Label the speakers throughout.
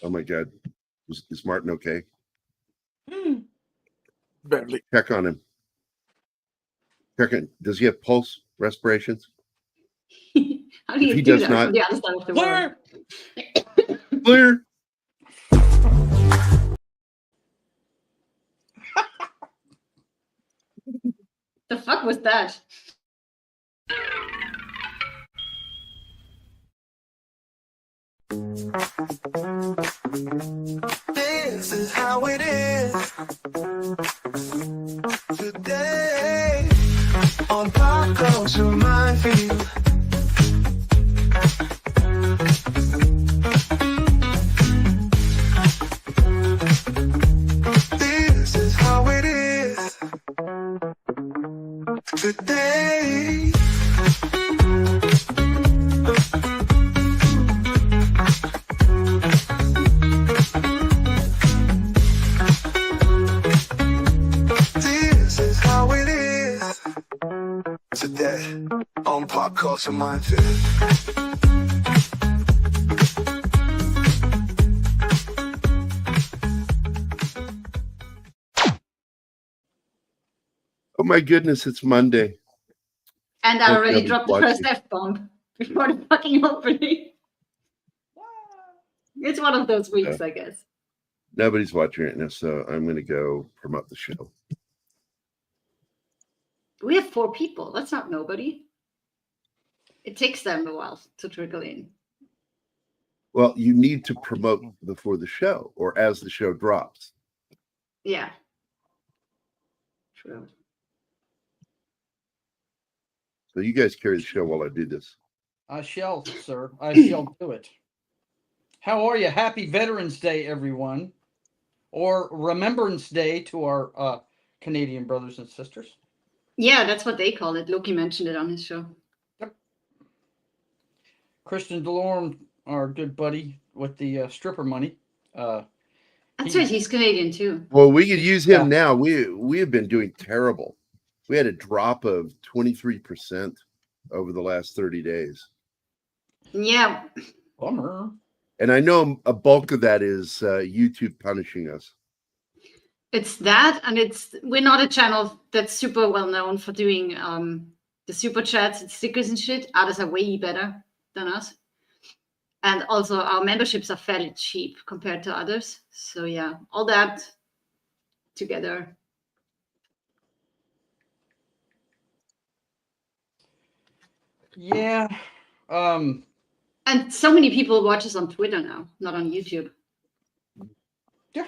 Speaker 1: Oh my God. Is Martin okay?
Speaker 2: Badly.
Speaker 1: Check on him. Check on. Does he have pulse respirations?
Speaker 3: How do
Speaker 1: If
Speaker 3: you
Speaker 1: he
Speaker 3: do
Speaker 1: does
Speaker 3: that
Speaker 1: not-
Speaker 3: from the other side of the world?
Speaker 1: Clear.
Speaker 3: The fuck was that?
Speaker 4: This is how it is today on Pop Culture Minefield. This is how it is today. This is how it is today on Pop Culture Minefield.
Speaker 1: Oh my goodness, it's Monday.
Speaker 3: And I
Speaker 1: Hope
Speaker 3: already
Speaker 1: nobody's
Speaker 3: dropped the first
Speaker 1: watching.
Speaker 3: F-bomb before the fucking opening. It's one of those weeks, I guess.
Speaker 1: Nobody's watching right now, so I'm going to go promote the show.
Speaker 3: We have 4 people. That's not nobody. It takes them a while to trickle in.
Speaker 1: Well, you need to promote before the show or as the show drops.
Speaker 3: Yeah. True.
Speaker 1: So you guys carry the show while I do this.
Speaker 5: I shall, sir. I shall do it. How are you? Happy Veterans Day, everyone. Or Remembrance Day to our Canadian brothers and sisters.
Speaker 3: Yeah, that's what they call it. Loki mentioned it on his show.
Speaker 5: Yep. Christian DeLorme, our good buddy with the stripper money.
Speaker 3: That's right. He's Canadian too.
Speaker 1: Well, we could use him now. We have been doing terrible. We had a drop of 23% over the last 30 days.
Speaker 3: Yeah.
Speaker 5: Bummer.
Speaker 1: And I know a bulk of that is YouTube punishing us.
Speaker 3: It's that, and we're not a channel that's super well known for doing the super chats and stickers and shit. Others are way better than us. And also our memberships are fairly cheap compared to others. So yeah, all that together.
Speaker 5: Yeah.
Speaker 3: And so many people watch us on Twitter now, not on YouTube.
Speaker 5: Yeah.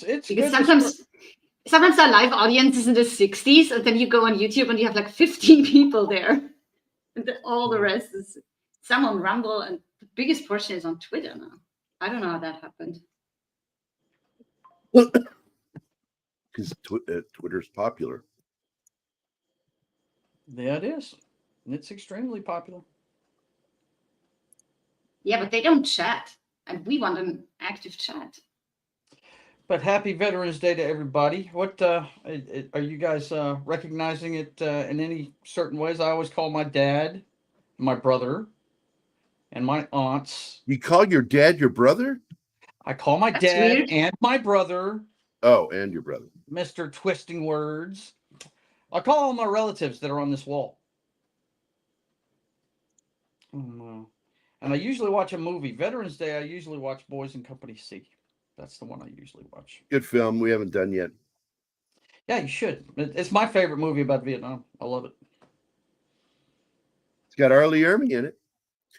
Speaker 5: It's
Speaker 3: because
Speaker 5: good
Speaker 3: sometimes our live audience is in the 60s, and then you go on YouTube and you have like 15 people there. And all the rest is some on Rumble, and the biggest portion is on Twitter now. I don't know how that happened.
Speaker 1: Because Twitter's popular.
Speaker 5: Yeah, it is. And it's extremely popular.
Speaker 3: Yeah, but they don't chat, and we want an active chat.
Speaker 5: But happy Veterans Day to everybody. What are you guys recognizing it in any certain ways? I always call my dad, my brother, and my aunts.
Speaker 1: You call your dad your brother?
Speaker 5: I call my
Speaker 3: That's
Speaker 5: dad
Speaker 3: weird.
Speaker 5: and my brother.
Speaker 1: Oh, and your brother.
Speaker 5: Mr. Twisting Words. I call all my relatives that are on this wall. And I usually watch a movie. Veterans Day, I usually watch Boys and Company C. That's the one I usually watch.
Speaker 1: Good film. We haven't done yet.
Speaker 5: Yeah, you should. It's my favorite movie about Vietnam. I love it.
Speaker 1: It's got Arlie Ermy in it.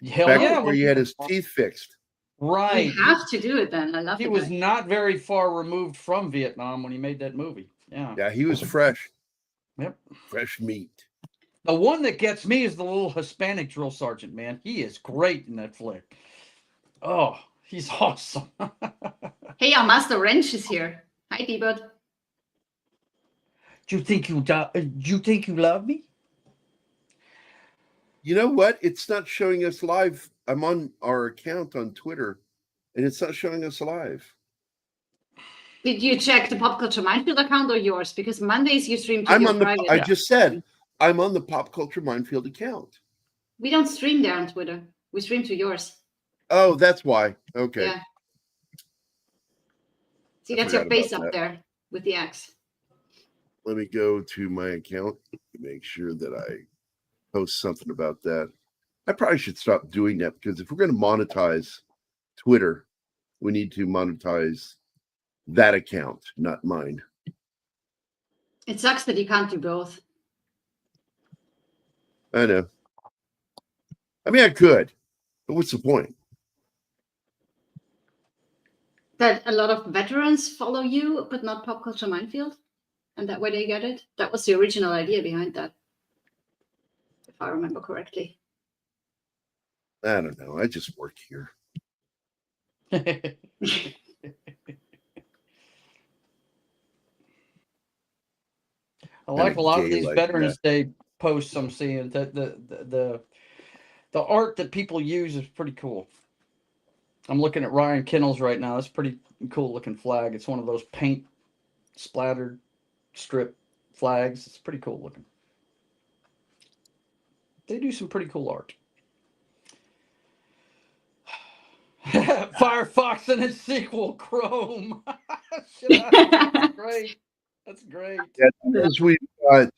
Speaker 5: Hell
Speaker 1: Back
Speaker 5: yeah.
Speaker 1: where he had his teeth fixed.
Speaker 5: Right.
Speaker 3: We have to do it then. I love it.
Speaker 5: He was not very far removed from Vietnam when he made that movie. Yeah.
Speaker 1: Yeah, he was fresh.
Speaker 5: Yep.
Speaker 1: Fresh meat.
Speaker 5: The one that gets me is the little Hispanic drill sergeant, man. He is great in that flick. Oh, he's awesome.
Speaker 3: Hey, our Master Wrench is here. Hi, D-Bud.
Speaker 5: Do you think you love me?
Speaker 1: You know what? It's not showing us live. I'm on our account on Twitter, and it's not showing us live.
Speaker 3: Did you check the Pop Culture Minefield account or yours? Because Mondays you stream to
Speaker 1: I'm
Speaker 3: your
Speaker 1: on the.
Speaker 3: private.
Speaker 1: I just said I'm on the Pop Culture Minefield account.
Speaker 3: We don't stream there on Twitter. We stream to yours.
Speaker 1: Oh, that's why. Okay.
Speaker 3: Yeah. See,
Speaker 1: I
Speaker 3: that's your
Speaker 1: forgot
Speaker 3: face
Speaker 1: about
Speaker 3: up
Speaker 1: that.
Speaker 3: there with the X.
Speaker 1: Let me go to my account to make sure that I post something about that. I probably should stop doing that because if we're going to monetize Twitter, we need to monetize that account, not mine.
Speaker 3: It sucks that you can't do both.
Speaker 1: I know. I mean, I could, but what's the point?
Speaker 3: That a lot of veterans follow you, but not Pop Culture Minefield, and that way they get it. That was the original idea behind that, if I remember correctly.
Speaker 1: I don't know. I just work here.
Speaker 5: I like a lot of
Speaker 1: gay
Speaker 5: these
Speaker 1: like
Speaker 5: Veterans Day posts I'm seeing. That the art that people use is pretty cool. I'm looking at Ryan Kennels right now. That's a pretty cool looking flag. It's one of those paint splattered strip flags. It's pretty cool looking. They do some pretty cool art. Firefox and its sequel, Chrome. That's great. That's great.
Speaker 1: Yeah, as we've got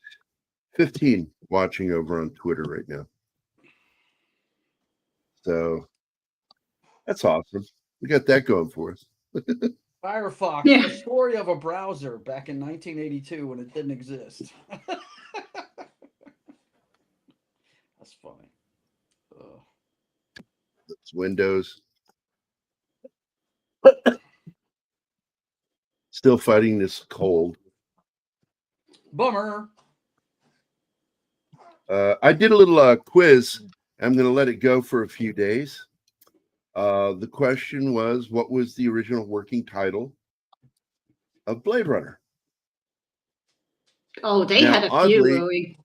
Speaker 1: 15 watching over on Twitter right now. So that's awesome. We got that going for us.
Speaker 5: Firefox,
Speaker 3: Yeah.
Speaker 5: the story of a browser back in 1982 when it didn't exist. That's funny.
Speaker 1: It's Windows. Still fighting this cold.
Speaker 5: Bummer.
Speaker 1: I did a little quiz. I'm going to let it go for a few days. The question was, what was the original working title of Blade Runner?
Speaker 3: Oh, they
Speaker 1: Now,
Speaker 3: had a
Speaker 1: oddly,
Speaker 3: few going.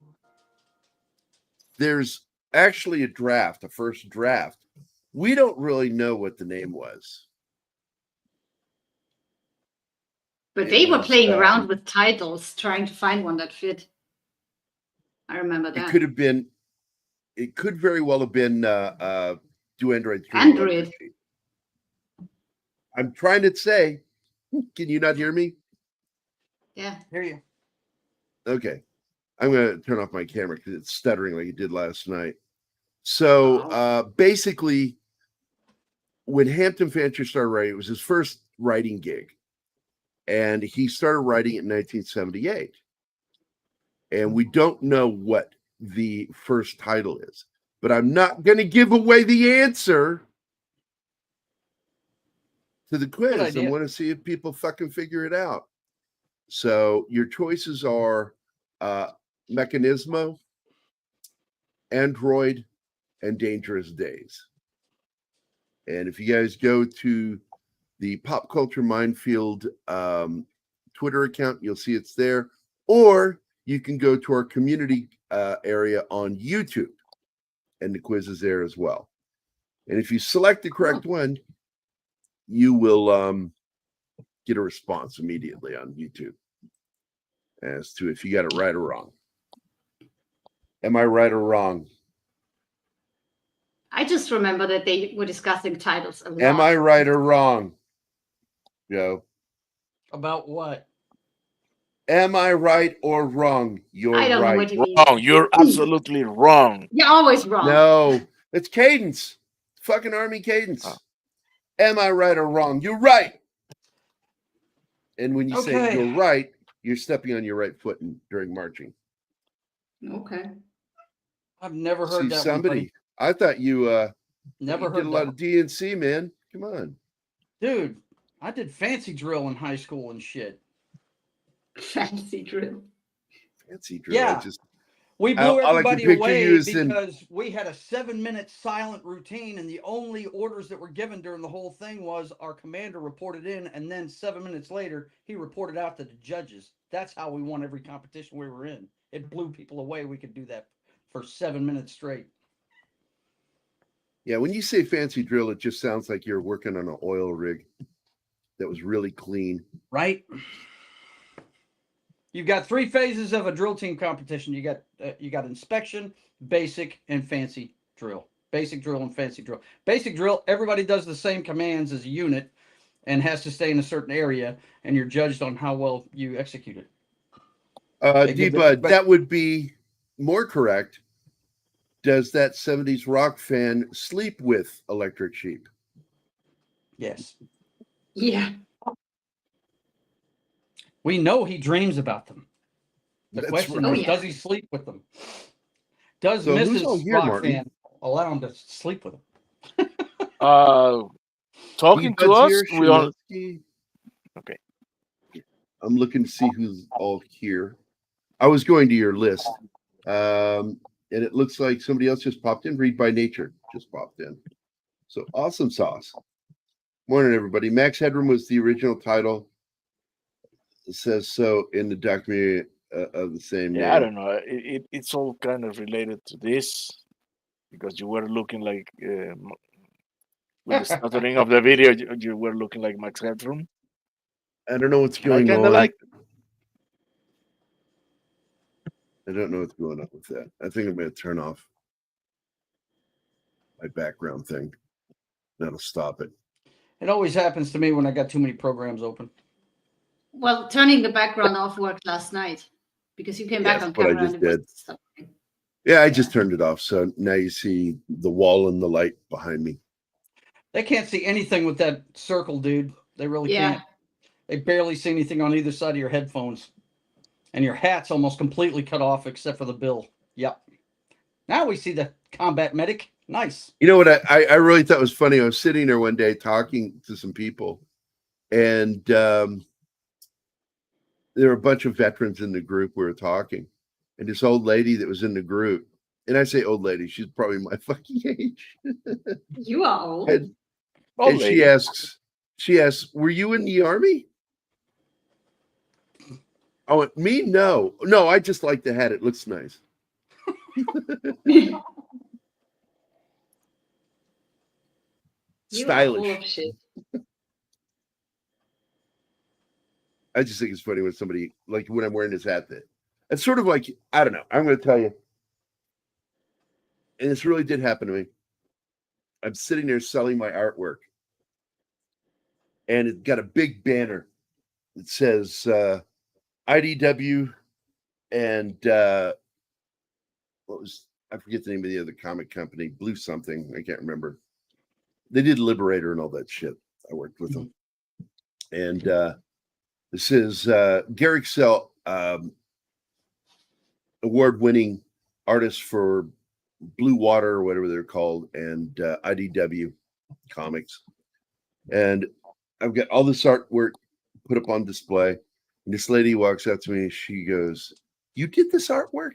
Speaker 1: There's actually a draft, a first draft. We don't really know what the name was.
Speaker 3: But
Speaker 1: It
Speaker 3: they were
Speaker 1: was,
Speaker 3: playing around with titles, trying to find one that fit. I remember that.
Speaker 1: It could very well have been Do Android Dream
Speaker 3: Android.
Speaker 1: Electric Sheep. I'm trying to say, can you not hear me?
Speaker 3: Yeah.
Speaker 5: Hear you.
Speaker 1: Okay. I'm going to turn off my camera because it's stuttering like it did last night. So basically, when Hampton Fancher started writing, it was his first writing gig. And he started writing it in 1978. And we don't know what the first title is. But I'm not going to give away the answer to the quiz. I want to see if people fucking figure it out. So your choices are Mechanismo, Android, and Dangerous Days. And if you guys go to the Pop Culture Minefield Twitter account, you'll see it's there. Or you can go to our community area on YouTube, and the quiz is there as well. And if you select the correct one, you will get a response immediately on YouTube as to if you got it right or wrong. Am I right or wrong?
Speaker 3: I just remember that they were discussing titles a lot.
Speaker 1: Am I right or wrong? Joe.
Speaker 5: About what?
Speaker 1: Am I right or wrong? You're
Speaker 3: I don't
Speaker 1: right.
Speaker 3: know what you mean.
Speaker 2: Wrong. You're absolutely wrong.
Speaker 3: You're always wrong.
Speaker 1: No, it's cadence. Fucking Army cadence.
Speaker 2: Oh.
Speaker 1: Am I right or wrong? You're right. And when you say
Speaker 5: Okay.
Speaker 1: you're right, you're stepping on your right foot during marching.
Speaker 3: Okay.
Speaker 5: I've never heard
Speaker 1: See,
Speaker 5: that
Speaker 1: somebody.
Speaker 5: one.
Speaker 1: I thought you
Speaker 5: Never
Speaker 1: you
Speaker 5: heard
Speaker 1: did a lot
Speaker 5: that
Speaker 1: of DNC, man. Come on.
Speaker 5: Dude, I did fancy drill in high school and shit.
Speaker 3: Fancy drill.
Speaker 1: Fancy drill.
Speaker 5: Yeah.
Speaker 1: Just
Speaker 5: We blew
Speaker 1: all I can
Speaker 5: everybody
Speaker 1: picture
Speaker 5: away
Speaker 1: you is in-
Speaker 5: because we had a 7-minute silent routine, and the only orders that were given during the whole thing was our commander reported in, and then 7 minutes later, he reported out to the judges. That's how we won every competition we were in. It blew people away. We could do that for 7 minutes straight.
Speaker 1: Yeah, when you say fancy drill, it just sounds like you're working on an oil rig that was really clean.
Speaker 5: Right? You've got 3 phases of a drill team competition. You got inspection, basic, and fancy drill. Basic drill and fancy drill. Basic drill, everybody does the same commands as a unit and has to stay in a certain area, and you're judged on how well you execute it.
Speaker 1: D-Bud, that would be more correct. Does that 70s rock fan sleep with Electric Sheep?
Speaker 5: Yes.
Speaker 3: Yeah.
Speaker 5: We know he dreams about them. The
Speaker 1: That's
Speaker 5: question
Speaker 1: right.
Speaker 5: was,
Speaker 3: Oh, yeah.
Speaker 5: does he sleep with them? Does
Speaker 1: So who's all
Speaker 5: Mrs.
Speaker 1: here,
Speaker 5: Rock
Speaker 1: Martin?
Speaker 5: fan allow him to sleep with him?
Speaker 2: Talking to
Speaker 1: D-Bud's
Speaker 2: us,
Speaker 1: here,
Speaker 2: we all
Speaker 1: Shinsky.
Speaker 2: okay.
Speaker 1: I'm looking to see who's all here. I was going to your list. And it looks like somebody else just popped in. Read by Nature just popped in. So awesome sauce. Morning, everybody. Max Headroom was the original title. It says so in the documentary of the same name.
Speaker 2: Yeah, I don't know. It's all kind of related to this because you were looking like with the stuttering of the video, you were looking like Max Headroom.
Speaker 1: I don't know what's
Speaker 2: And I
Speaker 1: going
Speaker 2: kind
Speaker 1: on.
Speaker 2: of like.
Speaker 1: I don't know what's going on with that. I think I'm going to turn off my background thing. That'll stop it.
Speaker 5: It always happens to me when I got too many programs open.
Speaker 3: Well, turning the background off worked last night because you came back
Speaker 1: Yes,
Speaker 3: on
Speaker 1: what I
Speaker 3: camera
Speaker 1: just
Speaker 3: and it was
Speaker 1: did.
Speaker 3: stopping.
Speaker 1: Yeah, I just turned it off. So now you see the wall and the light behind me.
Speaker 5: They can't see anything with that circle, dude. They really
Speaker 3: Yeah.
Speaker 5: can't. They barely see anything on either side of your headphones. And your hat's almost completely cut off except for the bill. Yep. Now we see the combat medic. Nice.
Speaker 1: You know what I really thought was funny? I was sitting there one day talking to some people, and there were a bunch of veterans in the group we were talking. And this old lady that was in the group, and I say old lady, she's probably my fucking age.
Speaker 3: You are old.
Speaker 1: And
Speaker 2: Oh,
Speaker 1: she asks, were you in the army? Oh, me? No, I just like the hat. It looks nice.
Speaker 3: You are full
Speaker 1: Stylish.
Speaker 3: of shit.
Speaker 1: I just think it's funny when somebody, like when I'm wearing this hat, that it's sort of like, I don't know. I'm going to tell you. And this really did happen to me. I'm sitting there selling my artwork. And it got a big banner that says IDW and I forget the name of the other comic company, Blue something. I can't remember. They did Liberator and all that shit. I worked with them. And this is Gerry award-winning artist for Blue Water or whatever they're called, and IDW Comics. And I've got all this artwork put up on display. And this lady walks up to me and she goes, "You did this artwork?"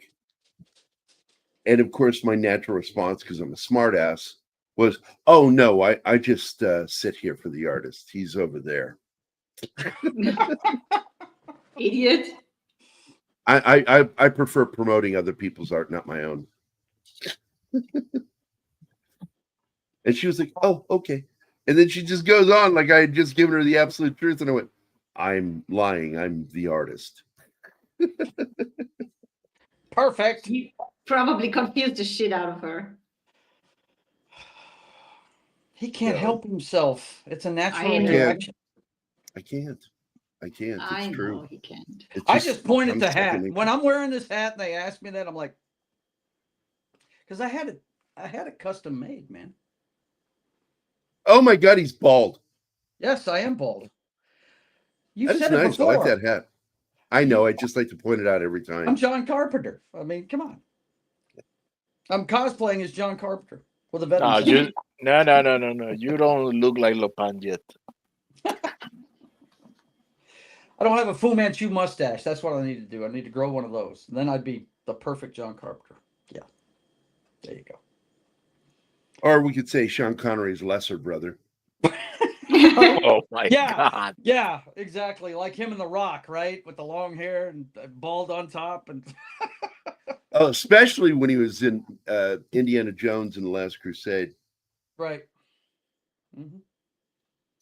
Speaker 1: And of course, my natural response, because I'm a smart ass, was, "Oh no, I just sit here for the artist. He's over there."
Speaker 3: Idiot.
Speaker 1: I prefer promoting other people's art, not my own. And she was like, "Oh, okay." And then she just goes on like I had just given her the absolute truth. And I went, "I'm lying. I'm the artist."
Speaker 5: Perfect.
Speaker 3: You probably confused the shit out of her.
Speaker 5: He can't
Speaker 1: Yeah.
Speaker 5: help himself. It's a natural
Speaker 3: I know.
Speaker 5: reaction.
Speaker 1: I can't. It's
Speaker 3: I
Speaker 1: true.
Speaker 3: know he can't.
Speaker 1: It
Speaker 5: I just pointed
Speaker 1: comes
Speaker 5: the
Speaker 1: second
Speaker 5: hat.
Speaker 1: nature.
Speaker 5: When I'm wearing this hat and they ask me that, I'm like, because I had it custom made, man.
Speaker 1: Oh my God, he's bald.
Speaker 5: Yes, I am bald. You
Speaker 1: That is
Speaker 5: said it
Speaker 1: nice.
Speaker 5: before.
Speaker 1: I like that hat. I know. I just like to point it out every time.
Speaker 5: I'm John Carpenter. I mean, come on. I'm cosplaying as John Carpenter with a veteran.
Speaker 2: No. You don't look like Lopan yet.
Speaker 5: I don't have a Fu Manchu mustache. That's what I need to do. I need to grow one of those. And then I'd be the perfect John Carpenter. Yeah. There you go.
Speaker 1: Or we could say Sean Connery's lesser brother.
Speaker 2: Oh my
Speaker 5: Yeah.
Speaker 2: God.
Speaker 5: Yeah, exactly. Like him in The Rock, right? With the long hair and bald on top. And
Speaker 1: Oh, especially when he was in Indiana Jones and the Last Crusade.
Speaker 5: right. Mm-hmm.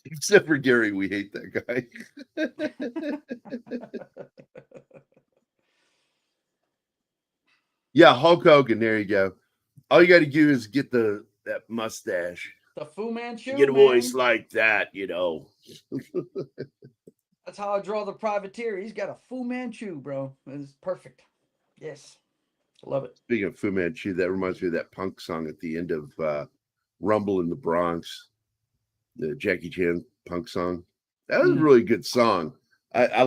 Speaker 1: Except for Gerry, we hate that guy. Yeah, Hulk Hogan. There you go. All you got to do is get the that mustache.
Speaker 5: The Fu Manchu.
Speaker 1: You get a voice
Speaker 5: man.
Speaker 1: like that, you know.
Speaker 5: That's how I draw the privateer. He's got a Fu Manchu, bro. It's perfect. Yes. Love it.
Speaker 1: Speaking of Fu Manchu, that reminds me of that punk song at the end of Rumble in the Bronx, the Jackie Chan punk song. That was a really good song. I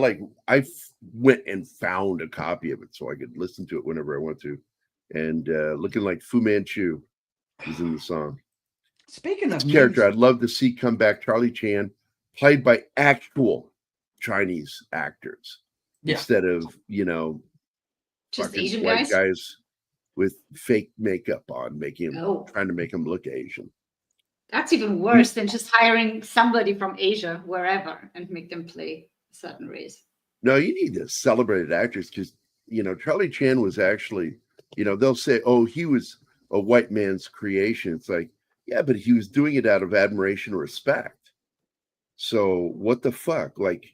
Speaker 1: went and found a copy of it so I could listen to it whenever I want to. And looking like Fu Manchu is in the song.
Speaker 5: Speaking of
Speaker 1: Character
Speaker 5: memes,
Speaker 1: I'd love to see come back, Charlie Chan, played by actual Chinese actors instead of, you know,
Speaker 3: Just
Speaker 1: fucking
Speaker 3: Asian
Speaker 1: white
Speaker 3: guys?
Speaker 1: with fake makeup on, trying to make them look Asian.
Speaker 3: That's even worse than just hiring somebody from Asia, wherever, and make them play a certain race.
Speaker 1: No, you need to celebrate actors because, you know, Charlie Chan was actually, you know, they'll say, oh, he was a white man's creation. It's like, yeah, but he was doing it out of admiration or respect. So what the fuck? Like,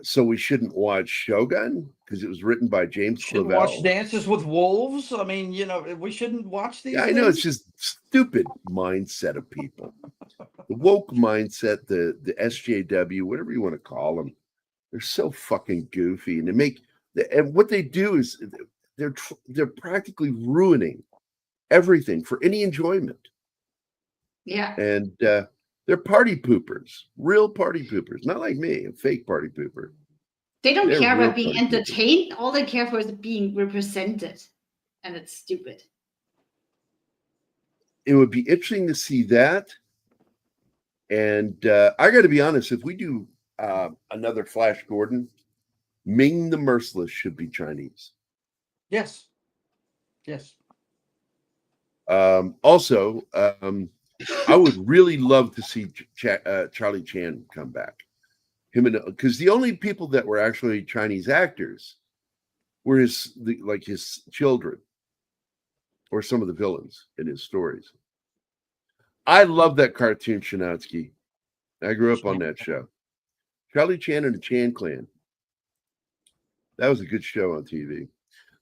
Speaker 1: so we shouldn't watch Shogun because it was written by James
Speaker 5: shouldn't
Speaker 1: Clavell.
Speaker 5: watch Dances with Wolves. I mean, you know, we shouldn't watch these.
Speaker 1: Yeah, I know it's just stupid mindset of people. The woke mindset, the SJW, whatever you want to call them, they're so fucking goofy, and and what they do is they're practically ruining everything for any enjoyment.
Speaker 3: Yeah.
Speaker 1: And they're party poopers, real party poopers, not like me, a fake party pooper.
Speaker 3: They don't
Speaker 1: They're
Speaker 3: care
Speaker 1: real
Speaker 3: about being
Speaker 1: party poopers.
Speaker 3: entertained. All they care for is being represented. And it's stupid.
Speaker 1: It would be interesting to see that. And I got to be honest, if we do another Flash Gordon, Ming the Merciless should be Chinese.
Speaker 5: Yes. Yes.
Speaker 1: Also, I would really love to see Charlie Chan come back. Because the only people that were actually Chinese actors were his children or some of the villains in his stories. I love that cartoon, Shinatsky. I grew up on that show. Charlie Chan and the Chan Clan. That was a good show on TV.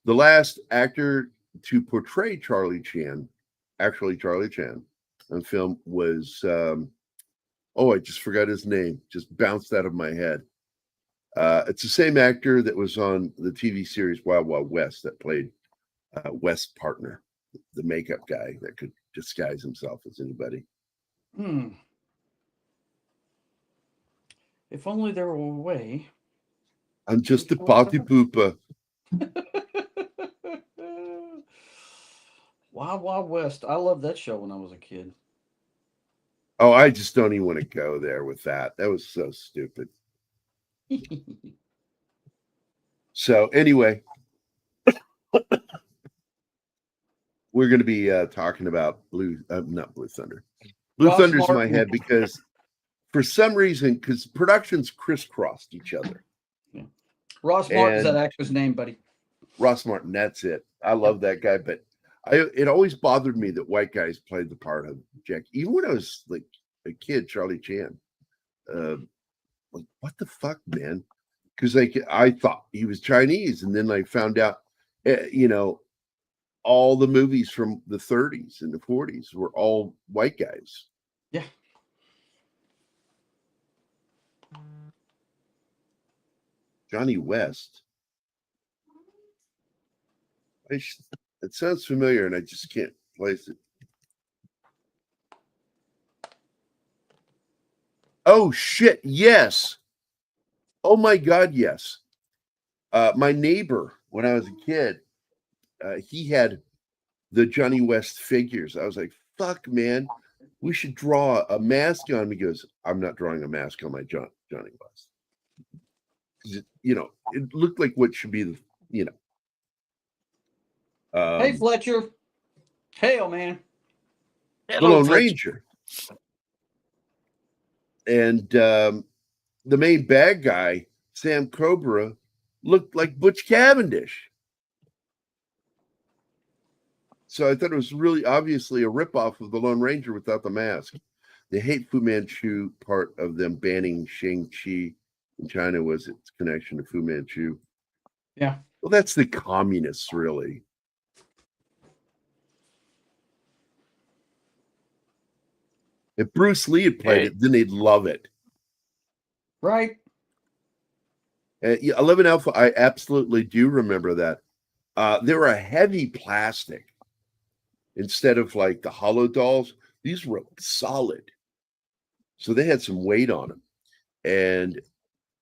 Speaker 1: The last actor to portray Charlie Chan, actually Charlie Chan, on film was, I just forgot his name. Just bounced out of my head. It's the same actor that was on the TV series Wild Wild West that played West's partner, the makeup guy that could disguise himself as anybody.
Speaker 5: If only there were a way.
Speaker 1: I'm just a party pooper.
Speaker 5: Wild Wild West. I loved that show when I was a kid.
Speaker 1: Oh, I just don't even want to go there with that. That was so stupid. So anyway, we're going to be talking about not Blue Thunder. Blue Thunder's in my head because for some reason, because productions crisscrossed each other.
Speaker 5: Yeah. Ross Martin is that actor's name, buddy.
Speaker 1: Ross Martin, that's it. I love that guy, but it always bothered me that white guys played the part of Jack. Even when I was like a kid, Charlie Chan. Like, what the fuck, man? Because I thought he was Chinese, and then I found out, all the movies from the 30s and the 40s were all white guys.
Speaker 5: Yeah.
Speaker 1: Johnny West. It sounds familiar, and I just can't place it. Oh, shit. Yes. Oh, my God, yes. My neighbor, when I was a kid, he had the Johnny West figures. I was like, fuck, man. We should draw a mask on him. He goes, I'm not drawing a mask on my Johnny West. It looked like what should be the,
Speaker 5: hey, Fletcher. Hail, man.
Speaker 1: The Lone Ranger. And the main bad guy, Sam Cobra, looked like Butch Cavendish. So I thought it was really obviously a ripoff of the Lone Ranger without the mask. The hate Fu Manchu part of them banning Shang-Chi in China was its connection to Fu Manchu.
Speaker 5: Yeah.
Speaker 1: Well, that's the communists, really. If Bruce Lee had played it, then they'd love it.
Speaker 5: Right.
Speaker 1: 11 Alpha, I absolutely do remember that. They were a heavy plastic instead of like the hollow dolls. These were solid, so they had some weight on them, and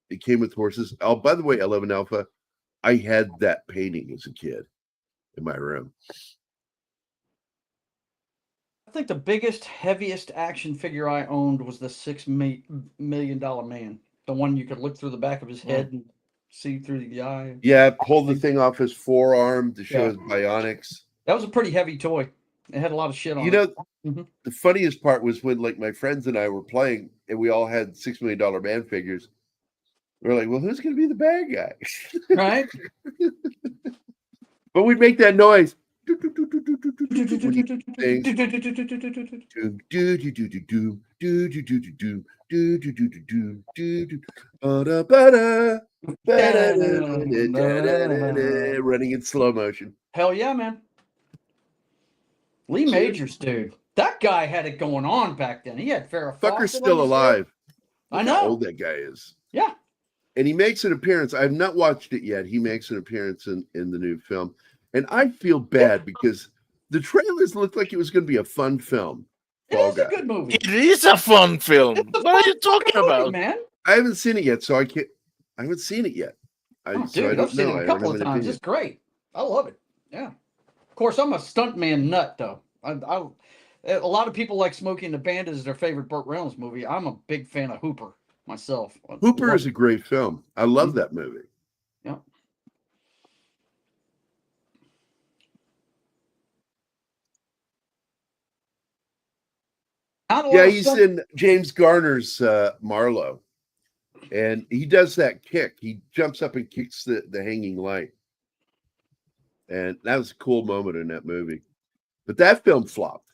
Speaker 1: it came with horses. Oh, by the way, 11 Alpha, I had that painting as a kid in my room.
Speaker 5: I think the biggest, heaviest action figure I owned was the $6 million man. The one you could look through the back of his head and see through the eye.
Speaker 1: Yeah, pull the thing off his forearm to show his bionics.
Speaker 5: That was a pretty heavy toy. It had a lot of shit on
Speaker 1: You
Speaker 5: it.
Speaker 1: know, the funniest part was when like my friends and I were playing and we all had $6 million man figures. We're like, well, who's going to be the bad guy?
Speaker 5: Right?
Speaker 1: But we'd make that noise. Running in slow motion.
Speaker 5: Hell yeah, man. Lee Majors, dude. That guy had it going on back then. He had Farrah
Speaker 1: Fucker's
Speaker 5: Fawcett
Speaker 1: still
Speaker 5: on his
Speaker 1: alive.
Speaker 5: head. I
Speaker 1: Look
Speaker 5: know.
Speaker 1: how old that guy is.
Speaker 5: Yeah.
Speaker 1: And he makes an appearance. I've not watched it yet. He makes an appearance in the new film. And I feel bad because the trailers looked like it was going to be a fun film.
Speaker 5: It is a good movie.
Speaker 2: It is a fun film. What are you talking about,
Speaker 5: man?
Speaker 1: I haven't seen it yet, so I can't. I haven't seen it yet.
Speaker 5: Dude, I've seen it a couple of times. It's great. I love it. Yeah. Of course, I'm a stuntman nut, though. A lot of people like Smokey and the Bandit as their favorite Burt Reynolds movie. I'm a big fan of Hooper myself.
Speaker 1: Hooper is a great film. I love that movie.
Speaker 5: Yeah.
Speaker 1: Yeah, he's in James Garner's Marlowe. And he does that kick. He jumps up and kicks the hanging light. And that was a cool moment in that movie. But that film flopped.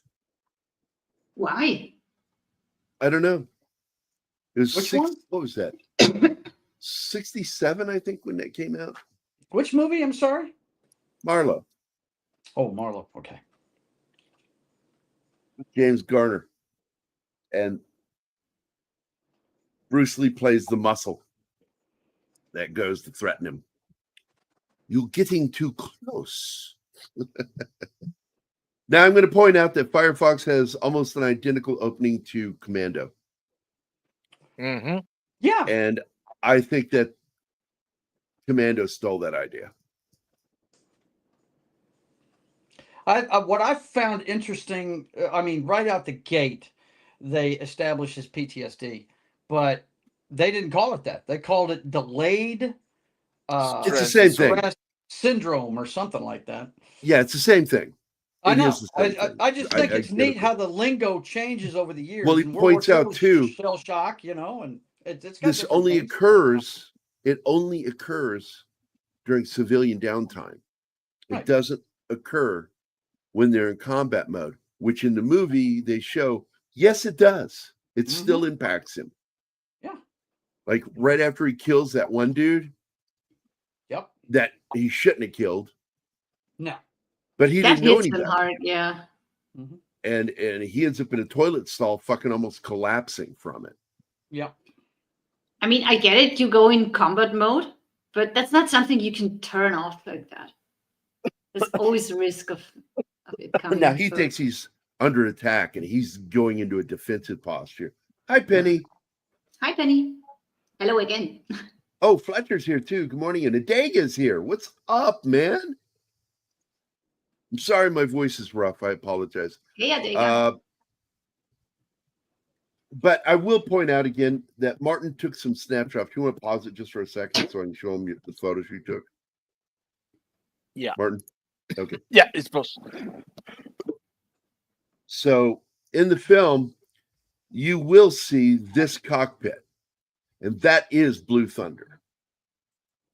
Speaker 3: Why?
Speaker 1: I don't know. It was
Speaker 5: Which one?
Speaker 1: What was that? 67, I think, when that came out.
Speaker 5: Which movie? I'm sorry.
Speaker 1: Marlowe.
Speaker 5: Oh, Marlowe. Okay.
Speaker 1: James Garner. And Bruce Lee plays the muscle that goes to threaten him. You're getting too close. Now, I'm going to point out that Firefox has almost an identical opening to Commando.
Speaker 2: Mm-hmm.
Speaker 5: Yeah.
Speaker 1: And I think that Commando stole that idea.
Speaker 5: What I found interesting, I mean, right out the gate, they established his PTSD, but they didn't call it that. They called it delayed
Speaker 1: it's the same thing.
Speaker 5: Syndrome or something like that.
Speaker 1: Yeah, it's the same thing.
Speaker 5: I know. I just think it's neat how the lingo changes over the years.
Speaker 1: Well, he points out too,
Speaker 5: shell shock, you know, and it's got
Speaker 1: this only occurs. It only occurs during civilian downtime. It
Speaker 5: Right.
Speaker 1: doesn't occur when they're in combat mode, which in the movie they show. Yes, it does. It still impacts him.
Speaker 5: Yeah.
Speaker 1: Like right after he kills that one dude.
Speaker 5: Yep.
Speaker 1: That he shouldn't have killed.
Speaker 5: No.
Speaker 1: But he
Speaker 3: That
Speaker 1: didn't know
Speaker 3: hits
Speaker 1: any
Speaker 3: them
Speaker 1: better.
Speaker 3: hard, yeah.
Speaker 1: And he ends up in a toilet stall, fucking almost collapsing from it.
Speaker 5: Yeah.
Speaker 3: I mean, I get it. You go in combat mode, but that's not something you can turn off like that. There's always a risk of it coming.
Speaker 1: Now he
Speaker 3: through.
Speaker 1: thinks he's under attack and he's going into a defensive posture. Hi, Penny.
Speaker 3: Hi, Penny. Hello again.
Speaker 1: Oh, Fletcher's here too. Good morning. And Adega's here. What's up, man? I'm sorry my voice is rough. I apologize.
Speaker 3: Hey, Adega.
Speaker 1: But I will point out again that Martin took some snapshots. You want to pause it just for a second so I can show him the photos you took?
Speaker 2: Yeah.
Speaker 1: Martin? Okay.
Speaker 2: Yeah, it's possible.
Speaker 1: So in the film, you will see this cockpit, and that is Blue Thunder.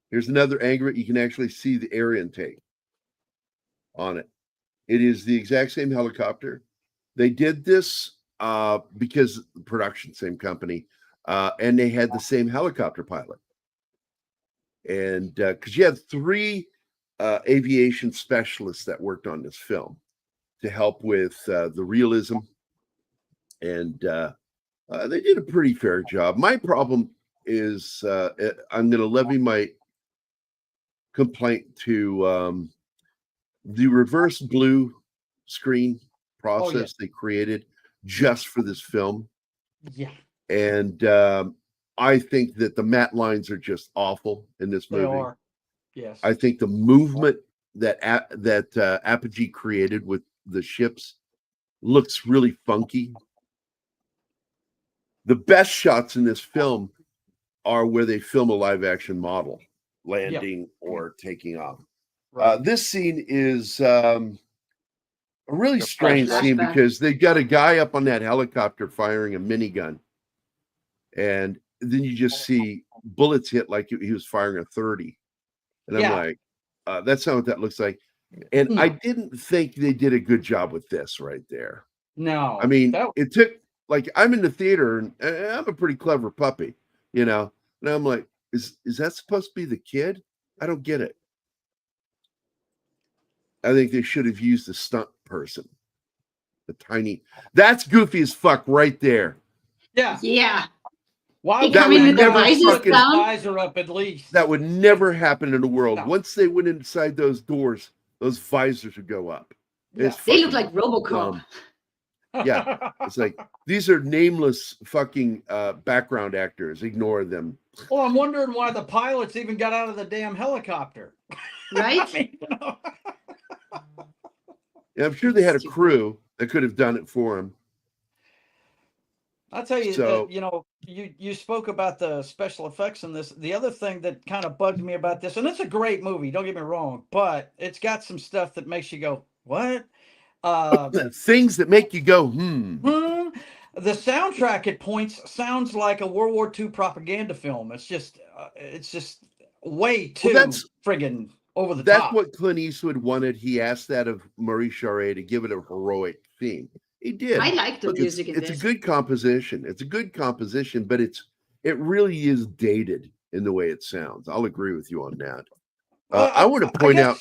Speaker 1: Here's another angle. You can actually see the air intake on it. It is the exact same helicopter. They did this because the production, same company, and they had the same helicopter pilot. And because you had 3 aviation specialists that worked on this film to help with the realism and they did a pretty fair job. My problem is I'm going to levy my complaint to the reverse blue screen process they created just for this film.
Speaker 5: Yeah,
Speaker 1: And I think that the matte lines are just awful in this
Speaker 5: they
Speaker 1: movie.
Speaker 5: are. Yes.
Speaker 1: I think the movement that Apogee created with the ships looks really funky. The best shots in this film are where they film a live action model landing or taking off.
Speaker 5: Right.
Speaker 1: This scene is a really
Speaker 2: The
Speaker 1: strange scene
Speaker 3: flashback.
Speaker 1: because they've got a guy up on that helicopter firing a minigun, and then you just see bullets hit like he was firing a 30. And I'm
Speaker 5: Yeah.
Speaker 1: like, that's not what that looks like. And
Speaker 5: No.
Speaker 1: I didn't think they did a good job with this right there.
Speaker 5: No.
Speaker 1: I mean,
Speaker 5: that,
Speaker 1: it took, like, I'm in the theater and I'm a pretty clever puppy, you know, and I'm like, is that supposed to be the kid? I don't get it. I think they should have used the stunt person, the tiny. That's goofy as fuck right there.
Speaker 5: yeah.
Speaker 3: Yeah.
Speaker 5: Why
Speaker 3: They
Speaker 5: would
Speaker 3: come
Speaker 1: in
Speaker 5: you
Speaker 1: with their
Speaker 5: never
Speaker 1: visors
Speaker 5: put his
Speaker 3: down?
Speaker 5: visor up at least?
Speaker 1: That would never happen in the world.
Speaker 5: No.
Speaker 1: Once they went inside those doors, those visors would go up. It's
Speaker 3: They look
Speaker 1: fucking
Speaker 3: like RoboCop.
Speaker 1: dumb. Yeah. It's like, these are nameless fucking background actors. Ignore them.
Speaker 5: Well, I'm wondering why the pilots even got out of the damn helicopter.
Speaker 3: Right?
Speaker 5: I mean, you know.
Speaker 1: Yeah, I'm sure they had a
Speaker 3: Stupid.
Speaker 1: crew that could have done it for them.
Speaker 5: I'll tell you,
Speaker 1: So-
Speaker 5: you know, you spoke about the special effects in this. The other thing that kind of bugged me about this, and it's a great movie, don't get me wrong, but it's got some stuff that makes you go, what?
Speaker 1: Things that make you go,
Speaker 5: The soundtrack at points sounds like a World War II propaganda film. It's just way too
Speaker 1: that's-
Speaker 5: friggin' over the
Speaker 1: That's
Speaker 5: top.
Speaker 1: what Clint Eastwood wanted. He asked that of Maurice Jarre to give it a heroic theme. He did.
Speaker 3: I like the
Speaker 1: Look,
Speaker 3: music in
Speaker 1: it's
Speaker 3: this.
Speaker 1: a good composition. It's a good composition, but it really is dated in the way it sounds. I'll agree with you on that. I want to point out.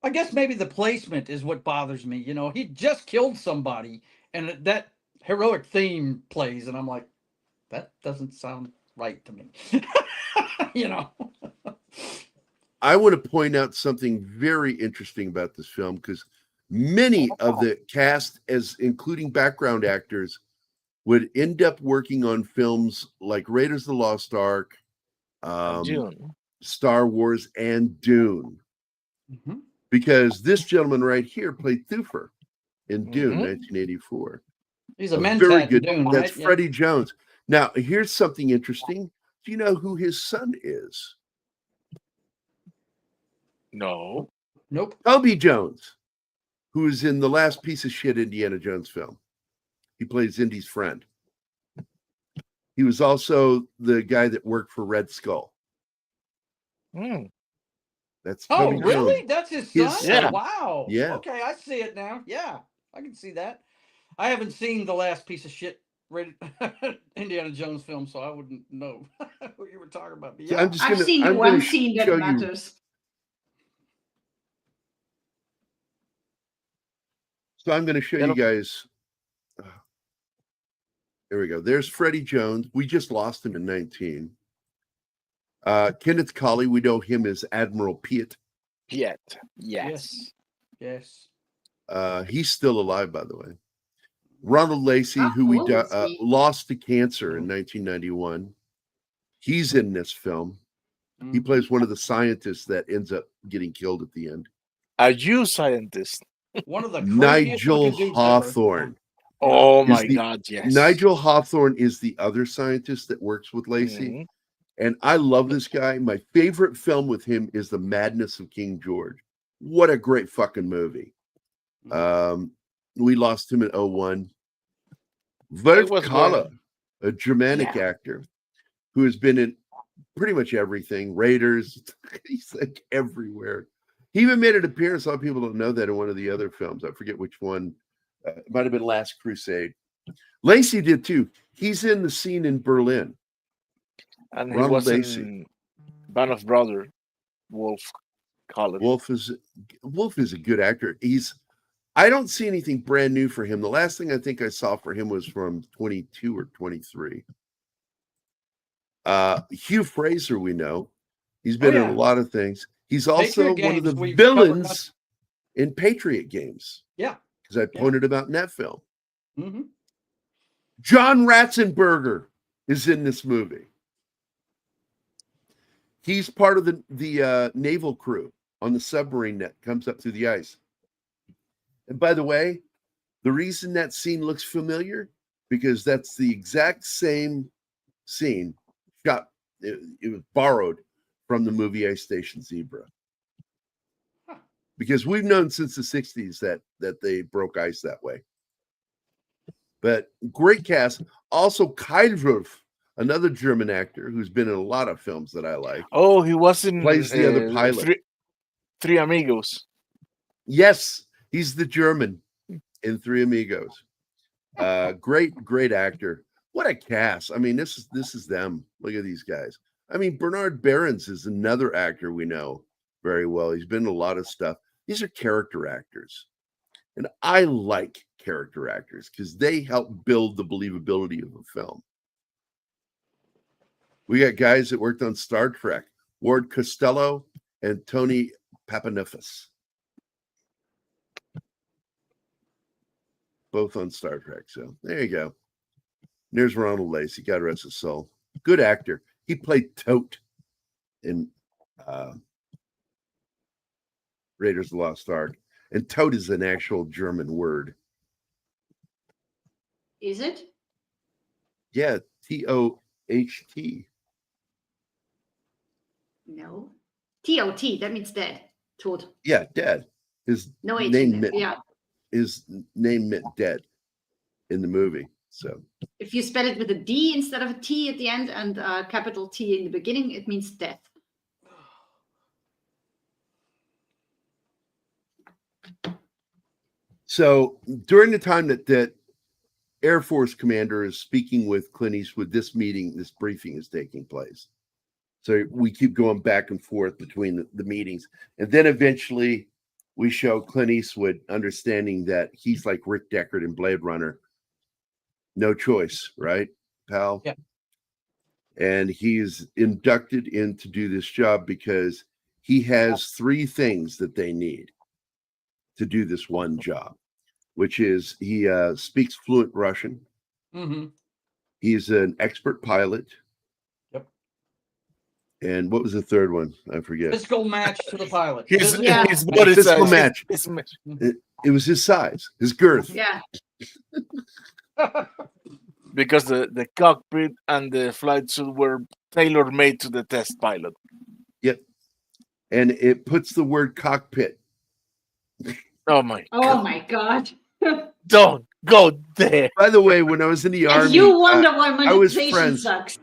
Speaker 5: I guess maybe the placement is what bothers me. You know, he just killed somebody, and that heroic theme plays, and I'm like, that doesn't sound right to me. You know.
Speaker 1: I want to point out something very interesting about this film because many of the cast, as including background actors, would end up working on films like Raiders of the Lost Ark,
Speaker 2: June.
Speaker 1: Star Wars, and Dune.
Speaker 5: Mm-hmm.
Speaker 1: Because this gentleman right here played Thufir in Dune,
Speaker 2: Mhm.
Speaker 1: 1984.
Speaker 5: He's a
Speaker 1: Very
Speaker 5: mentat
Speaker 1: good.
Speaker 5: Dune, right?
Speaker 1: That's Freddie Jones. Now, here's something interesting. Do you know who his son is?
Speaker 2: No.
Speaker 5: Nope.
Speaker 1: Toby Jones, who is in the last piece of shit Indiana Jones film. He plays Indy's friend. He was also the guy that worked for Red Skull.
Speaker 2: Hmm.
Speaker 1: That's
Speaker 5: Oh,
Speaker 1: Toby
Speaker 5: really?
Speaker 1: Jones.
Speaker 5: That's his
Speaker 1: His
Speaker 5: son?
Speaker 2: son.
Speaker 5: Wow.
Speaker 1: Yeah.
Speaker 5: Okay, I see it now. Yeah, I can see that. I haven't seen the last piece of shit rated Indiana Jones film, so I wouldn't know what you were talking about. But
Speaker 1: So
Speaker 5: yeah.
Speaker 1: I'm just
Speaker 3: I've
Speaker 1: gonna,
Speaker 3: seen
Speaker 1: I'm
Speaker 3: one
Speaker 1: gonna
Speaker 3: scene that
Speaker 1: show you.
Speaker 3: matters.
Speaker 1: So I'm going to show you guys. There we go. There's Freddie Jones. We just lost him in 19. Kenneth Colley, we know him as Admiral Piet.
Speaker 2: Yet. Yes.
Speaker 5: Yes.
Speaker 1: He's still alive, by the way. Ronald Lacey,
Speaker 3: How
Speaker 1: who we
Speaker 3: old is he?
Speaker 1: lost to cancer in 1991. He's in this film. He
Speaker 5: Mhm.
Speaker 1: plays one of the scientists that ends up getting killed at the end.
Speaker 2: Are you scientist?
Speaker 5: One of the craziest
Speaker 1: Nigel
Speaker 5: looking dudes ever.
Speaker 1: Hawthorne.
Speaker 2: Oh
Speaker 1: Is
Speaker 2: my
Speaker 1: the-
Speaker 2: God! Yes.
Speaker 1: Nigel Hawthorne is the other scientist that works with Lacey.
Speaker 2: Mhm.
Speaker 1: And I love this guy. My favorite film with him is The Madness of King George. What a great fucking movie. We lost him in 01. Vert
Speaker 2: was
Speaker 1: Kalla,
Speaker 2: good.
Speaker 1: a Germanic
Speaker 3: Yeah.
Speaker 1: actor who has been in pretty much everything. Raiders. He's like everywhere. He even made an appearance. A lot of people don't know that in one of the other films. I forget which one. It might have been Last Crusade. Lacey did too. He's in the scene in Berlin.
Speaker 2: And he
Speaker 1: Ronald
Speaker 2: was
Speaker 1: Lacey.
Speaker 2: in Band of Brother, Wolf College.
Speaker 1: Wolf is a good actor. He's I don't see anything brand new for him. The last thing I think I saw for him was from 22 or 23. Hugh Fraser, we know. He's been in a lot of things. He's also one of the villains in Patriot Games.
Speaker 5: Yeah.
Speaker 1: Because I pointed him out in that film.
Speaker 5: Mm-hmm.
Speaker 1: John Ratzenberger is in this movie. He's part of the naval crew on the submarine that comes up through the ice. And by the way, the reason that scene looks familiar, because that's the exact same scene shot. It was borrowed from the movie Ice Station Zebra. Because we've known since the 60s that they broke ice that way. But great cast. Also, Kaidruf, another German actor who's been in a lot of films that I like.
Speaker 2: Oh, he was in
Speaker 1: Plays the other pilot.
Speaker 2: Three Amigos.
Speaker 1: Yes, he's the German in Three Amigos. Great actor. What a cast. I mean, this is them. Look at these guys. I mean, Bernard Behrens is another actor we know very well. He's been in a lot of stuff. These are character actors. And I like character actors because they help build the believability of a film. We got guys that worked on Star Trek, Ward Costello and Tony Papanifis. Both on Star Trek. So there you go. There's Ronald Lacey. God rest his soul. Good actor. He played Tote in Raiders of the Lost Ark. And Tote is an actual German word.
Speaker 3: Is it?
Speaker 1: Yeah, T-O-H-T.
Speaker 3: No. T-O-T, that means dead. Tot.
Speaker 1: Yeah, dead. His
Speaker 3: No H
Speaker 1: name
Speaker 3: in there.
Speaker 1: meant,
Speaker 3: Yeah.
Speaker 1: his name meant dead in the movie. So
Speaker 3: If you spell it with a D instead of a T at the end and a capital T in the beginning, it means death.
Speaker 1: So during the time that Air Force commander is speaking with Clint Eastwood, this briefing is taking place. So we keep going back and forth between the meetings. And then eventually we show Clint Eastwood understanding that he's like Rick Deckard in Blade Runner. No choice, right, pal?
Speaker 5: Yeah.
Speaker 1: And he's inducted in to do this job because he has three things that they need to do this one job, which is he speaks fluent Russian.
Speaker 5: Mm-hmm.
Speaker 1: He's an expert pilot.
Speaker 5: Yep.
Speaker 1: And what was the third one? I forget.
Speaker 5: Physical match to the pilot.
Speaker 2: His
Speaker 1: body physical size. Match. It was his size, his girth.
Speaker 3: Yeah.
Speaker 2: Because the cockpit and the flight suit were tailor-made to the test pilot.
Speaker 1: Yep. And it puts the word cockpit.
Speaker 2: Oh my
Speaker 3: God.
Speaker 2: Don't go there.
Speaker 1: By the way, when I was in the Army,
Speaker 3: and you wonder why manipulation
Speaker 1: friends.
Speaker 3: sucks.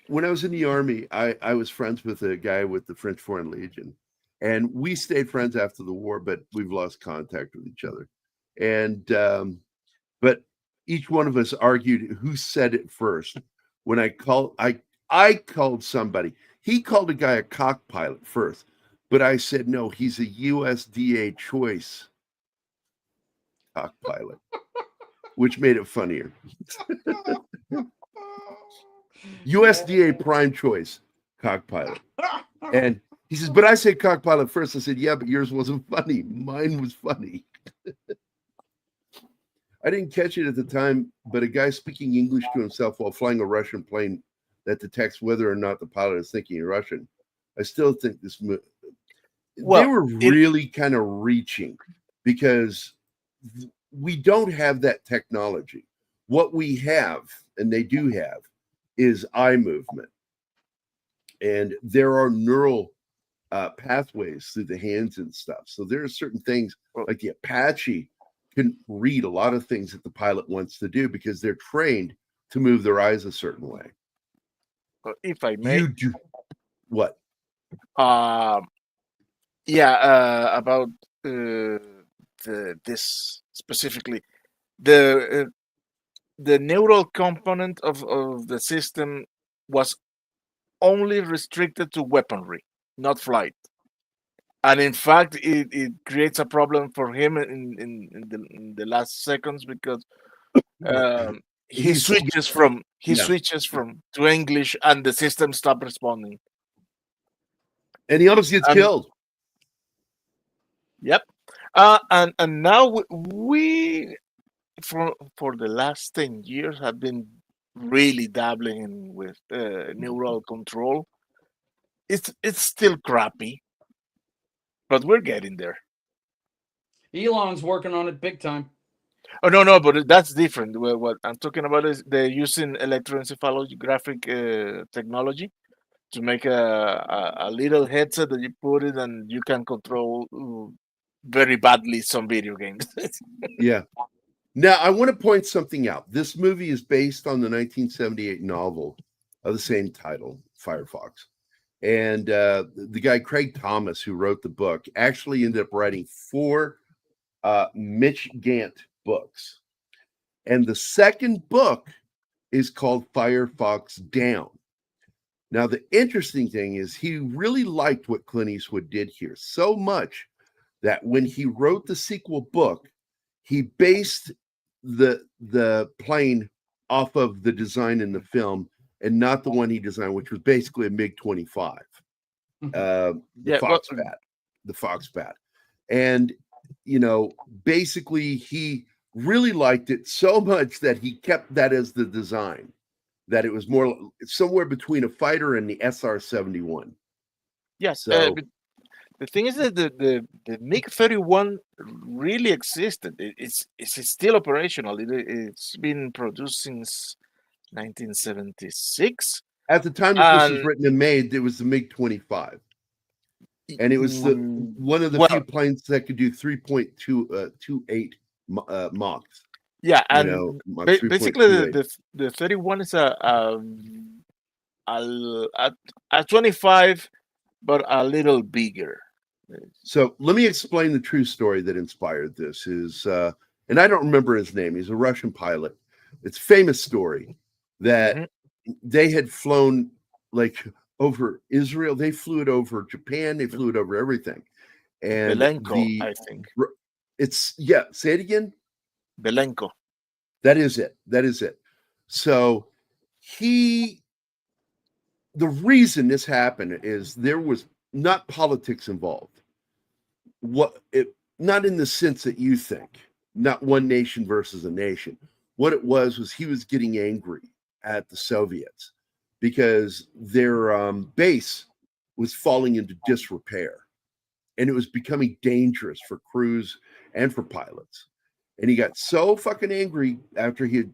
Speaker 1: When I was in the Army, I was friends with a guy with the French Foreign Legion. And we stayed friends after the war, but we've lost contact with each other. And but each one of us argued who said it first. When I called somebody. He called a guy a cock pilot first, but I said no, he's a USDA choice cock pilot, which made it funnier. USDA prime choice cock pilot. And he says, but I said cock pilot first. I said, yeah, but yours wasn't funny. Mine was funny. I didn't catch it at the time, but a guy speaking English to himself while flying a Russian plane that detects whether or not the pilot is thinking in Russian. I still think this. They were really kind of reaching because we don't have that technology. What we have, and they do have, is eye movement. And there are neural pathways through the hands and stuff. So there are certain things like the Apache can read a lot of things that the pilot wants to do because they're trained to move their eyes a certain way.
Speaker 2: If I may,
Speaker 1: you do what?
Speaker 2: About this specifically, the neural component of the system was only restricted to weaponry, not flight. and in fact, it creates a problem for him in the last seconds because um,
Speaker 1: He's
Speaker 2: he
Speaker 1: yeah,
Speaker 2: switches from to English, and the system stops responding.
Speaker 1: and he almost gets
Speaker 2: And
Speaker 1: killed.
Speaker 2: yep, and now we for the last 10 years have been really dabbling with neural control. It's still crappy, but we're getting there.
Speaker 5: Elon's working on it big time.
Speaker 2: Oh no, but that's different. What I'm talking about is they're using electroencephalographic technology to make a little headset that you put it and you can control very badly some video games.
Speaker 1: Yeah. Now, I want to point something out. This movie is based on the 1978 novel of the same title, Firefox. And the guy, Craig Thomas, who wrote the book, actually ended up writing 4 Mitch Gant books. And the second book is called Firefox Down. Now, the interesting thing is he really liked what Clint Eastwood did here so much that when he wrote the sequel book, he based the plane off of the design in the film and not the one he designed, which was basically a MiG-25, the
Speaker 2: Yeah,
Speaker 1: Fox Bat, and basically he really liked it so much that he kept that as the design, that it was more somewhere between a fighter and the SR-71.
Speaker 2: yes.
Speaker 1: So
Speaker 2: But the thing is that the MiG-31 really existed. It's still operational. It's been produced since 1976,
Speaker 1: at the time that this was
Speaker 2: and
Speaker 1: written and made, it was the MiG-25. And it was one of the few
Speaker 2: well,
Speaker 1: planes that could do 3.28 Machs.
Speaker 2: yeah, and
Speaker 1: Mach
Speaker 2: basically
Speaker 1: 3.28.
Speaker 2: the 31 is a 25, but a little bigger.
Speaker 1: So let me explain the true story that inspired this. And I don't remember his name. He's a Russian pilot. It's a famous story that
Speaker 2: Mhm.
Speaker 1: they had flown like over Israel. They flew it over Japan. They flew it over everything. And
Speaker 2: Belenko, I think.
Speaker 1: Say it again.
Speaker 2: Belenko.
Speaker 1: That is it. So the reason this happened is there was not politics involved. Not in the sense that you think, not one nation versus a nation. What it was he was getting angry at the Soviets because their base was falling into disrepair and it was becoming dangerous for crews and for pilots. And he got so fucking angry after he had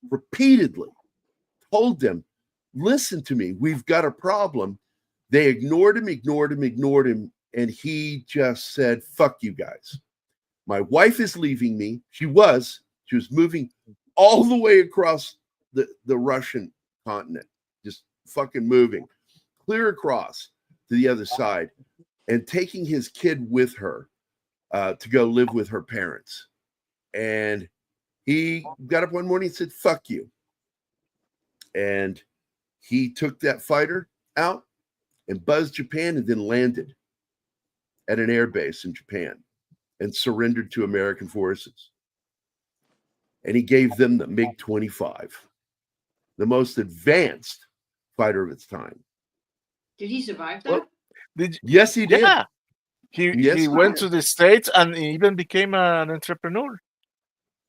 Speaker 1: repeatedly told them, listen to me, we've got a problem. They ignored him, and he just said, fuck you guys. My wife is leaving me. She was moving all the way across the Russian continent, just fucking moving clear across to the other side and taking his kid with her to go live with her parents. And he got up one morning and said, fuck you. And he took that fighter out and buzzed Japan and then landed at an air base in Japan and surrendered to American forces. And he gave them the MiG-25, the most advanced fighter of its time.
Speaker 3: Did he survive that?
Speaker 2: Well,
Speaker 1: Yes, he did.
Speaker 2: Yeah,
Speaker 1: Yes,
Speaker 2: he
Speaker 1: he
Speaker 2: went
Speaker 1: did.
Speaker 2: to the States and he even became an entrepreneur.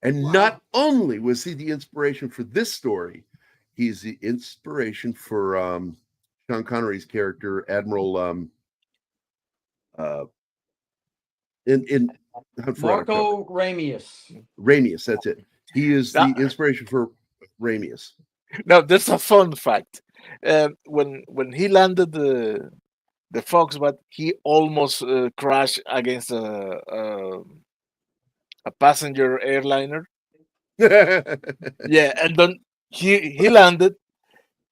Speaker 1: And
Speaker 3: Wow.
Speaker 1: not only was he the inspiration for this story, he's the inspiration for Sean Connery's character, Admiral
Speaker 5: Marco Ramius.
Speaker 1: Ramius, that's it. He is the
Speaker 2: Now,
Speaker 1: inspiration for Ramius.
Speaker 2: now there's a fun fact. When he landed the Fox, but he almost crashed against a passenger airliner. Yeah, and then he landed.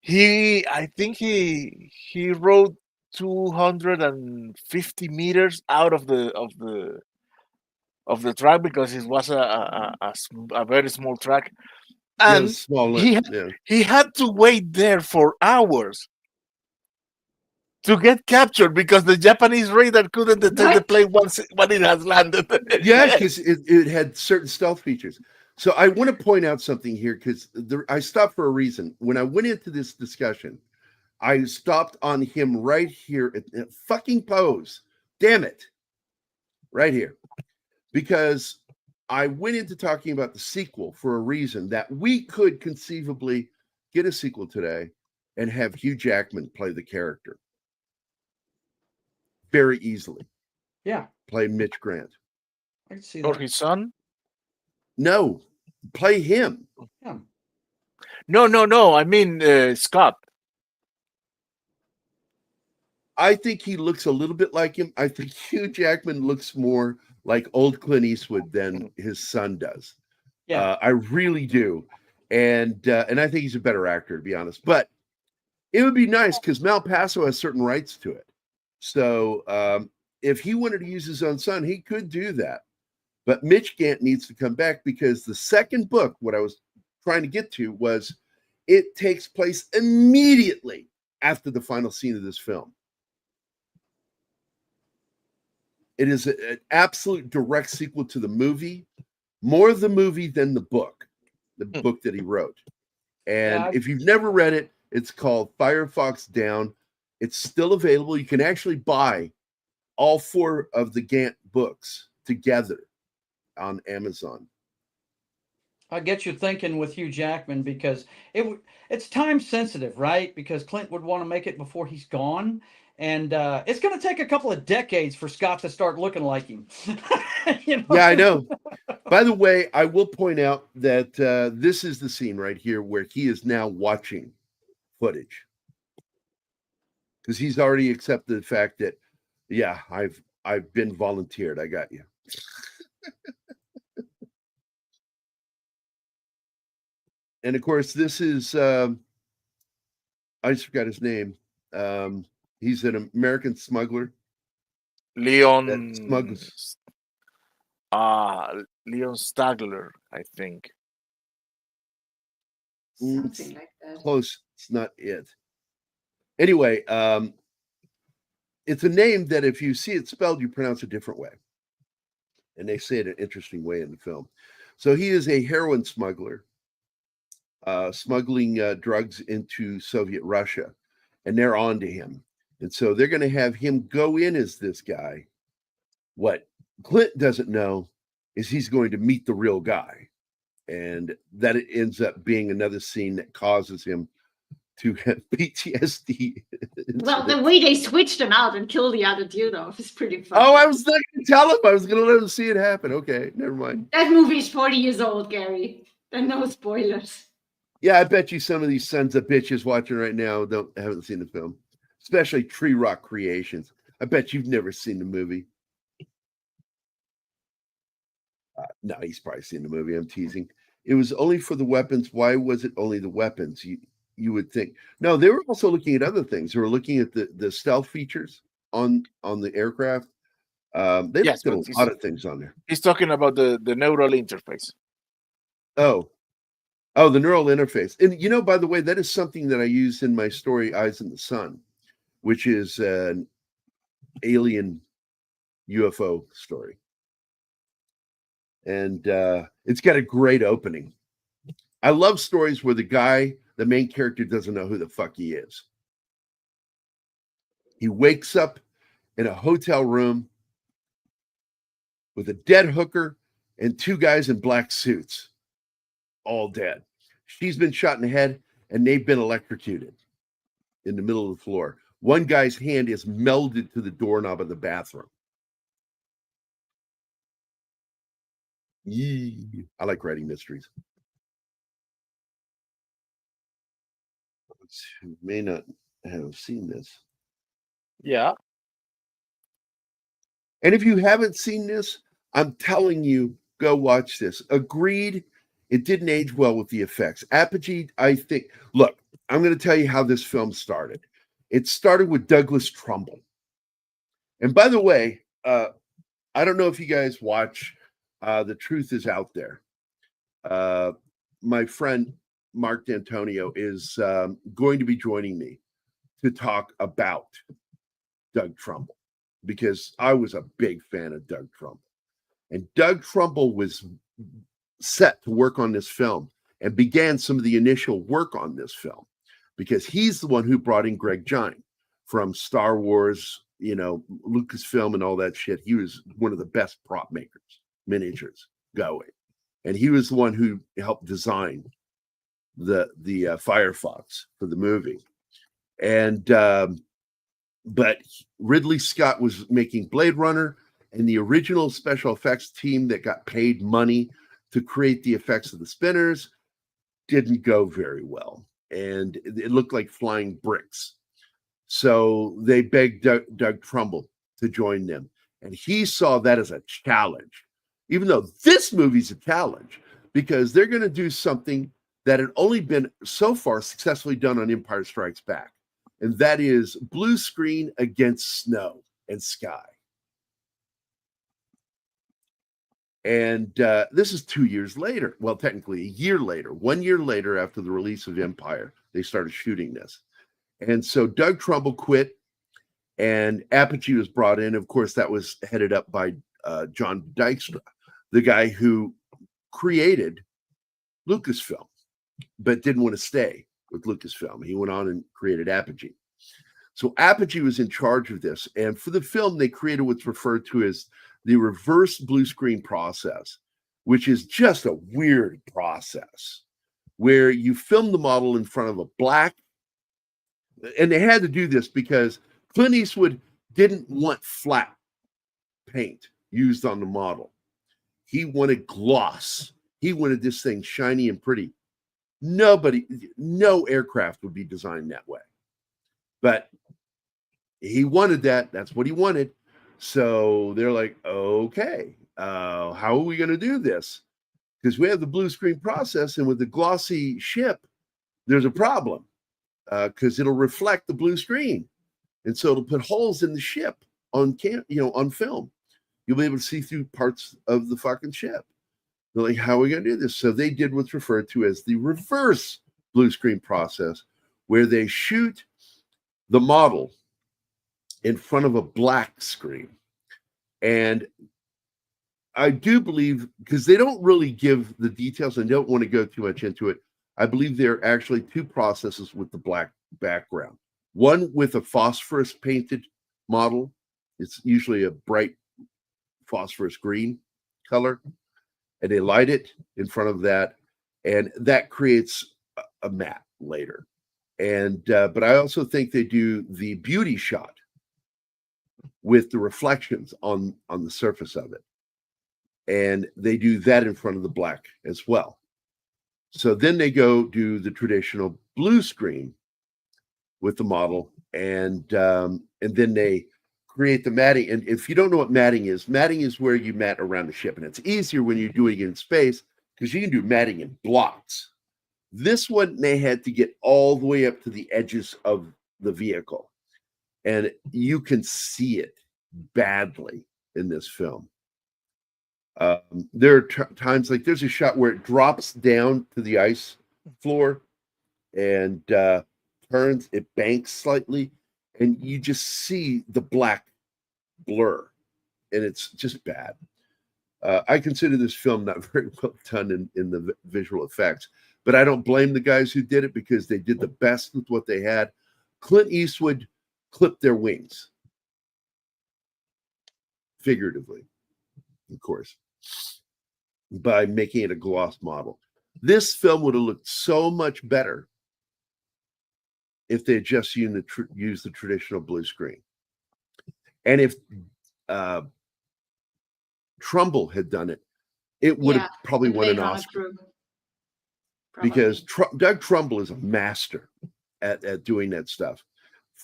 Speaker 2: I think he rode 250 meters out of the track because it was a very small track,
Speaker 1: Yeah,
Speaker 2: and
Speaker 1: the small
Speaker 2: he
Speaker 1: yeah.
Speaker 2: he had to wait there for hours. to get captured because the Japanese radar couldn't detect the
Speaker 3: What?
Speaker 2: plane once when it has landed.
Speaker 1: Yeah, because it had certain stealth features. So I want to point out something here because I stopped for a reason. When I went into this discussion, I stopped on him right here at fucking pose. Damn it. Right here. Because I went into talking about the sequel for a reason that we could conceivably get a sequel today and have Hugh Jackman play the character. Very easily.
Speaker 5: Yeah,
Speaker 1: Play Mitch Grant.
Speaker 5: I can see
Speaker 2: Or
Speaker 5: that.
Speaker 2: his son?
Speaker 1: No, play him.
Speaker 5: Yeah.
Speaker 2: No. I mean Scott.
Speaker 1: I think he looks a little bit like him. I think Hugh Jackman looks more like old Clint Eastwood than his son does.
Speaker 5: Yeah.
Speaker 1: I really do, and I think he's a better actor, to be honest. But it would be nice because Malpaso has certain rights to it. So if he wanted to use his own son, he could do that. But Mitch Gant needs to come back because the second book, what I was trying to get to, was it takes place immediately after the final scene of this film. It is an absolute direct sequel to the movie, more the movie than the book that he wrote. And
Speaker 5: Yeah,
Speaker 1: if you've never read it, it's called Firefox Down. It's still available. You can actually buy all 4 of the Gant books together on Amazon.
Speaker 5: I get you thinking with Hugh Jackman because it's time sensitive, right? Because Clint would want to make it before he's gone, and it's going to take a couple of decades for Scott to start looking like him.
Speaker 1: Yeah, I know. By the way, I will point out that this is the scene right here where he is now watching footage because he's already accepted the fact that, yeah, I've been volunteered. I got you. And of course, this is I just forgot his name. He's an American smuggler.
Speaker 2: Leon
Speaker 1: Smuggles.
Speaker 2: Leon Stagler, I think.
Speaker 3: Something like that.
Speaker 1: Close. It's not it. Anyway, it's a name that if you see it spelled, you pronounce a different way. And they say it an interesting way in the film. So he is a heroin smuggler, smuggling drugs into Soviet Russia, and they're on to him. And so they're going to have him go in as this guy. What Clint doesn't know is he's going to meet the real guy. And that it ends up being another scene that causes him to have PTSD.
Speaker 3: Well, the way they switched them out and killed the other dude off is pretty funny.
Speaker 1: Oh, I was not going to tell him. I was going to let him see it happen. Okay, never mind.
Speaker 3: That movie is 40 years old, Gerry. And no spoilers.
Speaker 1: Yeah, I bet you some of these sons of bitches watching right now haven't seen the film, especially Tree Rock Creations. I bet you've never seen the movie. No, he's probably seen the movie. I'm teasing. It was only for the weapons. Why was it only the weapons? You would think. No, they were also looking at other things. They were looking at the stealth features on the aircraft. They
Speaker 2: Yes,
Speaker 1: looked at a lot of things on there.
Speaker 2: He's talking about the neural interface.
Speaker 1: Oh, the neural interface. And by the way, that is something that I use in my story Eyes in the Sun, which is an alien UFO story. And it's got a great opening. I love stories where the main character, doesn't know who the fuck he is. He wakes up in a hotel room with a dead hooker and 2 guys in black suits, all dead. She's been shot in the head and they've been electrocuted in the middle of the floor. One guy's hand is melded to the doorknob of the bathroom. Yee. I like writing mysteries. Who may not have seen this.
Speaker 2: Yeah.
Speaker 1: And if you haven't seen this, I'm telling you, go watch this. Agreed, it didn't age well with the effects. Apogee, I think. Look, I'm going to tell you how this film started. It started with Douglas Trumbull. And by the way, I don't know if you guys watch The Truth Is Out There. My friend Mark D'Antonio is going to be joining me to talk about Doug Trumbull, because I was a big fan of Doug Trumbull. And Doug Trumbull was set to work on this film and began some of the initial work on this film, because he's the one who brought in Greg Gine from Star Wars, Lucasfilm and all that shit. He was one of the best prop makers, miniatures going. And he was the one who helped design the Firefox for the movie. And but Ridley Scott was making Blade Runner, and the original special effects team that got paid money to create the effects of the spinners didn't go very well, and it looked like flying bricks. So they begged Doug Trumbull to join them, and he saw that as a challenge, even though this movie's a challenge, because they're going to do something that had only been so far successfully done on Empire Strikes Back, and that is blue screen against snow and sky. And this is 2 years later. Well, technically a year later, 1 year later after the release of Empire, they started shooting this. And so Doug Trumbull quit, and Apogee was brought in. Of course, that was headed up by John Dykstra, the guy who created Lucasfilm, but didn't want to stay with Lucasfilm. He went on and created Apogee. So Apogee was in charge of this. And for the film, they created what's referred to as the reverse blue screen process, which is just a weird process where you film the model in front of a black. And they had to do this because Clint Eastwood didn't want flat paint used on the model. He wanted gloss. He wanted this thing shiny and pretty. No aircraft would be designed that way. But he wanted that. That's what he wanted. So they're like, okay, how are we going to do this? Because we have the blue screen process, and with the glossy ship, there's a problem because it'll reflect the blue screen. And so it'll put holes in the ship on film. You'll be able to see through parts of the fucking ship. They're like, how are we going to do this? So they did what's referred to as the reverse blue screen process, where they shoot the model in front of a black screen. And I do believe, because they don't really give the details and don't want to go too much into it, I believe there are actually two processes with the black background. One with a phosphorus painted model. It's usually a bright phosphorus green color. And they light it in front of that. And that creates a matte later. And but I also think they do the beauty shot with the reflections on the surface of it. And they do that in front of the black as well. So then they go do the traditional blue screen with the model, and then they create the matting. And if you don't know what matting is where you mat around the ship. And it's easier when you're doing it in space because you can do matting in blocks. This one, they had to get all the way up to the edges of the vehicle. And you can see it badly in this film. There are times, like there's a shot where it drops down to the ice floor and turns, it banks slightly, and you just see the black blur, and it's just bad. I consider this film not very well done in the visual effects, but I don't blame the guys who did it because they did the best with what they had. Clint Eastwood clipped their wings, figuratively, of course, by making it a gloss model. This film would have looked so much better if they had just used the traditional blue screen. And if Trumbull had done it, it would have probably won an Oscar. Because Doug Trumbull is a master at doing that stuff.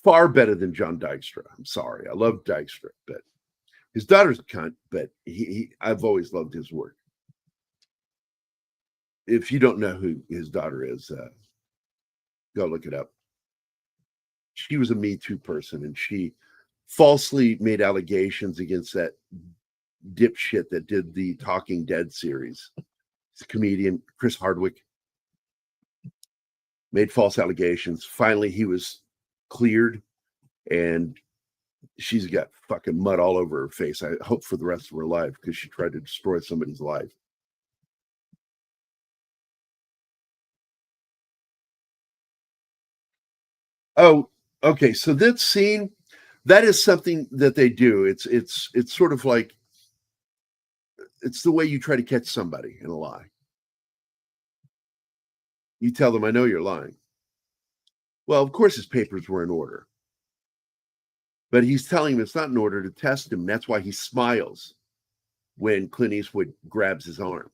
Speaker 1: Far better than John Dykstra. I'm sorry. I love Dykstra, but his daughter's a cunt, but I've always loved his work. If you don't know who his daughter is, go look it up. She was a Me Too person, and she falsely made allegations against that dipshit that did the Talking Dead series. He's a comedian, Chris Hardwick. Made false allegations. Finally, he was cleared, and she's got fucking mud all over her face. I hope for the rest of her life because she tried to destroy somebody's life. Oh, okay. So that scene, that is something that they do. It's sort of like it's the way you try to catch somebody in a lie. You tell them, I know you're lying. Well, of course his papers were in order. But he's telling him it's not in order to test him. That's why he smiles when Clint Eastwood grabs his arm.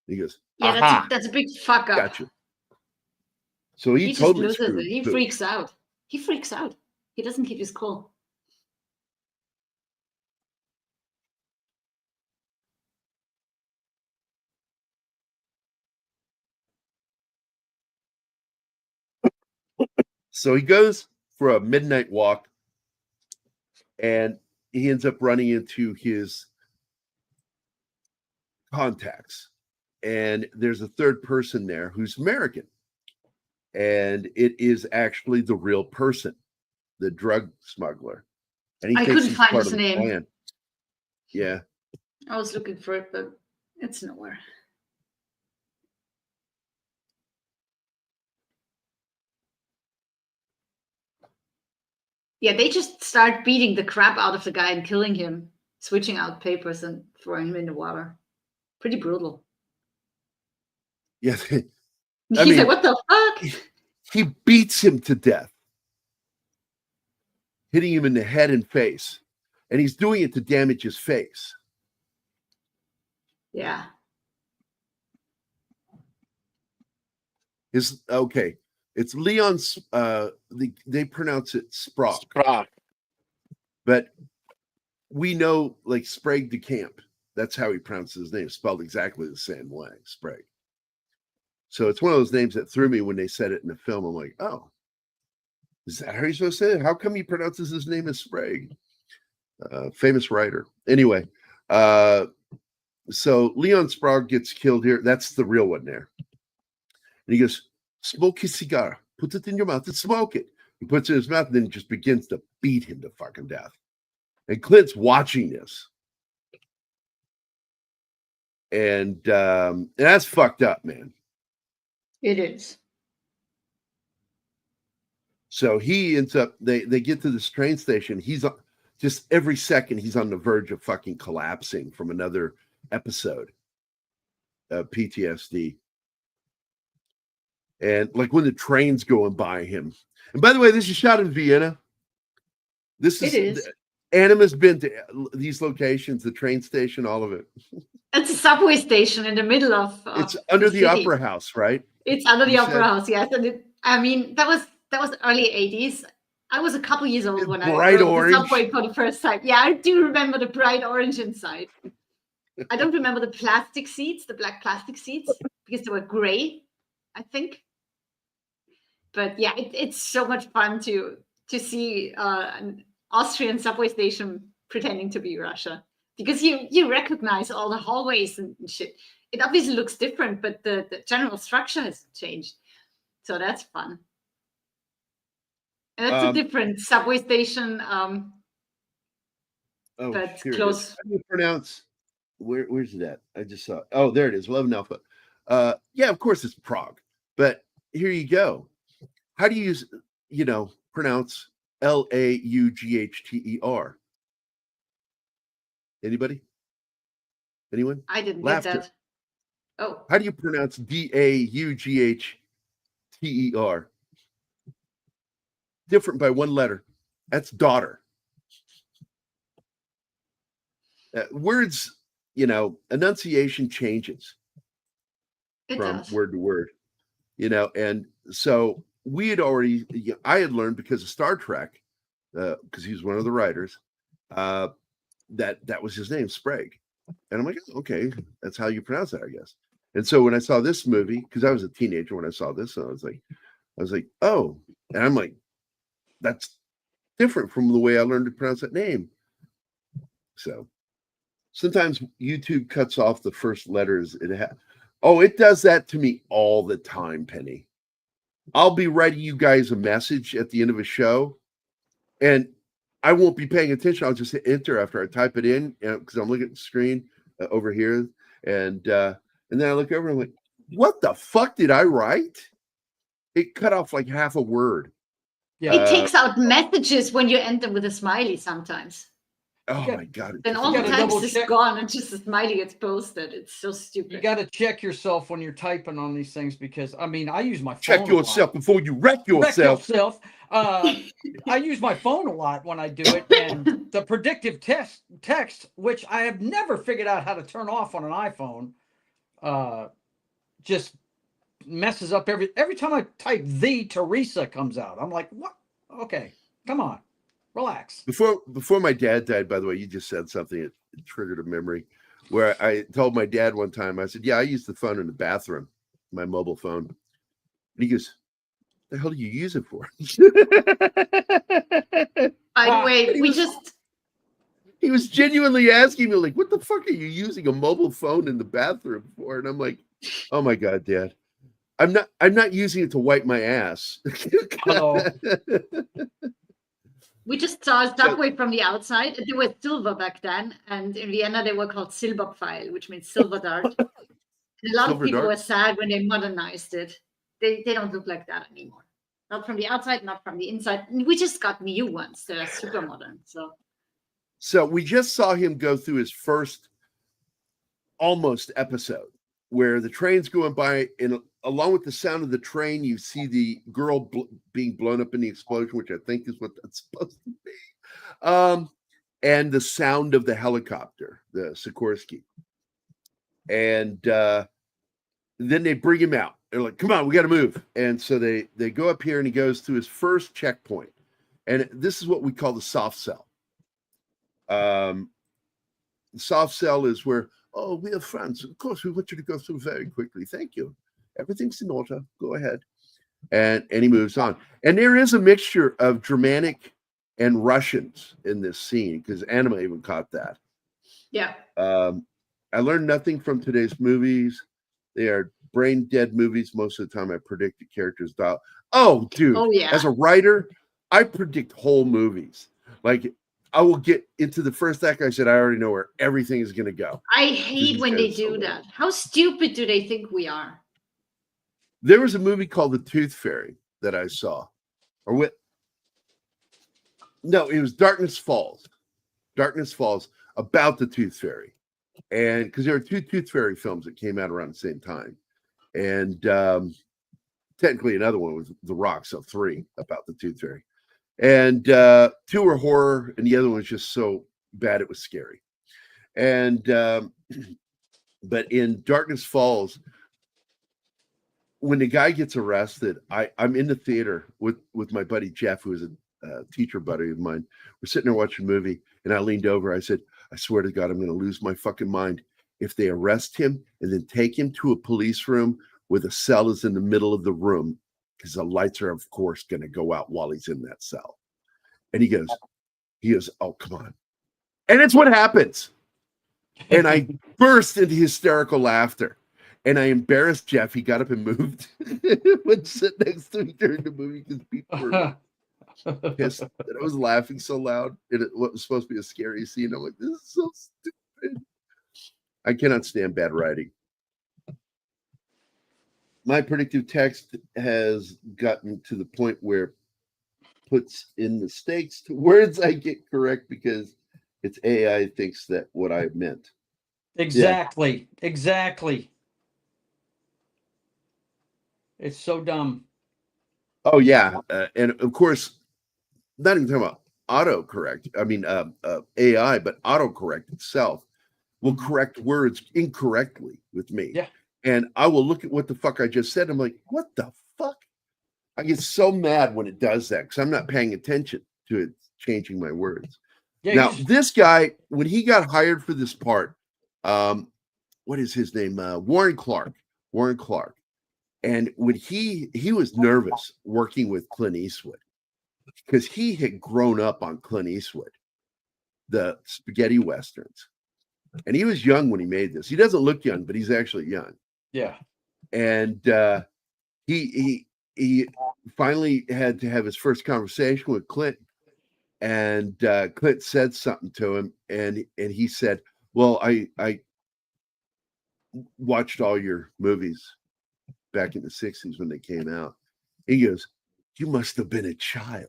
Speaker 1: He goes,
Speaker 3: Yeah, that's a big fuck up.
Speaker 1: Gotcha. So he
Speaker 3: just
Speaker 1: totally
Speaker 3: loses
Speaker 1: screwed.
Speaker 3: it. He freaks out. He freaks out. He doesn't keep his cool.
Speaker 1: So he goes for a midnight walk and he ends up running into his contacts. And there's a third person there who's American. And it is actually the real person, the drug smuggler. And he
Speaker 3: I
Speaker 1: thinks
Speaker 3: couldn't
Speaker 1: he's
Speaker 3: find
Speaker 1: part
Speaker 3: his
Speaker 1: of the
Speaker 3: name.
Speaker 1: plan. Yeah.
Speaker 3: I was looking for it, but it's nowhere. Yeah, they just start beating the crap out of the guy and killing him, switching out papers and throwing him in the water. Pretty brutal.
Speaker 1: Yeah.
Speaker 3: He's
Speaker 1: mean,
Speaker 3: like, what the fuck?
Speaker 1: He beats him to death, hitting him in the head and face. And he's doing it to damage his face.
Speaker 3: Yeah.
Speaker 1: Okay. It's Leon's, they pronounce it Sprague.
Speaker 2: Sprague.
Speaker 1: But we know, like, Sprague de Camp. That's how he pronounces his name, spelled exactly the same way, Sprague. So it's one of those names that threw me when they said it in the film. I'm like, oh, is that how you're supposed to say it? How come he pronounces his name as Sprague? Famous writer. Anyway, so Leon Sprague gets killed here. That's the real one there. And he goes, smoke his cigar, put it in your mouth and smoke it. He puts it in his mouth and then just begins to beat him to fucking death. And Clint's watching this. And that's fucked up, man.
Speaker 3: It is.
Speaker 1: So he ends up, they get to this train station. He's just every second, he's on the verge of fucking collapsing from another episode of PTSD. And like when the train's going by him. And by the way, this is shot in Vienna. It is. Anima's been to these locations, the train station, all of it.
Speaker 3: It's a subway station in the middle of
Speaker 1: it's under the opera house, right?
Speaker 3: It's under the opera house, yes. And that was early 80s. I was a couple years old when I rode the subway for the first time. Yeah, I do remember the bright orange inside. I don't remember the plastic seats, the black plastic seats, because they were gray, I think. But yeah, it's so much fun to see an Austrian subway station pretending to be Russia, because you recognize all the hallways and shit. It obviously looks different, but the general structure has changed. So that's fun. And that's a different subway station. But close.
Speaker 1: How do you pronounce? Where's it at? I just saw it. Oh, there it is. 11 Alpha. Yeah, of course it's Prague. But here you go. How do you pronounce Laugchter? Anybody? Anyone?
Speaker 3: I didn't
Speaker 1: Laughter.
Speaker 3: get that. Oh.
Speaker 1: How do you pronounce Daugchter? Different by one letter. That's daughter. Words, enunciation changes from word to word, and so I had learned because of Star Trek, because he was one of the writers, that was his name, Sprague. And I'm like, okay, that's how you pronounce that, I guess. And so when I saw this movie, because I was a teenager when I saw this, and I was like, oh, and I'm like, that's different from the way I learned to pronounce that name. So sometimes YouTube cuts off the first letters. It does that to me all the time, Penny. I'll be writing you guys a message at the end of a show, and I won't be paying attention. I'll just hit enter after I type it in because I'm looking at the screen over here, and then I look over and I'm like, what the fuck did I write? It cut off like half a word.
Speaker 5: Yeah.
Speaker 3: It takes out messages when you enter with a smiley sometimes.
Speaker 1: Oh
Speaker 5: got-
Speaker 1: my god!
Speaker 3: Then
Speaker 1: just
Speaker 3: all the
Speaker 5: gotta
Speaker 3: text
Speaker 5: double
Speaker 3: is
Speaker 5: check.
Speaker 3: gone and just a smiley gets posted. It's so stupid.
Speaker 5: You got to check yourself when you're typing on these things because I mean I use my phone.
Speaker 1: check yourself before you wreck
Speaker 5: Wreck
Speaker 1: yourself.
Speaker 5: yourself. I use my phone a lot when I do it, and the predictive text, which I have never figured out how to turn off on an iPhone, just messes up every time I type the Teresa comes out. I'm like, what? Okay, come on, relax.
Speaker 1: Before my dad died, by the way, you just said something that triggered a memory where I told my dad one time, I said, yeah, I use the phone in the bathroom, my mobile phone. And he goes, the hell do you use it for?
Speaker 3: By the way,
Speaker 1: He was genuinely asking me, like, what the fuck are you using a mobile phone in the bathroom for? And I'm like, oh my God, Dad. I'm not using it to wipe my ass.
Speaker 5: Oh.
Speaker 3: we just saw a subway from the outside. They were silver back then, and in Vienna they were called Silberpfeil, which means silver dart. And a lot of
Speaker 1: Silver
Speaker 3: people
Speaker 1: dart?
Speaker 3: were sad when they modernized it. They don't look like that anymore. Not from the outside, not from the inside. And we just got new ones that are super modern.
Speaker 1: So we just saw him go through his first almost episode where the train's going by, and along with the sound of the train, you see the girl being blown up in the explosion, which I think is what that's supposed to be. And the sound of the helicopter, the Sikorsky. And then they bring him out. They're like, come on, we got to move. And so they go up here and he goes to his first checkpoint. And this is what we call the soft cell. The soft cell is where, oh, we are friends. Of course, we want you to go through very quickly. Thank you. Everything's in order. Go ahead. And he moves on. And there is a mixture of Germanic and Russians in this scene because Anima even caught that.
Speaker 3: Yeah.
Speaker 1: I learned nothing from today's movies. They are brain dead movies. Most of the time I predict the characters die. Oh, dude.
Speaker 3: Oh, yeah.
Speaker 1: As a writer, I predict whole movies. Like, I will get into the first act. I said, I already know where everything is going to go.
Speaker 3: I hate when they do that. How stupid do they think we are?
Speaker 1: There was a movie called The Tooth Fairy that I saw. No, it was Darkness Falls. Darkness Falls about the Tooth Fairy. And because there were two Tooth Fairy films that came out around the same time. And technically another one was The Rock, so 3 about the Tooth Fairy. And 2 were horror, and the other one was just so bad it was scary. And but in Darkness Falls, when the guy gets arrested, I'm in the theater with my buddy Jeff, who is a teacher buddy of mine. We're sitting there watching a movie, and I leaned over. I said, I swear to God, I'm going to lose my fucking mind if they arrest him and then take him to a police room where the cell is in the middle of the room, because the lights are, of course, going to go out while he's in that cell. And he goes, oh, come on. And it's what happens. And I burst into hysterical laughter. And I embarrassed Jeff. He got up and moved. Went to sit next to me during the movie because people were pissed that I was laughing so loud. What was supposed to be a scary scene. I'm like, this is so stupid. I cannot stand bad writing. My predictive text has gotten to the point where it puts in mistakes to words I get correct because it's AI thinks that what I meant.
Speaker 5: Exactly. Yeah. Exactly. It's so dumb.
Speaker 1: Oh, yeah. And of course, not even talking about autocorrect. I mean, AI, but autocorrect itself will correct words incorrectly with me.
Speaker 5: Yeah.
Speaker 1: And I will look at what the fuck I just said. I'm like, what the fuck? I get so mad when it does that because I'm not paying attention to it changing my words. Yeah, now, this guy, when he got hired for this part, what is his name? Warren Clark. And when he was nervous working with Clint Eastwood because he had grown up on Clint Eastwood, the spaghetti westerns. And he was young when he made this. He doesn't look young, but he's actually young.
Speaker 5: Yeah.
Speaker 1: And he finally had to have his first conversation with Clint. And Clint said something to him, and he said, "Well, I watched all your movies back in the 60s when they came out." He goes, "You must have been a child."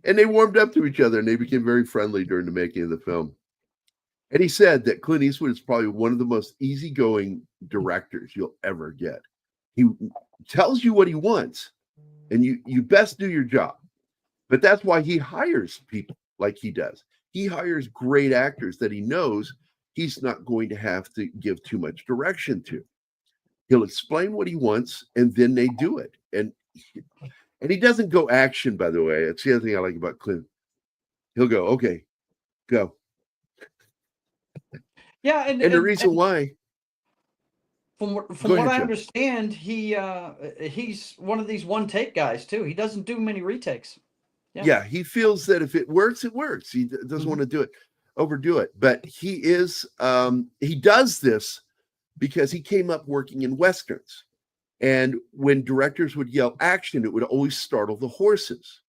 Speaker 1: And they warmed up to each other, and they became very friendly during the making of the film. And he said that Clint Eastwood is probably one of the most easygoing directors you'll ever get. He tells you what he wants, and you best do your job. But that's why he hires people like he does. He hires great actors that he knows he's not going to have to give too much direction to. He'll explain what he wants, and then they do it. And he doesn't go action, by the way. That's the other thing I like about Clint. He'll go, "Okay, go."
Speaker 5: Yeah,
Speaker 1: And the reason why,
Speaker 5: from
Speaker 1: Go
Speaker 5: what
Speaker 1: ahead,
Speaker 5: I
Speaker 1: Jeff.
Speaker 5: understand, he's one of these one take guys too. He doesn't do many retakes.
Speaker 1: yeah, he feels that if it works, it works. He doesn't want to overdo it. But he does this because he came up working in Westerns. And when directors would yell action, it would always startle the horses.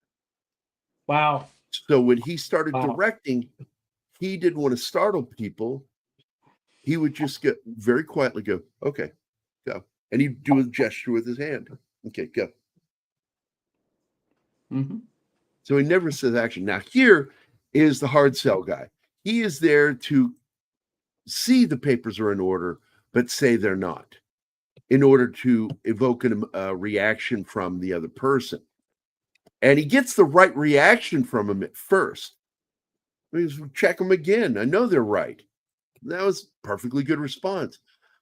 Speaker 5: Wow.
Speaker 1: So when he started
Speaker 5: Wow.
Speaker 1: directing, he didn't want to startle people. He would just get very quietly go, "Okay, go." And he'd do a gesture with his hand. "Okay, go."
Speaker 5: Mm-hmm.
Speaker 1: So he never says action. Now, here is the hard sell guy. He is there to see the papers are in order, but say they're not, in order to evoke a reaction from the other person. And he gets the right reaction from him at first. He's, "Check them again. I know they're right." That was a perfectly good response.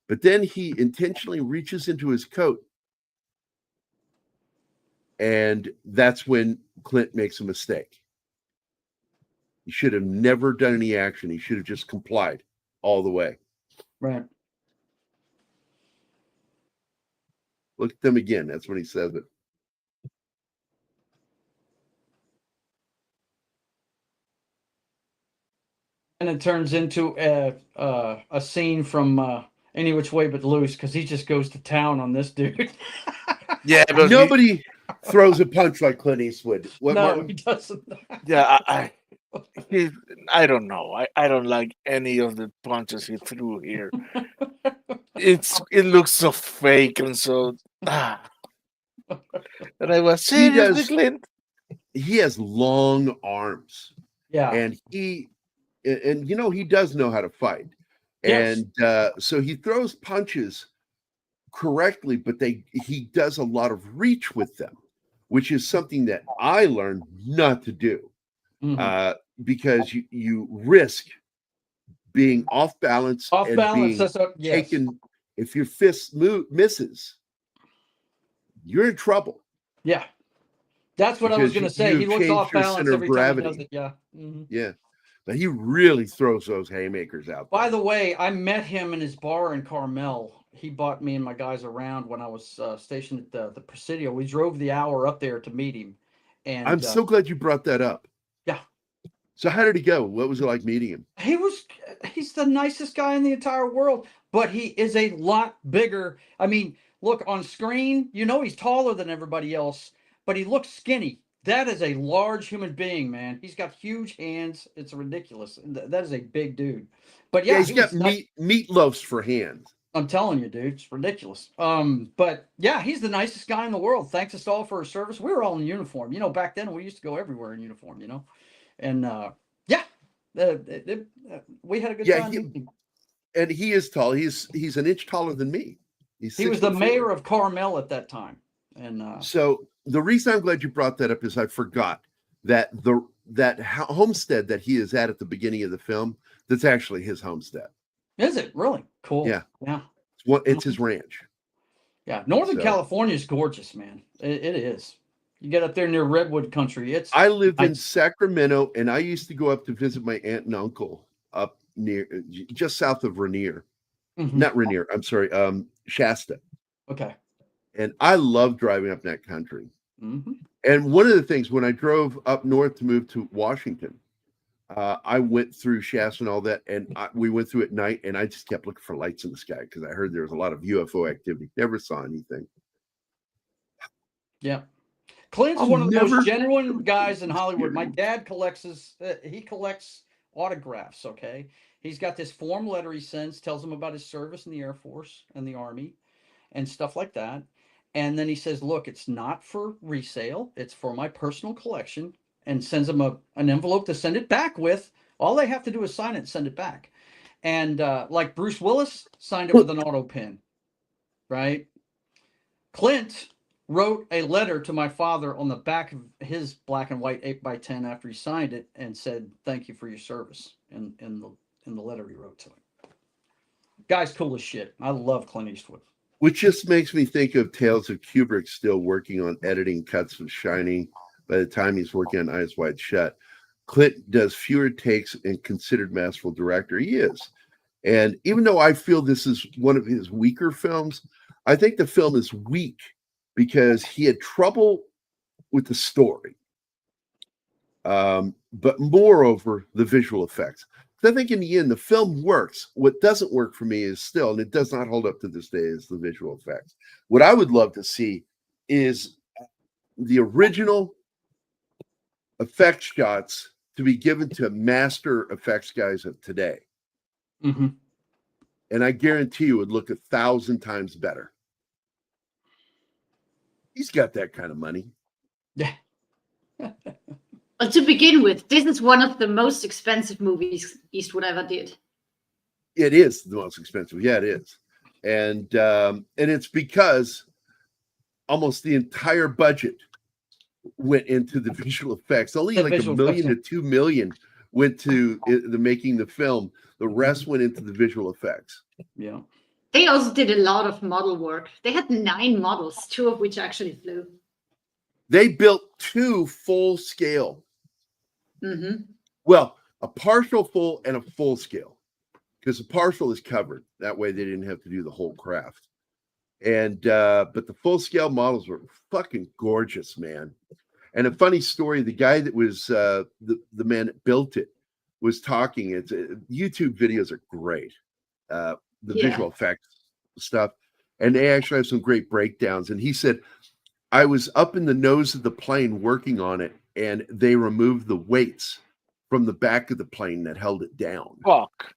Speaker 1: But then he intentionally reaches into his coat. And that's when Clint makes a mistake. He should have never done any action. He should have just complied all the way.
Speaker 5: Right.
Speaker 1: Look at them again. That's when he says it.
Speaker 5: And it turns into a scene from Any Which Way But Loose, because he just goes to town on this dude.
Speaker 2: Yeah, but
Speaker 1: Nobody throws a punch like Clint Eastwood. What,
Speaker 5: No,
Speaker 1: Martin?
Speaker 5: he doesn't.
Speaker 2: I don't know. I don't like any of the punches he threw here. It looks so fake and so. And I was seriously, Clint.
Speaker 1: He has long arms.
Speaker 5: Yeah.
Speaker 1: And he does know how to fight.
Speaker 5: Yes.
Speaker 1: And so he throws punches correctly, but he does a lot of reach with them, which is something that I learned not to do.
Speaker 5: Mhm.
Speaker 1: Because you risk being off balance
Speaker 5: Off
Speaker 1: and
Speaker 5: balance.
Speaker 1: being
Speaker 5: Yes.
Speaker 1: taken. If your fist misses, you're in trouble.
Speaker 5: Yeah. That's what I was
Speaker 1: Because
Speaker 5: going to say.
Speaker 1: you
Speaker 5: He looks
Speaker 1: changed
Speaker 5: off
Speaker 1: your
Speaker 5: balance
Speaker 1: center of
Speaker 5: every time he does
Speaker 1: gravity.
Speaker 5: it. Yeah. Mhm.
Speaker 1: Yeah. But he really throws those haymakers out there.
Speaker 5: By the way, I met him in his bar in Carmel. He bought me and my guys around when I was stationed at the Presidio. We drove the hour up there to meet him. And
Speaker 1: I'm so glad you brought that up.
Speaker 5: Yeah.
Speaker 1: So how did he go? What was it like meeting him?
Speaker 5: He's the nicest guy in the entire world, but he is a lot bigger. I mean, look on screen, he's taller than everybody else, but he looks skinny. That is a large human being, man. He's got huge hands. It's ridiculous. That is a big dude. But yeah,
Speaker 1: he's got meatloafs for hands.
Speaker 5: I'm telling you, dude, it's ridiculous. But yeah, he's the nicest guy in the world. Thanks us all for his service. We were all in uniform. Back then we used to go everywhere in uniform. And yeah, we had a good time.
Speaker 1: And he is tall. He's an inch taller than me.
Speaker 5: He was the mayor of Carmel at that time. And
Speaker 1: so the reason I'm glad you brought that up is I forgot that that homestead that he is at the beginning of the film, that's actually his homestead.
Speaker 5: Is it really? Cool.
Speaker 1: Yeah.
Speaker 5: Yeah.
Speaker 1: It's his ranch.
Speaker 5: Yeah. Northern California is gorgeous, man. It is. You get up there near Redwood Country.
Speaker 1: I live in Sacramento, and I used to go up to visit my aunt and uncle up near just south of Rainier. Mm-hmm. Not Rainier. I'm sorry. Shasta.
Speaker 5: Okay.
Speaker 1: And I love driving up that country.
Speaker 5: Mm-hmm.
Speaker 1: And one of the things when I drove up north to move to Washington, I went through Shasta and all that, and we went through at night, and I just kept looking for lights in the sky because I heard there was a lot of UFO activity. Never saw anything.
Speaker 5: Yeah. Clint's
Speaker 1: I'll
Speaker 5: one of the
Speaker 1: never-
Speaker 5: most genuine guys in Hollywood. My dad collects he collects autographs. Okay, he's got this form letter he sends, tells him about his service in the Air Force and the Army, and stuff like that. And then he says, "Look, it's not for resale; it's for my personal collection." And sends them an envelope to send it back with. All they have to do is sign it and send it back. And like Bruce Willis signed it with an auto pen, right? Clint wrote a letter to my father on the back of his black and white 8x10 after he signed it and said, "Thank you for your service," in the letter he wrote to him. Guy's cool as shit. I love Clint Eastwood.
Speaker 1: Which just makes me think of Tales of Kubrick still working on editing cuts of Shining. By the time he's working on Eyes Wide Shut, Clint does fewer takes and considered masterful director. He is. And even though I feel this is one of his weaker films, I think the film is weak because he had trouble with the story. But moreover, the visual effects. So I think in the end, the film works. What doesn't work for me is still, and it does not hold up to this day, is the visual effects. What I would love to see is the original effects shots to be given to master effects guys of today.
Speaker 5: Mm-hmm.
Speaker 1: And I guarantee you it would look 1,000 times better. He's got that kind of money.
Speaker 5: Yeah.
Speaker 3: Well, to begin with, this is one of the most expensive movies Eastwood ever did.
Speaker 1: It is the most expensive. Yeah, it is. And it's because almost the entire budget went into the visual effects. Only
Speaker 5: The
Speaker 1: like
Speaker 5: visual
Speaker 1: $1 million
Speaker 5: effects,
Speaker 1: to $2 million went to the making the film. The rest went into the visual effects.
Speaker 5: Yeah.
Speaker 3: They also did a lot of model work. They had 9 models, 2 of which actually flew.
Speaker 1: They built 2 full scale.
Speaker 3: Mm-hmm.
Speaker 1: Well, a partial full and a full scale, because the partial is covered. That way they didn't have to do the whole craft. And but the full scale models were fucking gorgeous, man. And a funny story: the guy that was the man that built it was talking. It's YouTube videos are great, the visual effects stuff, and they actually have some great breakdowns. And he said, "I was up in the nose of the plane working on it, and they removed the weights from the back of the plane that held it down."
Speaker 2: Fuck.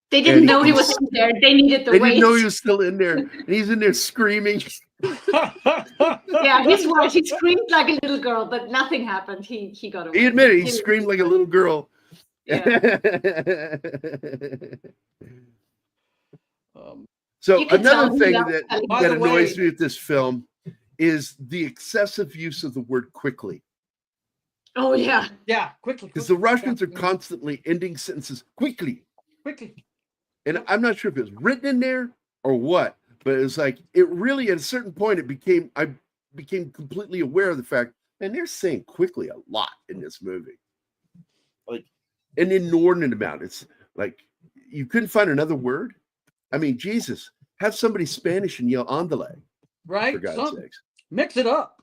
Speaker 3: They didn't
Speaker 1: And
Speaker 3: know he was in there. They needed the
Speaker 1: They
Speaker 3: weight.
Speaker 1: didn't know he was still in there, and he's in there screaming.
Speaker 3: Yeah, he's right. He screamed like a little girl, but nothing happened. He got away.
Speaker 1: He admitted he screamed like a little girl.
Speaker 3: Yeah.
Speaker 1: So
Speaker 3: You can
Speaker 1: another
Speaker 3: tell
Speaker 1: thing
Speaker 3: he
Speaker 1: that,
Speaker 3: loves
Speaker 5: By
Speaker 1: that
Speaker 5: the
Speaker 1: annoys
Speaker 5: way-
Speaker 1: me with this film is the excessive use of the word quickly.
Speaker 3: Oh yeah.
Speaker 5: Yeah, quickly.
Speaker 1: Because the
Speaker 5: quickly,
Speaker 1: Russians are
Speaker 5: yeah,
Speaker 1: constantly ending sentences quickly.
Speaker 5: quickly.
Speaker 1: And I'm not sure if it's written in there or what, but it's like it really at a certain point I became completely aware of the fact, and they're saying quickly a lot in this movie. Like an inordinate amount. It's like you couldn't find another word. I mean, Jesus, have somebody Spanish and yell andale,
Speaker 5: Right?
Speaker 1: for God's
Speaker 5: Something.
Speaker 1: sakes.
Speaker 5: Mix it up.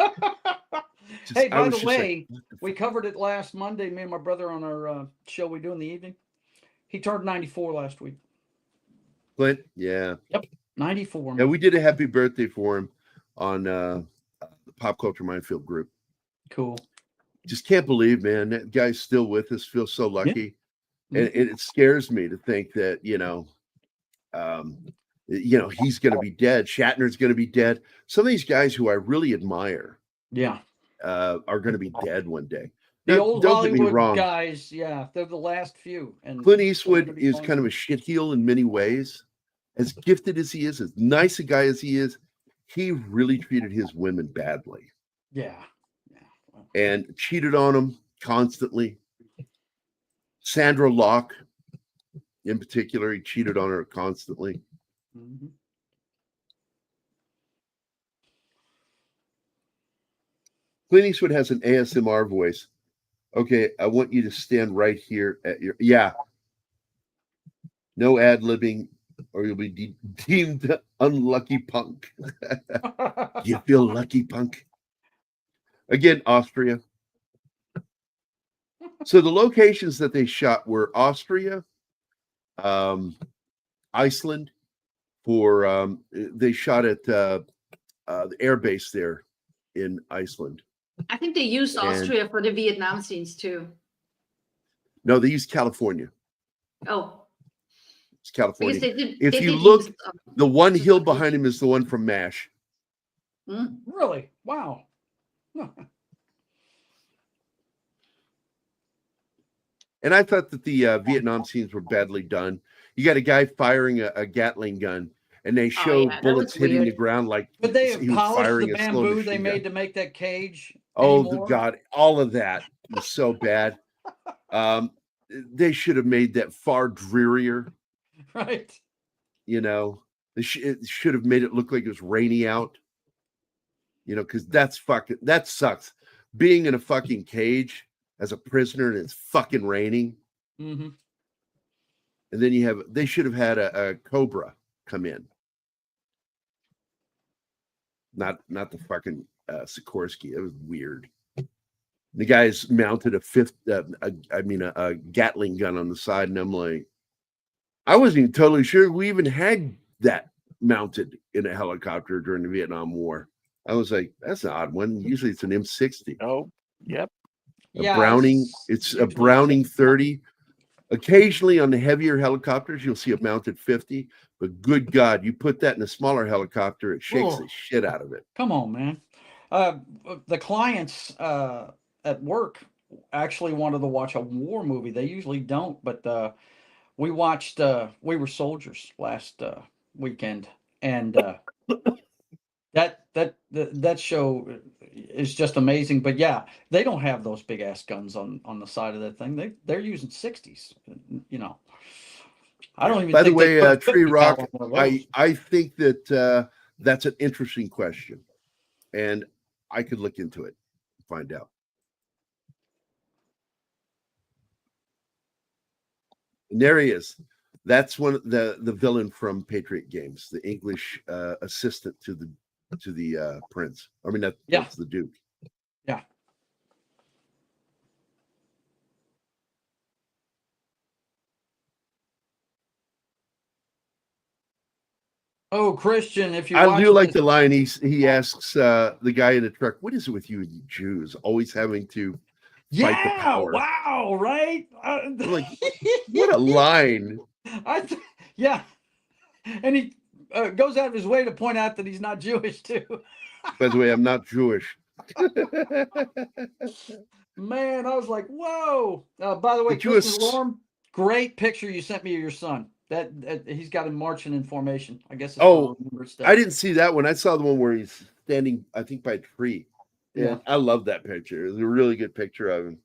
Speaker 1: Just-
Speaker 5: Hey,
Speaker 1: I
Speaker 5: by
Speaker 1: was
Speaker 5: the
Speaker 1: just like,
Speaker 5: way,
Speaker 1: what the
Speaker 5: we covered it last Monday, me and my brother on our show we do in the evening. He turned 94 last week.
Speaker 1: Clint, yeah.
Speaker 5: 94.
Speaker 1: Yeah, we did a happy birthday for him on the Pop Culture Minefield group.
Speaker 5: Cool.
Speaker 1: Just can't believe, man, that guy's still with us. Feel so lucky. And
Speaker 5: Mhm.
Speaker 1: it scares me to think that, he's going to be dead. Shatner's going to be dead. Some of these guys who I really admire
Speaker 5: Yeah.
Speaker 1: are going to be dead one day.
Speaker 5: The
Speaker 1: Now,
Speaker 5: old
Speaker 1: don't get me
Speaker 5: Hollywood
Speaker 1: wrong.
Speaker 5: guys, yeah, they're the last few. And
Speaker 1: Clint
Speaker 5: they're
Speaker 1: Eastwood
Speaker 5: gonna be
Speaker 1: is
Speaker 5: fine.
Speaker 1: kind of a shitheel in many ways. As gifted as he is, as nice a guy as he is, he really treated his women badly
Speaker 5: Yeah. Yeah. Well,
Speaker 1: and cheated on them constantly. Sandra Locke, in particular, he cheated on her constantly.
Speaker 5: mhm.
Speaker 1: Clint Eastwood has an ASMR voice. Okay, I want you to stand right here at your no ad-libbing, or you'll be deemed unlucky punk. You feel lucky, punk? Again, Austria. So the locations that they shot were Austria, Iceland. They shot at the air base there in Iceland.
Speaker 3: I think they used
Speaker 1: And-
Speaker 3: Austria for the Vietnam scenes too.
Speaker 1: No, they used California.
Speaker 3: Oh,
Speaker 1: It's California.
Speaker 3: because they did.
Speaker 1: If
Speaker 3: they
Speaker 1: you
Speaker 3: did
Speaker 1: look,
Speaker 3: use,
Speaker 1: the one
Speaker 3: just
Speaker 1: hill
Speaker 3: like-
Speaker 1: behind him is the one from MASH.
Speaker 5: Really? Wow.
Speaker 1: And I thought that the Vietnam scenes were badly done. You got a guy firing a Gatling gun, and they show
Speaker 3: yeah, that
Speaker 1: bullets
Speaker 3: was
Speaker 1: hitting
Speaker 3: weird.
Speaker 1: the ground like
Speaker 5: Could they have
Speaker 1: he was
Speaker 5: polished
Speaker 1: firing
Speaker 5: the
Speaker 1: a slow
Speaker 5: bamboo they
Speaker 1: machine
Speaker 5: made
Speaker 1: gun.
Speaker 5: to make that cage?
Speaker 1: Oh, the
Speaker 5: anymore?
Speaker 1: God, all of that was so bad. They should have made that far drearier.
Speaker 5: Right.
Speaker 1: You know, it should have made it look like it was rainy out. You know, because that sucks. Being in a fucking cage as a prisoner and it's fucking raining.
Speaker 5: Mm-hmm.
Speaker 1: And then they should have had a cobra come in. Not the fucking Sikorsky. It was weird. The guy's mounted a Gatling gun on the side, and I'm like, I wasn't even totally sure we even had that mounted in a helicopter during the Vietnam War. I was like, that's an odd one. Usually it's an M60.
Speaker 2: Oh, yep.
Speaker 1: A Browning. It's a Browning 30. Occasionally on the heavier helicopters, you'll see a mounted 50. But good God, you put that in a smaller helicopter, it shakes
Speaker 5: Oh.
Speaker 1: the shit out of it.
Speaker 5: Come on, man. The clients at work actually wanted to watch a war movie. They usually don't, but we watched We Were Soldiers last weekend, and that show is just amazing. But yeah, they don't have those big ass guns on the side of that thing. They're using 60s. You know, I don't even.
Speaker 1: By the
Speaker 5: think they
Speaker 1: way,
Speaker 5: put a
Speaker 1: Tree
Speaker 5: 50 cal
Speaker 1: Rock,
Speaker 5: on one of those.
Speaker 1: I think that that's an interesting question, and I could look into it, find out. And there he is. That's one of the villain from Patriot Games, the English assistant to the prince. I mean, that's the Duke.
Speaker 5: Yeah. Oh, Christian, if you
Speaker 1: I do like
Speaker 5: this,
Speaker 1: the line. He asks the guy in the truck, "What is it with you and you Jews? Always having to fight the power."
Speaker 5: wow, right?
Speaker 1: I'm like, what a line!
Speaker 5: Yeah, and he goes out of his way to point out that he's not Jewish too.
Speaker 1: By the way, I'm not Jewish.
Speaker 5: Man, I was like, whoa. By the way,
Speaker 1: Did you
Speaker 5: Christian Lorm, great picture you sent me of your son. That he's got him marching in formation. I guess. It's
Speaker 1: Oh,
Speaker 5: Remembrance Day.
Speaker 1: I didn't see that one. I saw the one where he's standing, I think, by a tree.
Speaker 5: Yeah.
Speaker 1: I love that picture. It was a really good picture of him.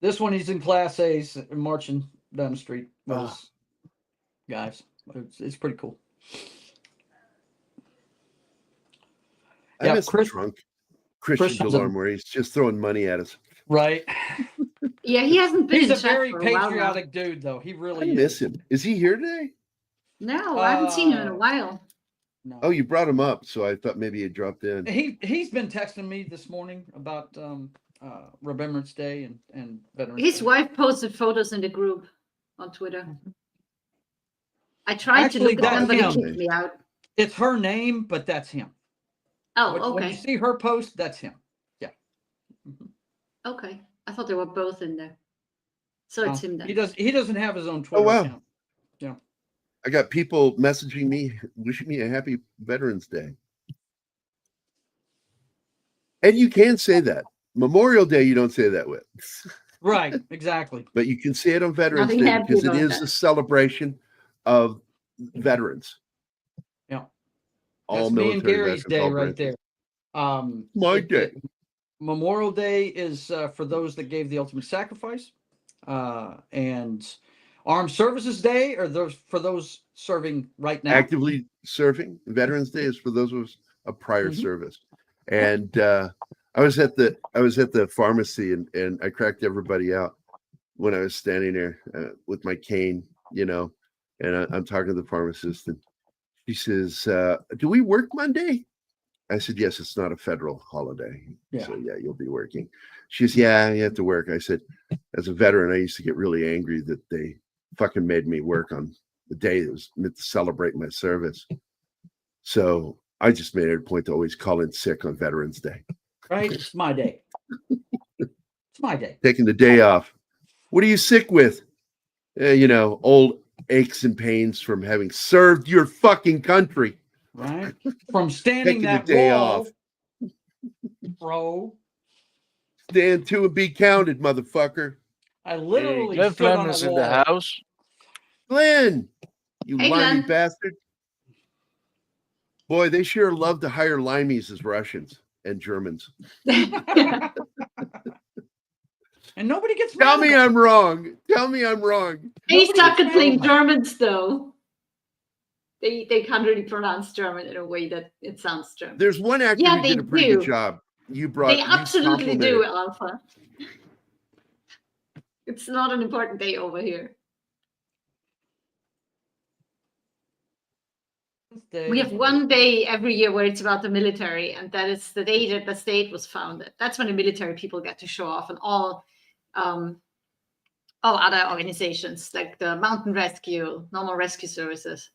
Speaker 5: This one, he's in Class A's marching down the street with his guys. It's pretty cool.
Speaker 1: I
Speaker 5: Yeah,
Speaker 1: miss the trunk. Christian Delorme, where he's just throwing money at us.
Speaker 5: Right.
Speaker 3: Yeah, he hasn't been
Speaker 5: He's
Speaker 3: in
Speaker 5: a
Speaker 3: chat
Speaker 5: very
Speaker 3: for a while now.
Speaker 5: patriotic dude, though. He
Speaker 1: I
Speaker 5: really is.
Speaker 1: miss him. Is he here today?
Speaker 3: No, I haven't seen him in a while.
Speaker 5: No.
Speaker 1: Oh, you brought him up, so I thought maybe he dropped in.
Speaker 5: He's been texting me this morning about Remembrance Day and Veterans
Speaker 3: His
Speaker 5: Day.
Speaker 3: wife posted photos in the group on Twitter. I tried
Speaker 5: Actually,
Speaker 3: to look at them, but
Speaker 5: that's
Speaker 3: it
Speaker 1: him.
Speaker 3: kicked me out.
Speaker 5: It's her name, but that's him.
Speaker 3: Oh,
Speaker 5: When you
Speaker 3: okay.
Speaker 5: see her post, that's him. Yeah. Mhm.
Speaker 3: Okay. I thought they were both in there. So it's him then.
Speaker 5: He doesn't have his own Twitter
Speaker 1: wow.
Speaker 5: account. Yeah.
Speaker 1: I got people messaging me, wishing me a happy Veterans Day. And you can say that. Memorial Day, you don't say that with.
Speaker 5: Right, exactly.
Speaker 1: But you can say it on Veterans
Speaker 3: Nothing
Speaker 1: Day
Speaker 3: happy
Speaker 1: because it
Speaker 3: about
Speaker 1: is
Speaker 3: that.
Speaker 1: a celebration of veterans.
Speaker 5: Yeah.
Speaker 1: All
Speaker 5: That's me and
Speaker 1: military
Speaker 5: Gary's
Speaker 1: veterans,
Speaker 5: day
Speaker 1: all
Speaker 5: right
Speaker 1: veterans.
Speaker 5: there.
Speaker 1: My day.
Speaker 5: Memorial Day is for those that gave the ultimate sacrifice, and Armed Services Day are those for those serving right now.
Speaker 1: Actively serving. Veterans Day is for those of us of prior
Speaker 5: Mhm.
Speaker 1: service. And I was at the pharmacy and I cracked everybody out when I was standing there with my cane, and I'm talking to the pharmacist and she says, "Do we work Monday?" I said, "Yes, it's not a federal holiday."
Speaker 5: Yeah.
Speaker 1: So yeah, you'll be working. She says, "Yeah, you have to work." I said, as a veteran, I used to get really angry that they fucking made me work on the day that was meant to celebrate my service. So I just made it a point to always call in sick on Veterans Day.
Speaker 5: Right? It's my day. It's my day.
Speaker 1: Taking the day off. What are you sick with? Old aches and pains from having served your fucking country.
Speaker 5: Right? From standing
Speaker 1: Taking
Speaker 5: that
Speaker 1: the day
Speaker 5: wall,
Speaker 1: off.
Speaker 5: bro.
Speaker 1: Stand to and be counted, motherfucker.
Speaker 5: I literally
Speaker 2: Glenn
Speaker 5: stood on
Speaker 2: Flem
Speaker 5: a
Speaker 2: is in the
Speaker 5: wall.
Speaker 2: house.
Speaker 1: Glenn, you
Speaker 3: Hey,
Speaker 1: limey
Speaker 3: Glenn.
Speaker 1: bastard. Boy, they sure love to hire limeys as Russians and Germans.
Speaker 5: And nobody gets
Speaker 1: Tell
Speaker 5: mad
Speaker 1: me
Speaker 5: about
Speaker 1: I'm wrong. Tell me I'm wrong.
Speaker 3: They
Speaker 5: Nobody
Speaker 3: suck
Speaker 5: gets
Speaker 3: at
Speaker 5: mad
Speaker 3: playing
Speaker 5: about it.
Speaker 3: Germans, though. They can't really pronounce German in a way that it sounds German.
Speaker 1: There's one actor
Speaker 3: Yeah,
Speaker 1: who
Speaker 3: they
Speaker 1: did a pretty good
Speaker 3: do.
Speaker 1: job. You
Speaker 3: They absolutely
Speaker 1: complimented.
Speaker 3: do, Alpha. It's not an important day over here. We have one day every year where it's about the military, and that is the day that the state was founded. That's when the military people get to show off, and all other organizations like the Mountain Rescue, Normal Rescue Services.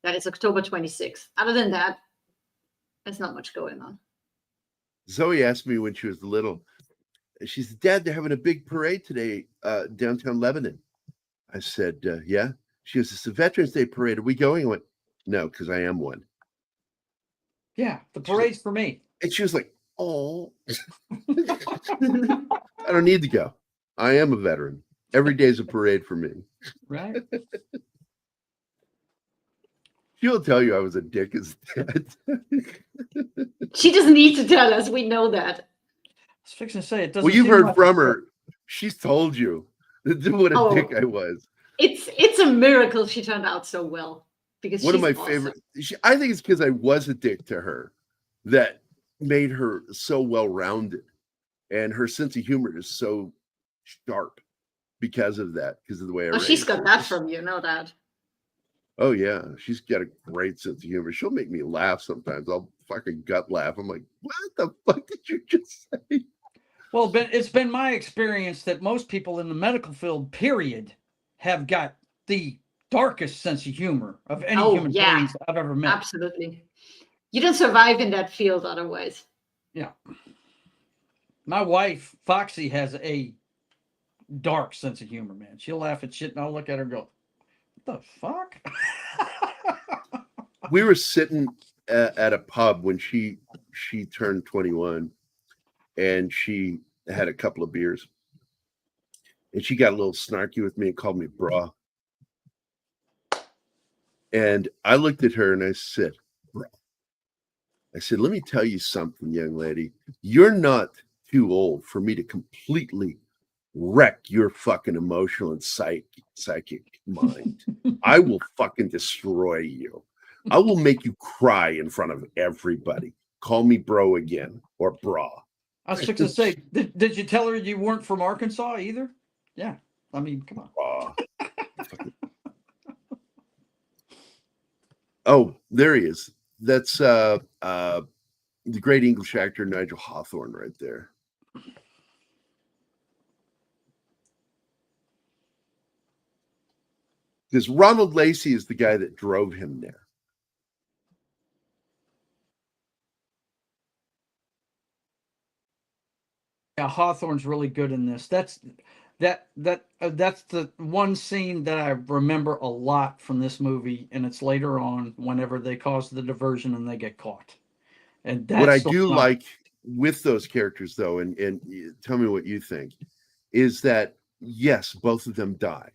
Speaker 3: That is October 26th. Other than that, there's not much going on.
Speaker 1: Zoe asked me when she was little. She said, "Dad, they're having a big parade today, downtown Lebanon." I said, "Yeah." She goes, "It's the Veterans Day parade. Are we going?" I went, "No, because I am one."
Speaker 5: Yeah, the parade's for me.
Speaker 1: And she was like, "Oh, I don't need to go. I am a veteran. Every day's a parade for me."
Speaker 5: Right?
Speaker 1: She'll tell you I was a dick as dad.
Speaker 3: She doesn't need to tell us. We know that.
Speaker 5: I was fixing to say it doesn't.
Speaker 1: Well, you've
Speaker 5: seem
Speaker 1: heard
Speaker 5: like
Speaker 1: from
Speaker 5: it's-
Speaker 1: her. She's told you what a
Speaker 3: Oh.
Speaker 1: dick I was.
Speaker 3: It's a miracle she turned out so well. Because
Speaker 1: One of
Speaker 3: she's
Speaker 1: my
Speaker 3: awesome.
Speaker 1: favorite. I think it's because I was a dick to her that made her so well rounded, and her sense of humor is so sharp because of that. Because of the way I
Speaker 3: Oh, she's
Speaker 1: raised
Speaker 3: got
Speaker 1: her.
Speaker 3: that from you, know that.
Speaker 1: Oh yeah, she's got a great sense of humor. She'll make me laugh sometimes. I'll fucking gut laugh. I'm like, what the fuck did you just say?
Speaker 5: Well, it's been my experience that most people in the medical field, period, have got the darkest sense of humor of any
Speaker 3: Oh,
Speaker 5: human
Speaker 3: yeah.
Speaker 5: beings I've ever met.
Speaker 3: Absolutely. You don't survive in that field otherwise.
Speaker 5: Yeah. My wife, Foxy, has a dark sense of humor, man. She'll laugh at shit and I'll look at her and go, what the fuck?
Speaker 1: We were sitting at a pub when she turned 21, and she had a couple of beers, and she got a little snarky with me and called me bra. And I looked at her and I said, "Bro," I said, "Let me tell you something, young lady. You're not too old for me to completely wreck your fucking emotional and psychic mind. I will fucking destroy you. I will make you cry in front of everybody. Call me bro again or bra."
Speaker 5: I was fixing to say, did you tell her you weren't from Arkansas either? Yeah. I mean, come on.
Speaker 1: Bra. Oh, there he is. That's the great English actor Nigel Hawthorne right there. Because Ronald Lacey is the guy that drove him there.
Speaker 5: Yeah, Hawthorne's really good in this. That's the one scene that I remember a lot from this movie, and it's later on whenever they cause the diversion and they get caught. And that's
Speaker 1: What I
Speaker 5: so
Speaker 1: do
Speaker 5: fun.
Speaker 1: like with those characters, though, and tell me what you think, is that yes, both of them die.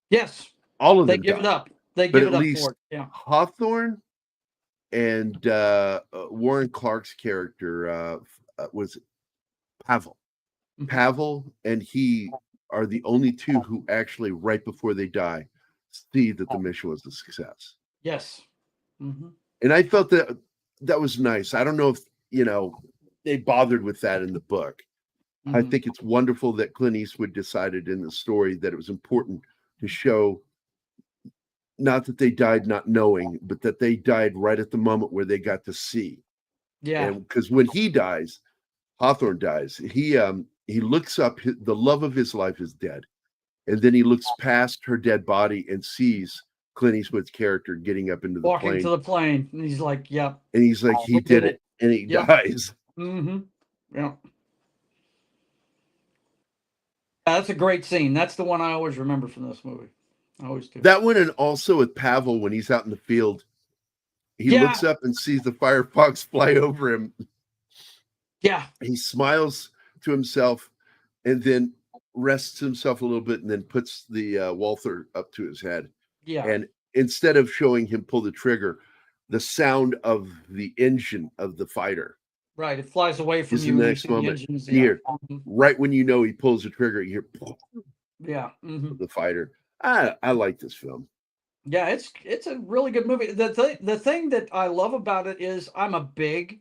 Speaker 5: Yes,
Speaker 1: All of
Speaker 5: they
Speaker 1: them
Speaker 5: give
Speaker 1: die.
Speaker 5: it up. They
Speaker 1: But
Speaker 5: give
Speaker 1: at
Speaker 5: it up
Speaker 1: least
Speaker 5: for it. Yeah.
Speaker 1: Hawthorne and Warren Clark's character was Pavel.
Speaker 5: Mhm.
Speaker 1: Pavel and he are the only two who actually, right before they die, see that the mission was a success.
Speaker 5: Yes. Mm-hmm.
Speaker 1: And I felt that was nice. I don't know if they bothered with that in the book. I
Speaker 5: Mhm.
Speaker 1: think it's wonderful that Clint Eastwood decided in the story that it was important to show not that they died not knowing, but that they died right at the moment where they got to see.
Speaker 5: Yeah.
Speaker 1: And because when he dies, Hawthorne dies, he looks up, the love of his life is dead. And then he looks past her dead body and sees Clint Eastwood's character getting up into the
Speaker 5: Walking
Speaker 1: plane.
Speaker 5: to the plane, and he's like, "Yep."
Speaker 1: And he's like, he did it. And he
Speaker 5: Yep.
Speaker 1: dies.
Speaker 5: Mm-hmm. Yeah. That's a great scene. That's the one I always remember from this movie. I always do.
Speaker 1: That one, and also with Pavel when he's out in the field, he
Speaker 5: Yeah.
Speaker 1: looks up and sees the Firefox fly over him.
Speaker 5: Yeah.
Speaker 1: He smiles to himself and then rests himself a little bit and then puts the Walther up to his head.
Speaker 5: Yeah.
Speaker 1: And instead of showing him pull the trigger, the sound of the engine of the fighter.
Speaker 5: Right. It flies away from
Speaker 1: is
Speaker 5: you.
Speaker 1: in the
Speaker 5: and
Speaker 1: next
Speaker 5: you see the
Speaker 1: moment.
Speaker 5: engines,
Speaker 1: Here,
Speaker 5: Mhm.
Speaker 1: right when you know he pulls the trigger, you hear
Speaker 5: Yeah. Mhm.
Speaker 1: the fighter. I like this film.
Speaker 5: Yeah, it's a really good movie. The thing that I love about it is I'm a big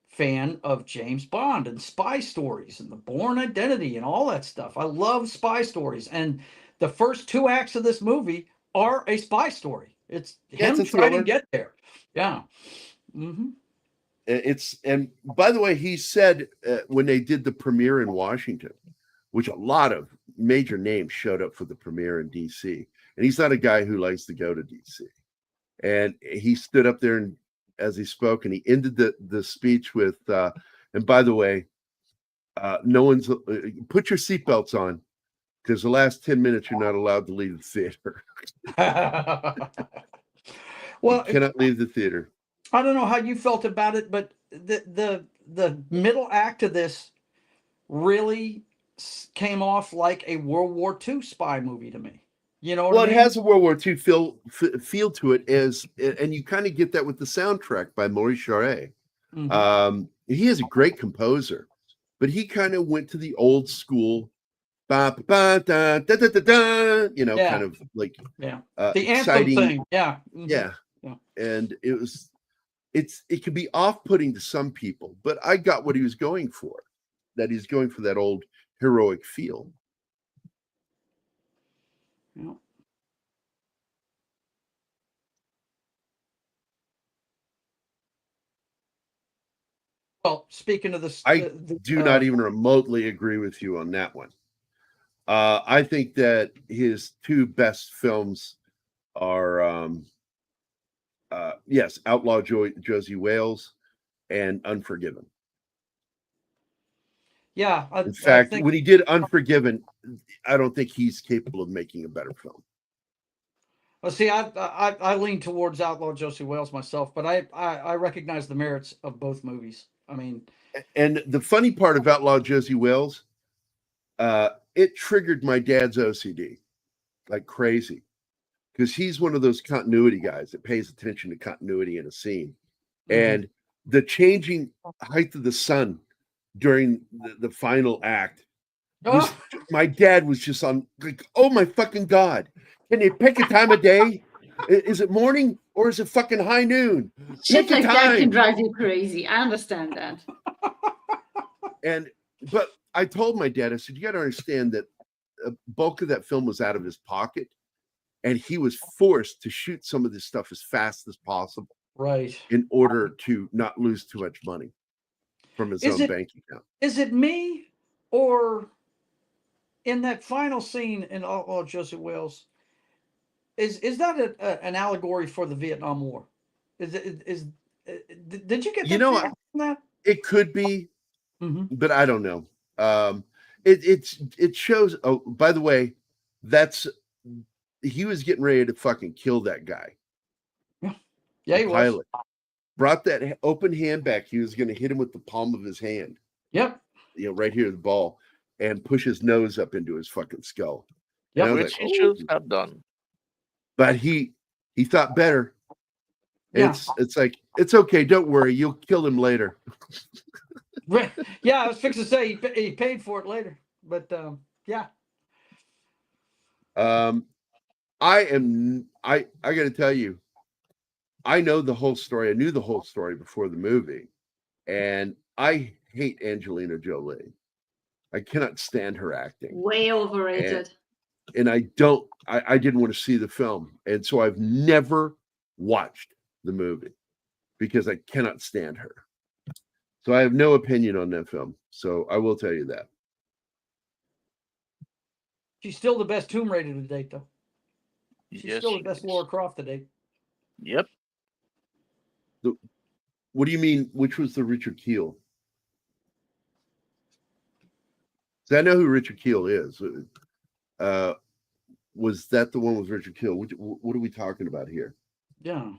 Speaker 5: fan of James Bond and spy stories and the Bourne Identity and all that stuff. I love spy stories, and the first 2 acts of this movie are a spy story. It's
Speaker 1: Yeah, it's
Speaker 5: him
Speaker 1: a
Speaker 5: trying to
Speaker 1: thriller.
Speaker 5: get there. Yeah. Mm-hmm.
Speaker 1: And by the way, he said when they did the premiere in Washington, which a lot of major names showed up for the premiere in DC, and he's not a guy who likes to go to DC. And he stood up there and as he spoke, and he ended the speech with, and by the way, no one's put your seatbelts on because the last 10 minutes you're not allowed to leave the theater.
Speaker 5: Well,
Speaker 1: you cannot leave the theater.
Speaker 5: I don't know how you felt about it, but the middle act of this really came off like a World War II spy movie to me. You know what
Speaker 1: Well,
Speaker 5: I mean?
Speaker 1: it has a World War II feel to it, and you kind of get that with the soundtrack by Maurice Jarre.
Speaker 5: Mhm.
Speaker 1: He is a great composer, but he kind of went to the old school, ba, ba, da, da, da, da, da, you know,
Speaker 5: Yeah.
Speaker 1: kind of like
Speaker 5: Yeah. The anthem
Speaker 1: exciting
Speaker 5: thing. Yeah. Mhm.
Speaker 1: Yeah.
Speaker 5: Yeah.
Speaker 1: And it can be off-putting to some people, but I got what he was going for, that he's going for that old heroic feel.
Speaker 5: Yeah. Well, speaking of this,
Speaker 1: I do not even remotely agree with you on that one. I think that his 2 best films are, yes, Outlaw Josie Wales and Unforgiven.
Speaker 5: Yeah.
Speaker 1: In
Speaker 5: I
Speaker 1: fact,
Speaker 5: think,
Speaker 1: when he did Unforgiven, I don't think he's capable of making a better film.
Speaker 5: well, see, I lean towards Outlaw Josie Wales myself, but I recognize the merits of both movies. I mean,
Speaker 1: And the funny part of Outlaw Josie Wales, it triggered my dad's OCD like crazy because he's one of those continuity guys that pays attention to continuity in a scene.
Speaker 5: mhm.
Speaker 1: And the changing height of the sun during the final act was, my dad was just on like, oh my fucking God, can you pick a time of day? Is it morning or is it fucking high noon?
Speaker 3: Shit
Speaker 1: Pick a
Speaker 3: like that can
Speaker 1: time.
Speaker 3: drive you crazy. I understand that.
Speaker 1: But I told my dad, I said, you got to understand that a bulk of that film was out of his pocket, and he was forced to shoot some of this stuff as fast as possible
Speaker 5: Right.
Speaker 1: in order to not lose too much money from his
Speaker 5: Is
Speaker 1: own
Speaker 5: it-
Speaker 1: bank account.
Speaker 5: Is it me, or in that final scene in Outlaw Josie Wales, is that an allegory for the Vietnam War? Did you get that?
Speaker 1: You know,
Speaker 5: feeling from that?
Speaker 1: it could be,
Speaker 5: Mhm.
Speaker 1: but I don't know. It shows. Oh, by the way, he was getting ready to fucking kill that guy.
Speaker 5: Yeah,
Speaker 1: the
Speaker 5: he was.
Speaker 1: pilot brought that open hand back. He was going to hit him with the palm of his hand.
Speaker 5: Yep.
Speaker 1: You know, right here, the ball, and push his nose up into his fucking skull.
Speaker 5: Yep.
Speaker 1: And I was
Speaker 2: Which
Speaker 1: like,
Speaker 2: he should
Speaker 1: "Oh."
Speaker 2: have done.
Speaker 1: But he thought better.
Speaker 5: Yeah.
Speaker 1: It's like, it's okay, don't worry, you'll kill him later.
Speaker 5: Yeah, I was fixing to say he paid for it later, but yeah.
Speaker 1: I got to tell you, I know the whole story. I knew the whole story before the movie, and I hate Angelina Jolie. I cannot stand her acting,
Speaker 3: Way overrated.
Speaker 1: and I didn't want to see the film, and so I've never watched the movie because I cannot stand her. So I have no opinion on that film. So I will tell you that.
Speaker 5: She's still the best Tomb Raider to date, though. She's
Speaker 2: Yes,
Speaker 5: still the
Speaker 2: she
Speaker 5: best
Speaker 2: is.
Speaker 5: Lara Croft to date.
Speaker 2: Yep.
Speaker 1: What do you mean? Which was the Richard Keel? So I know who Richard Kiel is. Was that the one with Richard Kiel? What are we talking about here?
Speaker 5: Yeah.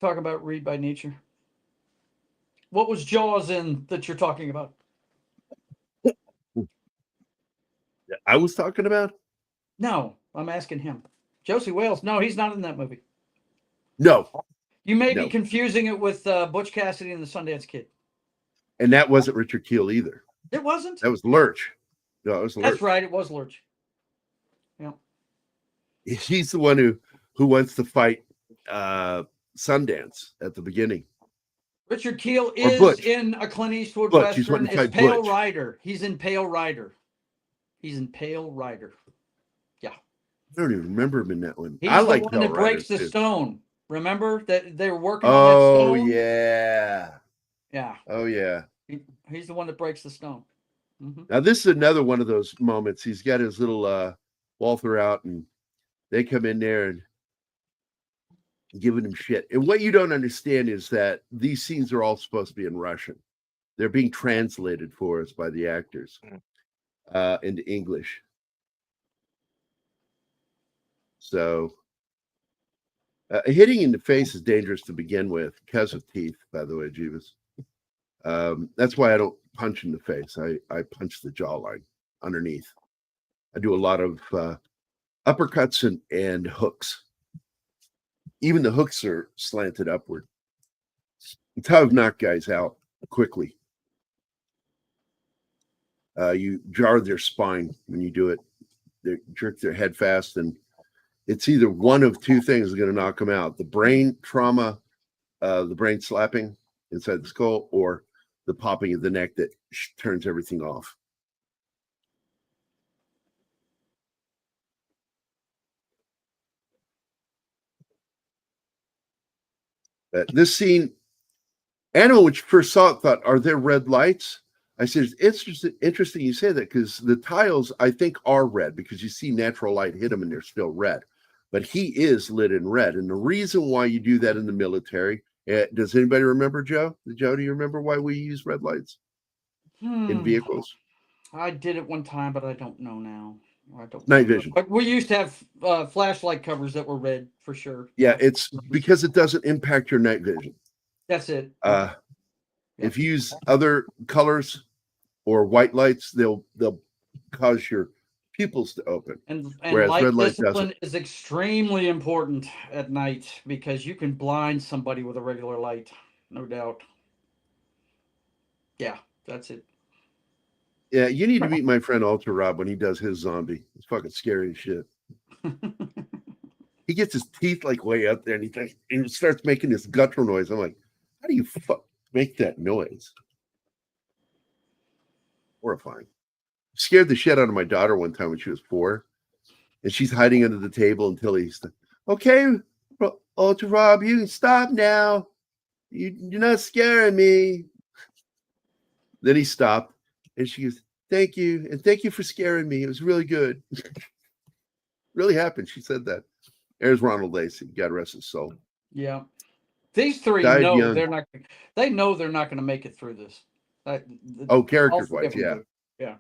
Speaker 5: Talk about Read by Nature. What was Jaws in that you're talking about?
Speaker 1: I was talking about?
Speaker 5: No, I'm asking him. Josie Wales. No, he's not in that movie.
Speaker 1: No.
Speaker 5: You may be
Speaker 1: No.
Speaker 5: confusing it with Butch Cassidy and the Sundance Kid.
Speaker 1: And that wasn't Richard Kiel either.
Speaker 5: It wasn't?
Speaker 1: That was Lurch. No, it was Lurch.
Speaker 5: That's right. It was Lurch. Yeah.
Speaker 1: He's the one who wants to fight Sundance at the beginning.
Speaker 5: Richard Kiel
Speaker 1: Or
Speaker 5: is
Speaker 1: Butch.
Speaker 5: in a Clint Eastwood
Speaker 1: Butch, he's
Speaker 5: Western.
Speaker 1: wanting to
Speaker 5: It's
Speaker 1: fight
Speaker 5: Pale
Speaker 1: Butch.
Speaker 5: Rider. He's in Pale Rider. He's in Pale Rider. Yeah.
Speaker 1: I don't even remember him in that one.
Speaker 5: He's
Speaker 1: I
Speaker 5: the
Speaker 1: like
Speaker 5: one
Speaker 1: Pale
Speaker 5: that breaks
Speaker 1: Riders,
Speaker 5: the
Speaker 1: too.
Speaker 5: stone. Remember that they were working on that
Speaker 1: Oh,
Speaker 5: stone?
Speaker 1: yeah.
Speaker 5: Yeah.
Speaker 1: Oh, yeah.
Speaker 5: He's the one that breaks the stone. Mm-hmm.
Speaker 1: Now, this is another one of those moments. He's got his little Walther out, and they come in there and giving him shit. And what you don't understand is that these scenes are all supposed to be in Russian. They're being translated for us by the actors into English. So hitting in the face is dangerous to begin with because of teeth, by the way, Jeeves. That's why I don't punch in the face. I punch the jawline underneath. I do a lot of uppercuts and hooks. Even the hooks are slanted upward. It's how I've knocked guys out quickly. You jar their spine when you do it. They jerk their head fast, and it's either one of two things is going to knock them out: the brain trauma, the brain slapping inside the skull, or the popping of the neck that turns everything off. This scene, Anima, when she first saw it, thought, "Are there red lights?" I said, "It's interesting you say that, because the tiles, I think, are red, because you see natural light hit them and they're still red. But he is lit in red. And the reason why you do that in the military, does anybody remember, Joe? Joe, do you remember why we use red lights in vehicles?
Speaker 5: I did it one time, but I don't know now. I don't
Speaker 1: Night
Speaker 5: remember.
Speaker 1: vision.
Speaker 5: But we used to have flashlight covers that were red for sure.
Speaker 1: Yeah, it's because it doesn't impact your night vision.
Speaker 5: That's it.
Speaker 1: If you use other colors or white lights, they'll cause your pupils to open.
Speaker 5: And
Speaker 1: whereas
Speaker 5: light
Speaker 1: red light
Speaker 5: discipline
Speaker 1: doesn't.
Speaker 5: is extremely important at night because you can blind somebody with a regular light, no doubt. Yeah, that's it.
Speaker 1: Yeah, you need to meet my friend Ultra Rob when he does his zombie. It's fucking scary as shit. He gets his teeth like way up there, and he starts making this guttural noise. I'm like, how do you make that noise? Horrifying. Scared the shit out of my daughter one time when she was 4, and she's hiding under the table until he's okay. Ultra Rob, you can stop now. You're not scaring me. Then he stopped, and she goes, "Thank you, and thank you for scaring me. It was really good." Really happened. She said that. There's Ronald Lacey. God rest his soul.
Speaker 5: Yeah, these three
Speaker 1: Died
Speaker 5: know
Speaker 1: young.
Speaker 5: they're not. They know they're not going to make it through this.
Speaker 1: Oh, characters
Speaker 5: all three
Speaker 1: wise,
Speaker 5: of them
Speaker 1: yeah.
Speaker 5: do. Yeah.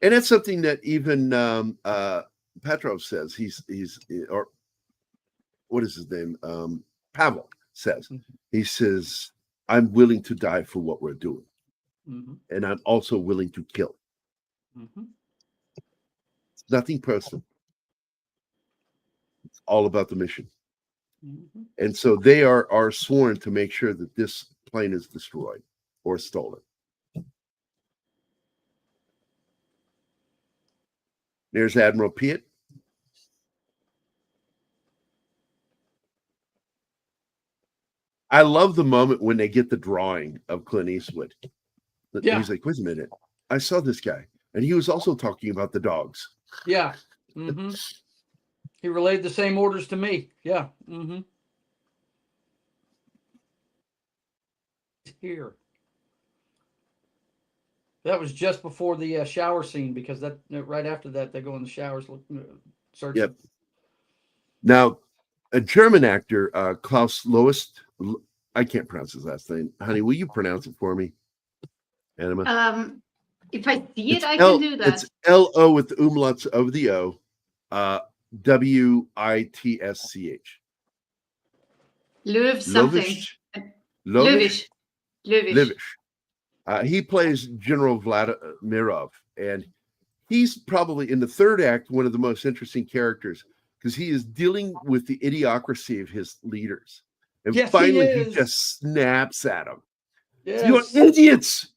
Speaker 1: And it's something that even Petrov says. He's or what is his name? Pavel says. He says, "I'm willing to die for what we're doing, and I'm also willing to kill." It's nothing personal. It's all about the mission. And so they are sworn to make sure that this plane is destroyed or stolen. There's Admiral Piet. I love the moment when they get the drawing of Clint Eastwood.
Speaker 5: Yeah.
Speaker 1: He's like, "Wait a minute. I saw this guy. And he was also talking about the dogs."
Speaker 5: Yeah. He relayed the same orders to me. Yeah. Here. That was just before the shower scene, because that right after that they go in the showers searching.
Speaker 1: Yep. Now, a German actor, Klaus I can't pronounce his last name. Honey, will you pronounce it for me? Anima.
Speaker 3: If I see it,
Speaker 1: It's
Speaker 3: I can do that.
Speaker 1: It's L-O with the umlauts over the O. W-I-T-S-C-H.
Speaker 3: Löw something.
Speaker 1: Lovish.
Speaker 3: Löwisch.
Speaker 1: He plays General Vladimirov, and he's probably in the third act one of the most interesting characters because he is dealing with the idiocracy of his leaders. And
Speaker 5: Yes,
Speaker 1: finally, he just snaps at them.
Speaker 5: Yes.
Speaker 1: You're idiots.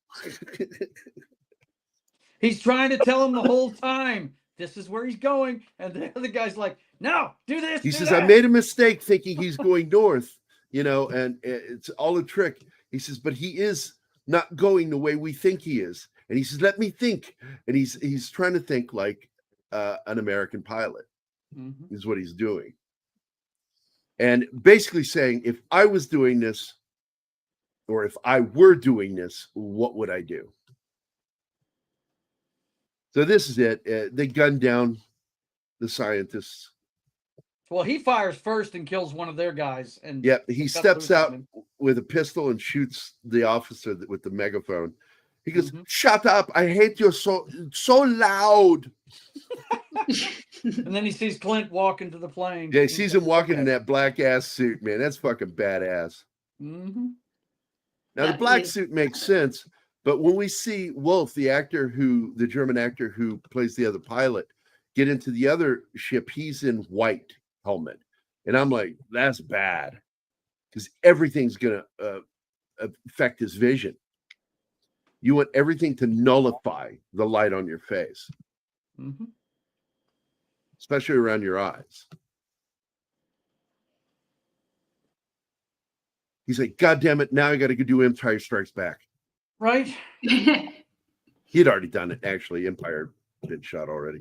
Speaker 5: He's trying to tell him the whole time, this is where he's going. And the other guy's like, no, do this.
Speaker 1: He
Speaker 5: do
Speaker 1: says,
Speaker 5: that.
Speaker 1: I made a mistake thinking he's going north, and it's all a trick. He says, but he is not going the way we think he is. And he says, let me think. And he's trying to think like an American pilot is what he's doing. And basically saying, if I was doing this, or if I were doing this, what would I do? So this is it. They gun down the scientists.
Speaker 5: Well, he fires first and kills one of their guys. And
Speaker 1: he steps out with a pistol and shoots the officer with the megaphone. He goes, shut up. I hate you so loud.
Speaker 5: And then he sees Clint walk into the plane.
Speaker 1: Yeah, he sees him walking in that black ass suit, man. That's fucking badass.
Speaker 5: Mm-hmm.
Speaker 1: Now, the black suit makes sense, but when we see Wolf, the German actor who plays the other pilot, get into the other ship, he's in white helmet. And I'm like, that's bad because everything's going to affect his vision. You want everything to nullify the light on your face, especially around your eyes. He's like, God damn it, now I got to go do Empire Strikes Back.
Speaker 5: Right?
Speaker 1: He'd already done it, actually. Empire had been shot already.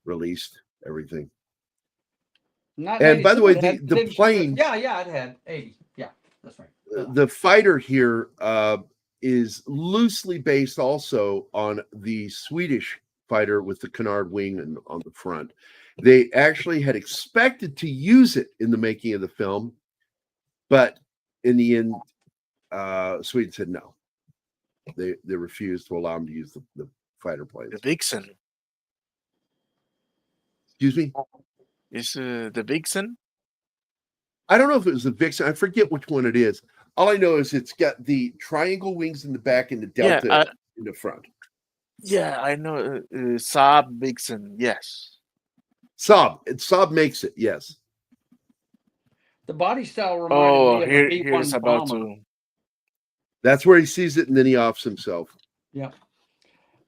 Speaker 1: Released, everything. And by the way, the plane...
Speaker 5: Yeah, it had 80. Yeah, that's right.
Speaker 1: The fighter here is loosely based also on the Swedish fighter with the canard wing on the front. They actually had expected to use it in the making of the film, but in the end, Sweden said no. They refused to allow them to use the fighter planes.
Speaker 2: The Vixen.
Speaker 1: Excuse me?
Speaker 2: Is the Vixen?
Speaker 1: I don't know if it was the Vixen. I forget which one it is. All I know is it's got the triangle wings in the back and the delta in the front.
Speaker 2: Yeah, I know. Saab Vixen, yes.
Speaker 1: Saab makes it, yes.
Speaker 5: The body style reminded me of a B-1
Speaker 2: here's about
Speaker 5: bomber.
Speaker 2: to.
Speaker 1: That's where he sees it and then he offs himself.
Speaker 5: Yeah.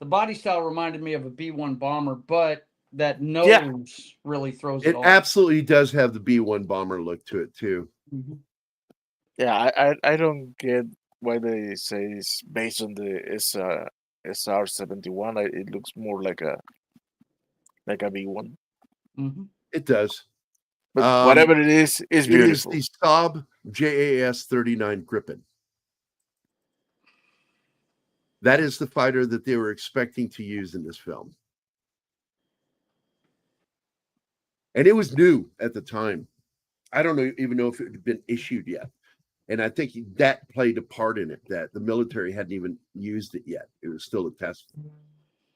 Speaker 5: The body style reminded me of a B-1 bomber, but that nose really throws it off.
Speaker 1: It absolutely does have the B-1 bomber look to it, too.
Speaker 2: Yeah, I don't get why they say it's based on the SR-71. It looks more like a B-1.
Speaker 1: It does.
Speaker 2: But whatever it is beautiful.
Speaker 1: It is the Saab JAS-39 Gripen. That is the fighter that they were expecting to use in this film. And it was new at the time. I don't even know if it had been issued yet. And I think that played a part in it, that the military hadn't even used it yet. It was still a test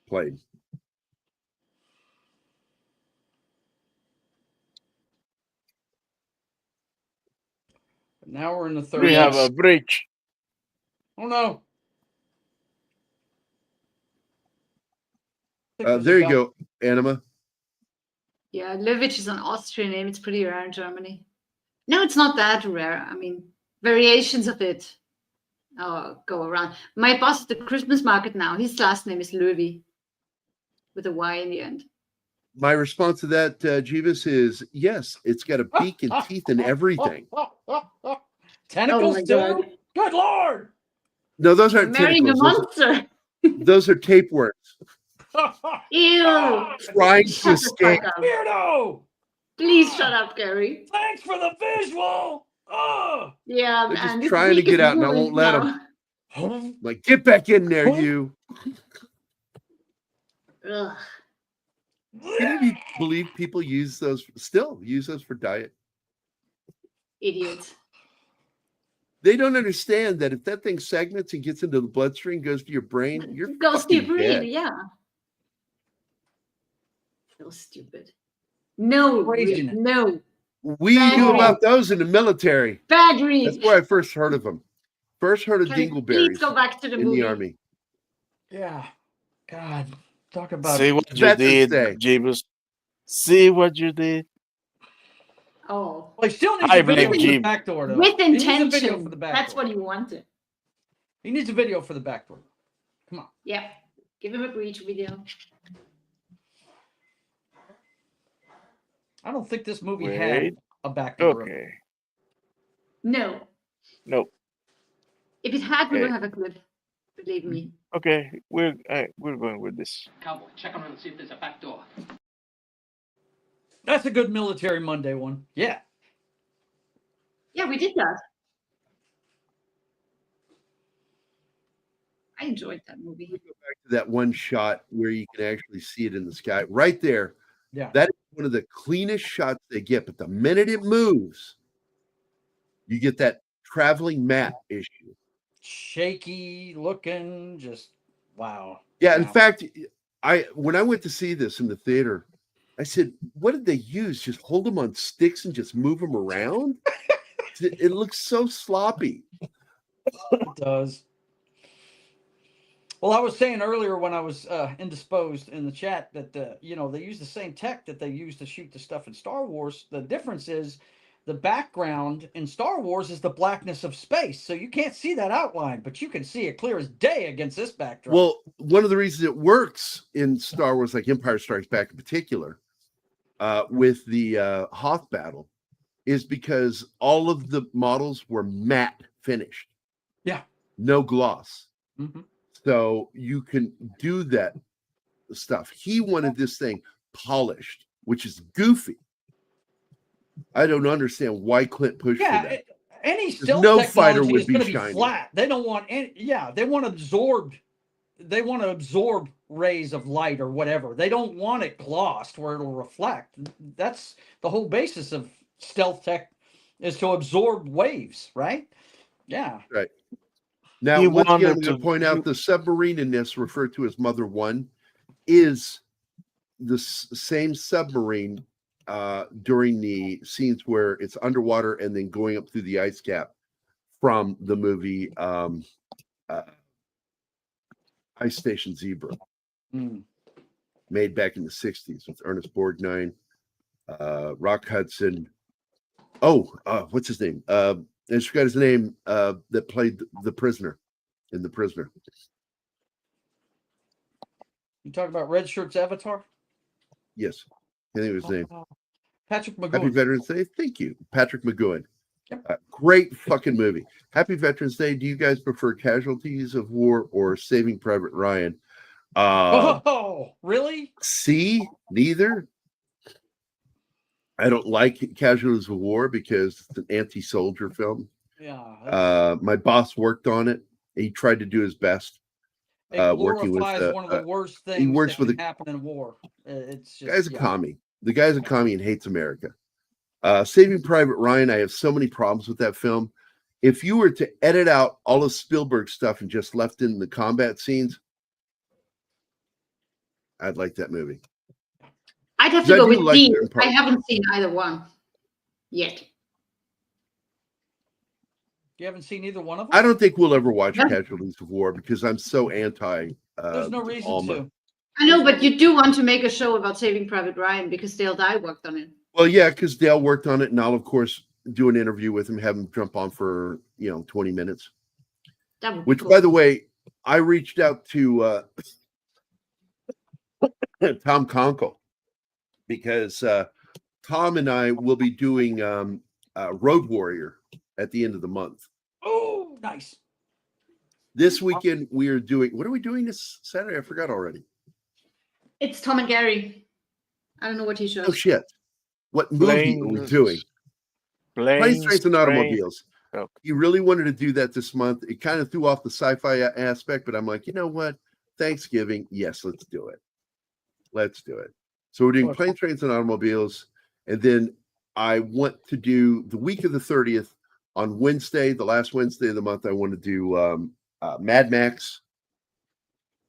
Speaker 1: plane.
Speaker 5: Now we're in the third.
Speaker 2: We have a bridge.
Speaker 5: Oh, no.
Speaker 1: There you go, Anima.
Speaker 3: Yeah, Löwitsch is an Austrian name. It's pretty rare in Germany. No, it's not that rare. I mean, variations of it go around. My boss at the Christmas market now, his last name is Löwy with a Y in the end.
Speaker 1: My response to that, Jeeves, is yes, it's got a beak and teeth and everything.
Speaker 5: Tentacles,
Speaker 3: my
Speaker 5: too?
Speaker 3: God.
Speaker 5: Good Lord!
Speaker 1: No, those aren't
Speaker 3: Marrying a
Speaker 1: tentacles.
Speaker 3: monster.
Speaker 1: Those are tapeworms.
Speaker 3: Ew.
Speaker 1: Trying to
Speaker 3: Shut the
Speaker 1: escape.
Speaker 3: fuck up.
Speaker 5: Weirdo!
Speaker 3: Please shut up, Gerry.
Speaker 5: Thanks for the visual! Oh!
Speaker 3: Yeah,
Speaker 1: They're just
Speaker 3: man. this
Speaker 1: trying to
Speaker 3: week
Speaker 1: get
Speaker 3: is
Speaker 1: out and I
Speaker 3: ruined
Speaker 1: won't let
Speaker 3: now.
Speaker 1: them. Like, get back in there, you.
Speaker 3: Ugh.
Speaker 1: Can you believe people still use those for diet?
Speaker 3: Idiots.
Speaker 1: They don't understand that if that thing segments and gets into the bloodstream, goes to your brain, you're
Speaker 3: It goes to your
Speaker 1: fucking
Speaker 3: brain,
Speaker 1: dead.
Speaker 3: yeah. So stupid. No,
Speaker 5: Craziness.
Speaker 3: no.
Speaker 1: We
Speaker 3: Bad
Speaker 1: knew
Speaker 3: read.
Speaker 1: about those in the military.
Speaker 3: Bad read.
Speaker 1: That's where I first heard of them. First heard of
Speaker 3: Can we
Speaker 1: dingleberries
Speaker 3: please go back to the
Speaker 1: in
Speaker 3: movie?
Speaker 1: the army.
Speaker 5: Yeah. God, talk about
Speaker 2: See what you
Speaker 1: Veterans
Speaker 2: did,
Speaker 1: Day.
Speaker 2: Jeebus. See what you did.
Speaker 3: Oh,
Speaker 5: Like, still needs
Speaker 2: I
Speaker 5: a video
Speaker 2: blame
Speaker 5: for the
Speaker 2: Jeep.
Speaker 5: back door, though.
Speaker 3: with
Speaker 5: He needs a video
Speaker 3: intention.
Speaker 5: for the back
Speaker 3: That's
Speaker 5: door.
Speaker 3: what he wanted.
Speaker 5: He needs a video for the back door. Come on.
Speaker 3: Yeah. Give him a breach video.
Speaker 5: I don't think this movie
Speaker 2: Wait.
Speaker 5: had a back door.
Speaker 2: Okay.
Speaker 3: No.
Speaker 2: Nope.
Speaker 3: If it had, we
Speaker 2: Okay.
Speaker 3: would have a clip. Believe me.
Speaker 2: Okay. We're going with this.
Speaker 6: Cowboy, check around and see if there's a back door.
Speaker 5: That's a good Military Monday one. Yeah.
Speaker 3: Yeah, we did that. I enjoyed that movie.
Speaker 1: That one shot where you can actually see it in the sky right there.
Speaker 5: Yeah.
Speaker 1: That is one of the cleanest shots they get. But the minute it moves, you get that traveling map issue.
Speaker 5: Shaky looking, just wow.
Speaker 1: Yeah, in
Speaker 5: Wow.
Speaker 1: fact, when I went to see this in the theater, I said, "What did they use? Just hold them on sticks and just move them around?" It looks so sloppy.
Speaker 5: It does. Well, I was saying earlier when I was indisposed in the chat that they use the same tech that they use to shoot the stuff in Star Wars. The difference is the background in Star Wars is the blackness of space, so you can't see that outline, but you can see it clear as day against this backdrop.
Speaker 1: Well, one of the reasons it works in Star Wars, like Empire Strikes Back in particular, with the Hoth battle, is because all of the models were matte finished.
Speaker 5: Yeah.
Speaker 1: No gloss.
Speaker 5: Mhm.
Speaker 1: So you can do that stuff. He wanted this thing polished, which is goofy. I don't understand why Clint pushed for that.
Speaker 5: Any stealth
Speaker 1: no fighter
Speaker 5: technology
Speaker 1: would
Speaker 5: is
Speaker 1: be
Speaker 5: going to be
Speaker 1: shiny.
Speaker 5: flat. They don't want any. Yeah, they want to absorb rays of light or whatever. They don't want it glossed where it'll reflect. That's the whole basis of stealth tech, is to absorb waves, right? Yeah.
Speaker 1: Right. Now,
Speaker 2: He
Speaker 1: once again, I'm
Speaker 2: wanted
Speaker 1: going to
Speaker 2: to-
Speaker 1: point out the submarine in this, referred to as Mother One, is the same submarine during the scenes where it's underwater and then going up through the ice cap from the movie Ice Station Zebra,
Speaker 5: Mm.
Speaker 1: made back in the 60s with Ernest Borgnine, Rock Hudson. What's his name? I just forgot his name, that played the prisoner in The Prisoner.
Speaker 5: You talking about Red Shirt's Avatar?
Speaker 1: Yes. I think it was his name.
Speaker 5: Patrick
Speaker 1: Happy
Speaker 5: McGowan.
Speaker 1: Veterans Day. Thank you. Patrick McGowan.
Speaker 5: Yep.
Speaker 1: Great fucking movie. Happy Veterans Day. Do you guys prefer Casualties of War or Saving Private Ryan?
Speaker 5: Oh, really?
Speaker 1: See, neither. I don't like Casualties of War because it's an anti-soldier film.
Speaker 5: Yeah.
Speaker 1: My boss worked on it. He tried to do his best.
Speaker 5: It
Speaker 1: working with
Speaker 5: glorifies one of the worst things
Speaker 1: he works
Speaker 5: that
Speaker 1: with
Speaker 5: can happen in war. It's just,
Speaker 1: The guy's a
Speaker 5: yeah.
Speaker 1: commie. The guy's a commie and hates America. Saving Private Ryan, I have so many problems with that film. If you were to edit out all of Spielberg stuff and just left in the combat scenes, I'd like that movie.
Speaker 3: I'd have
Speaker 1: I
Speaker 3: to go
Speaker 1: do
Speaker 3: with
Speaker 1: like
Speaker 3: D.
Speaker 1: certain parts.
Speaker 3: I haven't seen either one yet.
Speaker 5: You haven't seen either one of them?
Speaker 1: I don't think we'll ever watch
Speaker 3: No.
Speaker 1: Casualties of War because I'm so anti.
Speaker 5: There's no reason
Speaker 1: Alma.
Speaker 5: to.
Speaker 3: I know, but you do want to make a show about Saving Private Ryan because Dale Dye worked on it.
Speaker 1: Well, yeah, because Dale worked on it, and I'll of course do an interview with him, have him jump on for 20 minutes.
Speaker 3: That would be
Speaker 1: Which,
Speaker 3: cool.
Speaker 1: by the way, I reached out to Tom Conkle because Tom and I will be doing Road Warrior at the end of the month.
Speaker 5: Oh, nice.
Speaker 1: This weekend we are doing. What are we doing this Saturday? I forgot already.
Speaker 3: It's Tom and Gerry. I don't know what he shows.
Speaker 1: Oh shit! What movie are we doing? Planes, Trains, and Automobiles.
Speaker 2: Okay.
Speaker 1: He really wanted to do that this month. It kind of threw off the sci-fi aspect, but I'm like, you know what? Thanksgiving, yes, let's do it. Let's do it. So we're doing Planes, Trains, and Automobiles, and then I want to do the week of the 30th On Wednesday, the last Wednesday of the month, I want to do Mad Max.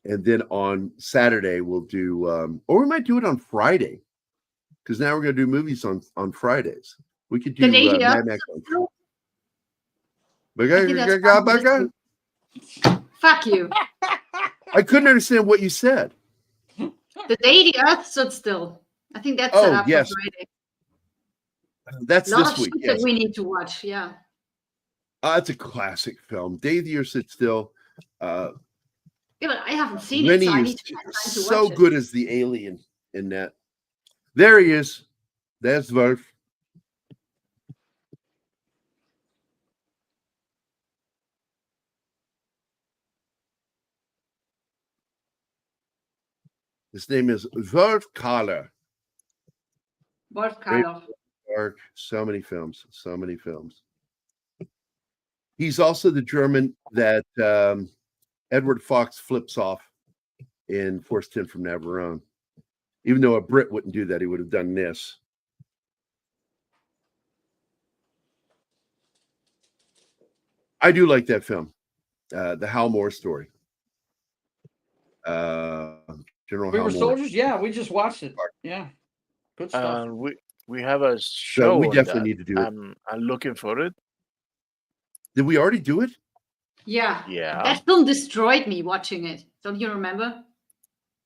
Speaker 1: And then on Saturday, we'll do, or we might do it on Friday, because now we're going to do movies on Fridays. We could do
Speaker 3: The 80
Speaker 1: Mad Max on
Speaker 3: I think that's fine. Fuck you.
Speaker 1: I couldn't understand what you said.
Speaker 3: The day the Earth stood still. I think that's set up for Friday.
Speaker 1: That's
Speaker 3: A lot
Speaker 1: this
Speaker 3: of
Speaker 1: week.
Speaker 3: shit
Speaker 1: Yes.
Speaker 3: that we need to watch. Yeah.
Speaker 1: It's a classic film. Day the Earth Stood Still.
Speaker 3: Yeah, but I haven't seen
Speaker 1: Rennie
Speaker 3: it, so I
Speaker 1: is
Speaker 3: need to find time to
Speaker 1: so
Speaker 3: watch it.
Speaker 1: good as the alien in that. There he is. There's Wolf. His name is Wolf Kahler.
Speaker 3: Wolf Kahler.
Speaker 1: So many films. So many films. He's also the German that Edward Fox flips off in Force 10 from Navarone. Even though a Brit wouldn't do that, he would have done this. I do like that film, the Hal Moore story. General
Speaker 5: We
Speaker 1: Hal
Speaker 5: Were
Speaker 1: Moore.
Speaker 5: Soldiers? Yeah, we just watched it. Yeah. Good stuff.
Speaker 2: We have a show.
Speaker 1: So we
Speaker 2: on
Speaker 1: definitely
Speaker 2: that.
Speaker 1: need to do it.
Speaker 2: I'm looking for it.
Speaker 1: Did we already do it?
Speaker 3: Yeah.
Speaker 2: Yeah.
Speaker 3: That film destroyed me watching it. Don't you remember?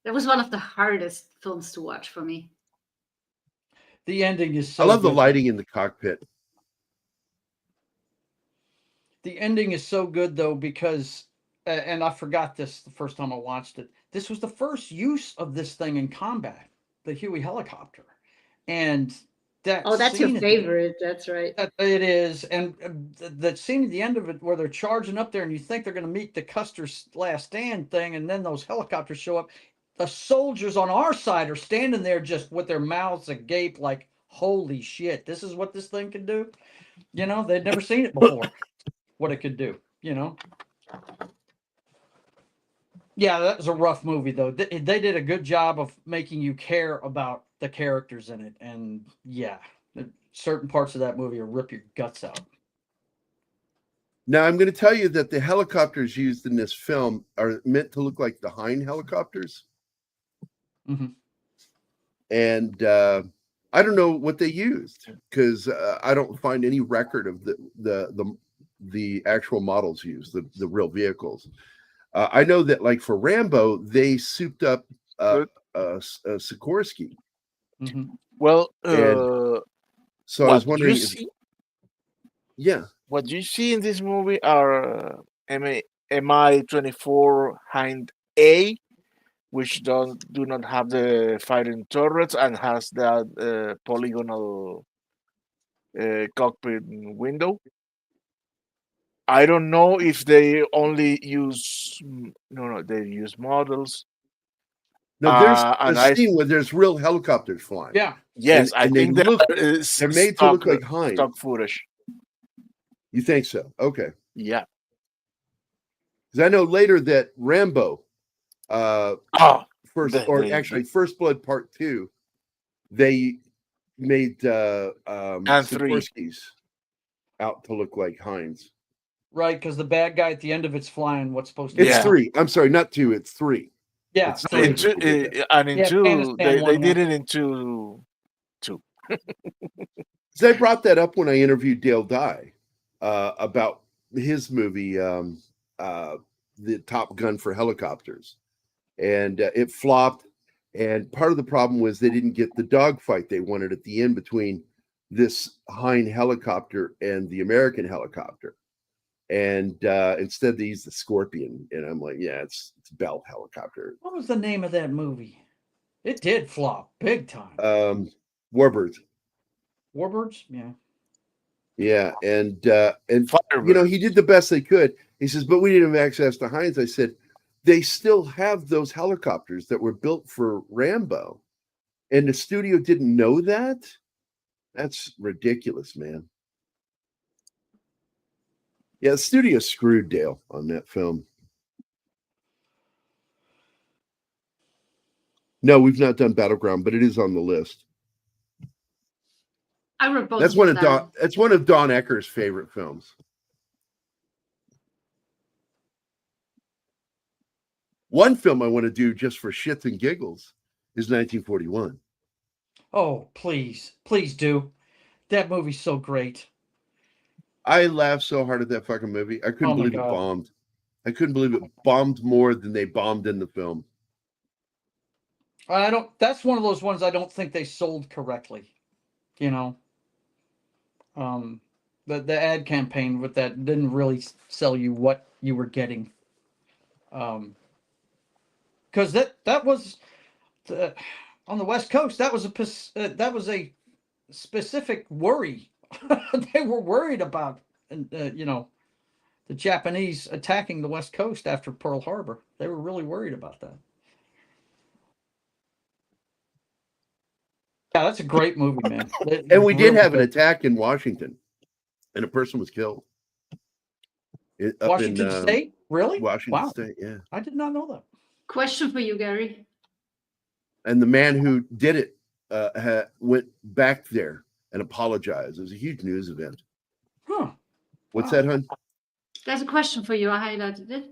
Speaker 3: That was one of the hardest films to watch for me.
Speaker 5: The ending is so
Speaker 1: I love the
Speaker 5: good.
Speaker 1: lighting in the cockpit.
Speaker 5: The ending is so good though, because and I forgot this the first time I watched it. This was the first use of this thing in combat, the Huey helicopter. And that
Speaker 3: that's your
Speaker 5: scene
Speaker 3: favorite. That's right.
Speaker 5: It is. And that scene at the end of it where they're charging up there and you think they're going to meet the Custer's last stand thing, and then those helicopters show up. The soldiers on our side are standing there just with their mouths agape like, holy shit, this is what this thing can do? You know, they'd never seen it before, what it could do, you know? Yeah, that was a rough movie, though. They did a good job of making you care about the characters in it. And yeah, certain parts of that movie will rip your guts out.
Speaker 1: Now, I'm going to tell you that the helicopters used in this film are meant to look like the Hind helicopters.
Speaker 5: Mm-hmm.
Speaker 1: And I don't know what they used, because I don't find any record of the actual models used, the real vehicles. I know that, like for Rambo, they souped up Sikorsky.
Speaker 5: Mm-hmm.
Speaker 2: Well,
Speaker 1: so I was wondering,
Speaker 2: what you see in this movie are Mi-24 Hind A, which do not have the firing turrets and has that polygonal cockpit window. I don't know if they only use they use models.
Speaker 1: No, there's
Speaker 2: and
Speaker 1: a scene where there's real helicopters flying.
Speaker 5: Yeah.
Speaker 2: Yes,
Speaker 1: and
Speaker 2: I think
Speaker 1: they're made to look like Hind.
Speaker 2: Stock footage.
Speaker 1: You think so? Okay.
Speaker 2: Yeah.
Speaker 1: Because I know later that Rambo, First Blood Part 2, they made Sikorskys out to look like Hinds.
Speaker 5: Right, because the bad guy at the end of it's flying what's supposed to be.
Speaker 1: It's 3. I'm sorry, not 2. It's 3.
Speaker 5: Yeah.
Speaker 1: It's 3.
Speaker 2: In 2, they did it in 2.
Speaker 1: So I brought that up when I interviewed Dale Dye about his movie, The Top Gun for Helicopters. And it flopped. And part of the problem was they didn't get the dogfight they wanted at the end between this Hind helicopter and the American helicopter. And instead they used the Scorpion. And I'm like, yeah, it's Bell helicopter.
Speaker 5: What was the name of that movie? It did flop big time.
Speaker 1: Warbirds.
Speaker 5: Warbirds? Yeah.
Speaker 1: Yeah. And he did the best they could. He says, but we didn't have access to Hinds. I said, they still have those helicopters that were built for Rambo. And the studio didn't know that? That's ridiculous, man. Yeah, the studio screwed Dale on that film. No, we've not done Battleground, but it is on the list.
Speaker 3: I wrote both.
Speaker 1: That's
Speaker 3: of
Speaker 1: one
Speaker 3: them
Speaker 1: of
Speaker 3: down.
Speaker 1: That's one of Don Ecker's favorite films. One film I want to do just for shits and giggles is 1941.
Speaker 5: Oh, please do. That movie's so great.
Speaker 1: I laughed so hard at that fucking movie. I couldn't
Speaker 5: Oh my
Speaker 1: believe it
Speaker 5: God.
Speaker 1: bombed. I couldn't believe it bombed more than they bombed in the film.
Speaker 5: That's one of those ones I don't think they sold correctly. You know, the ad campaign with that didn't really sell you what you were getting. Because that was on the West Coast. That was a specific worry. They were worried about, the Japanese attacking the West Coast after Pearl Harbor. They were really worried about that. Yeah, that's a great movie, man.
Speaker 1: And we did
Speaker 5: Really
Speaker 1: have an
Speaker 5: good.
Speaker 1: attack in Washington, and a person was killed. Up
Speaker 5: Washington
Speaker 1: in
Speaker 5: State? Really?
Speaker 1: Washington
Speaker 5: Wow.
Speaker 1: State, yeah.
Speaker 5: I did not know that.
Speaker 3: Question for you, Gerry.
Speaker 1: And the man who did it went back there and apologized. It was a huge news event.
Speaker 5: Huh.
Speaker 1: What's
Speaker 5: Wow.
Speaker 1: that, hun?
Speaker 3: There's a question for you. I highlighted it.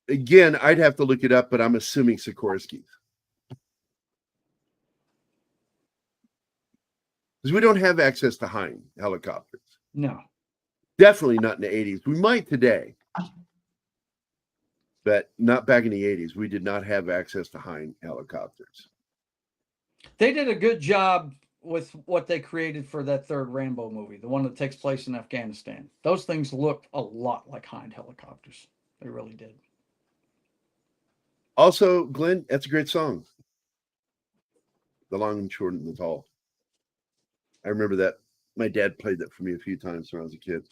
Speaker 1: Again, I'd have to look it up, but I'm assuming Sikorsky's. Because we don't have access to Hine helicopters.
Speaker 5: No.
Speaker 1: Definitely not in the 80s. We might today, but not back in the 80s. We did not have access to Hine helicopters.
Speaker 5: They did a good job with what they created for that third Rambo movie, the one that takes place in Afghanistan. Those things looked a lot like Hind helicopters. They really did.
Speaker 1: Also, Glenn, that's a great song. The Long and Short and the Tall. I remember that. My dad played that for me a few times when I was a kid.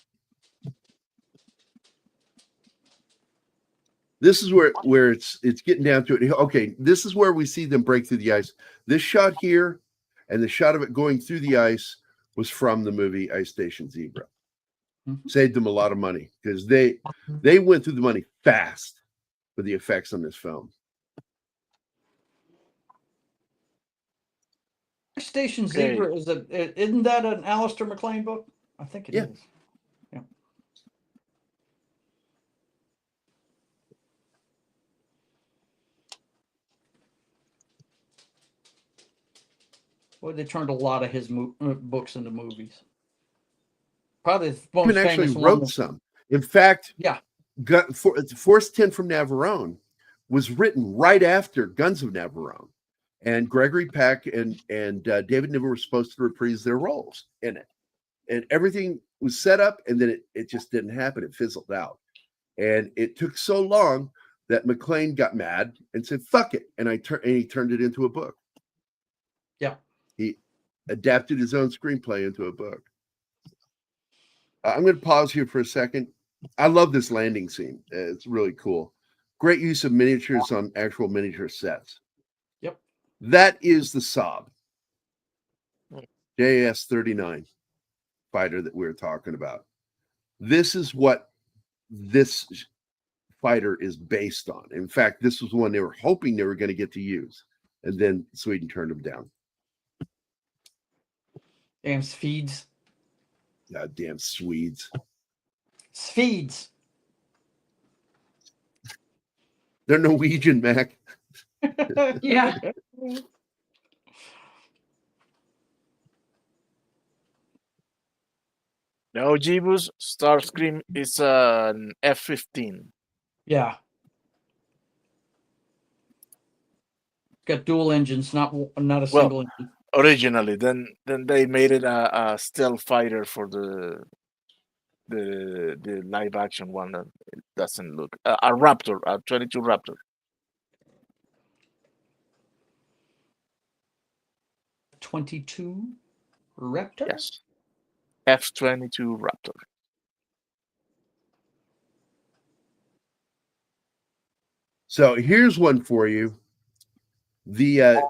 Speaker 1: This is where it's getting down to it. Okay, this is where we see them break through the ice. This shot here and the shot of it going through the ice was from the movie Ice Station Zebra.
Speaker 5: Mhm.
Speaker 1: Saved them a lot of money because they went through the money fast with the effects on this film.
Speaker 5: Station
Speaker 2: Okay.
Speaker 5: Zebra isn't that an Alistair McLean book? I think it
Speaker 1: Yeah.
Speaker 5: is. Yeah. Well, they turned a lot of his books into movies. Probably the most
Speaker 1: Huffman actually
Speaker 5: famous
Speaker 1: wrote
Speaker 5: one.
Speaker 1: some. In fact,
Speaker 5: Yeah.
Speaker 1: Force 10 from Navarone was written right after Guns of Navarone. And Gregory Peck and David Niven were supposed to reprise their roles in it. And everything was set up, and then it just didn't happen. It fizzled out. And it took so long that McLean got mad and said, fuck it. And he turned it into a book.
Speaker 5: Yeah.
Speaker 1: He adapted his own screenplay into a book. I'm going to pause here for a second. I love this landing scene. It's really cool. Great use of miniatures on actual miniature sets.
Speaker 5: Yep.
Speaker 1: That is the Saab JAS-39 fighter that we were talking about. This is what this fighter is based on. In fact, this was one they were hoping they were going to get to use, and then Sweden turned them down.
Speaker 5: Damn Swedes.
Speaker 1: Goddamn Swedes.
Speaker 5: Swedes.
Speaker 1: They're Norwegian, Mac.
Speaker 3: Yeah.
Speaker 2: No, Jeebus, Starscream is an F-15.
Speaker 5: Yeah. Got dual engines, not a single engine.
Speaker 2: Originally, then they made it a stealth fighter for the live action one that it doesn't look a Raptor, a 22 Raptor.
Speaker 5: 22 Raptor?
Speaker 2: Yes, F-22 Raptor.
Speaker 1: So here's one for you. The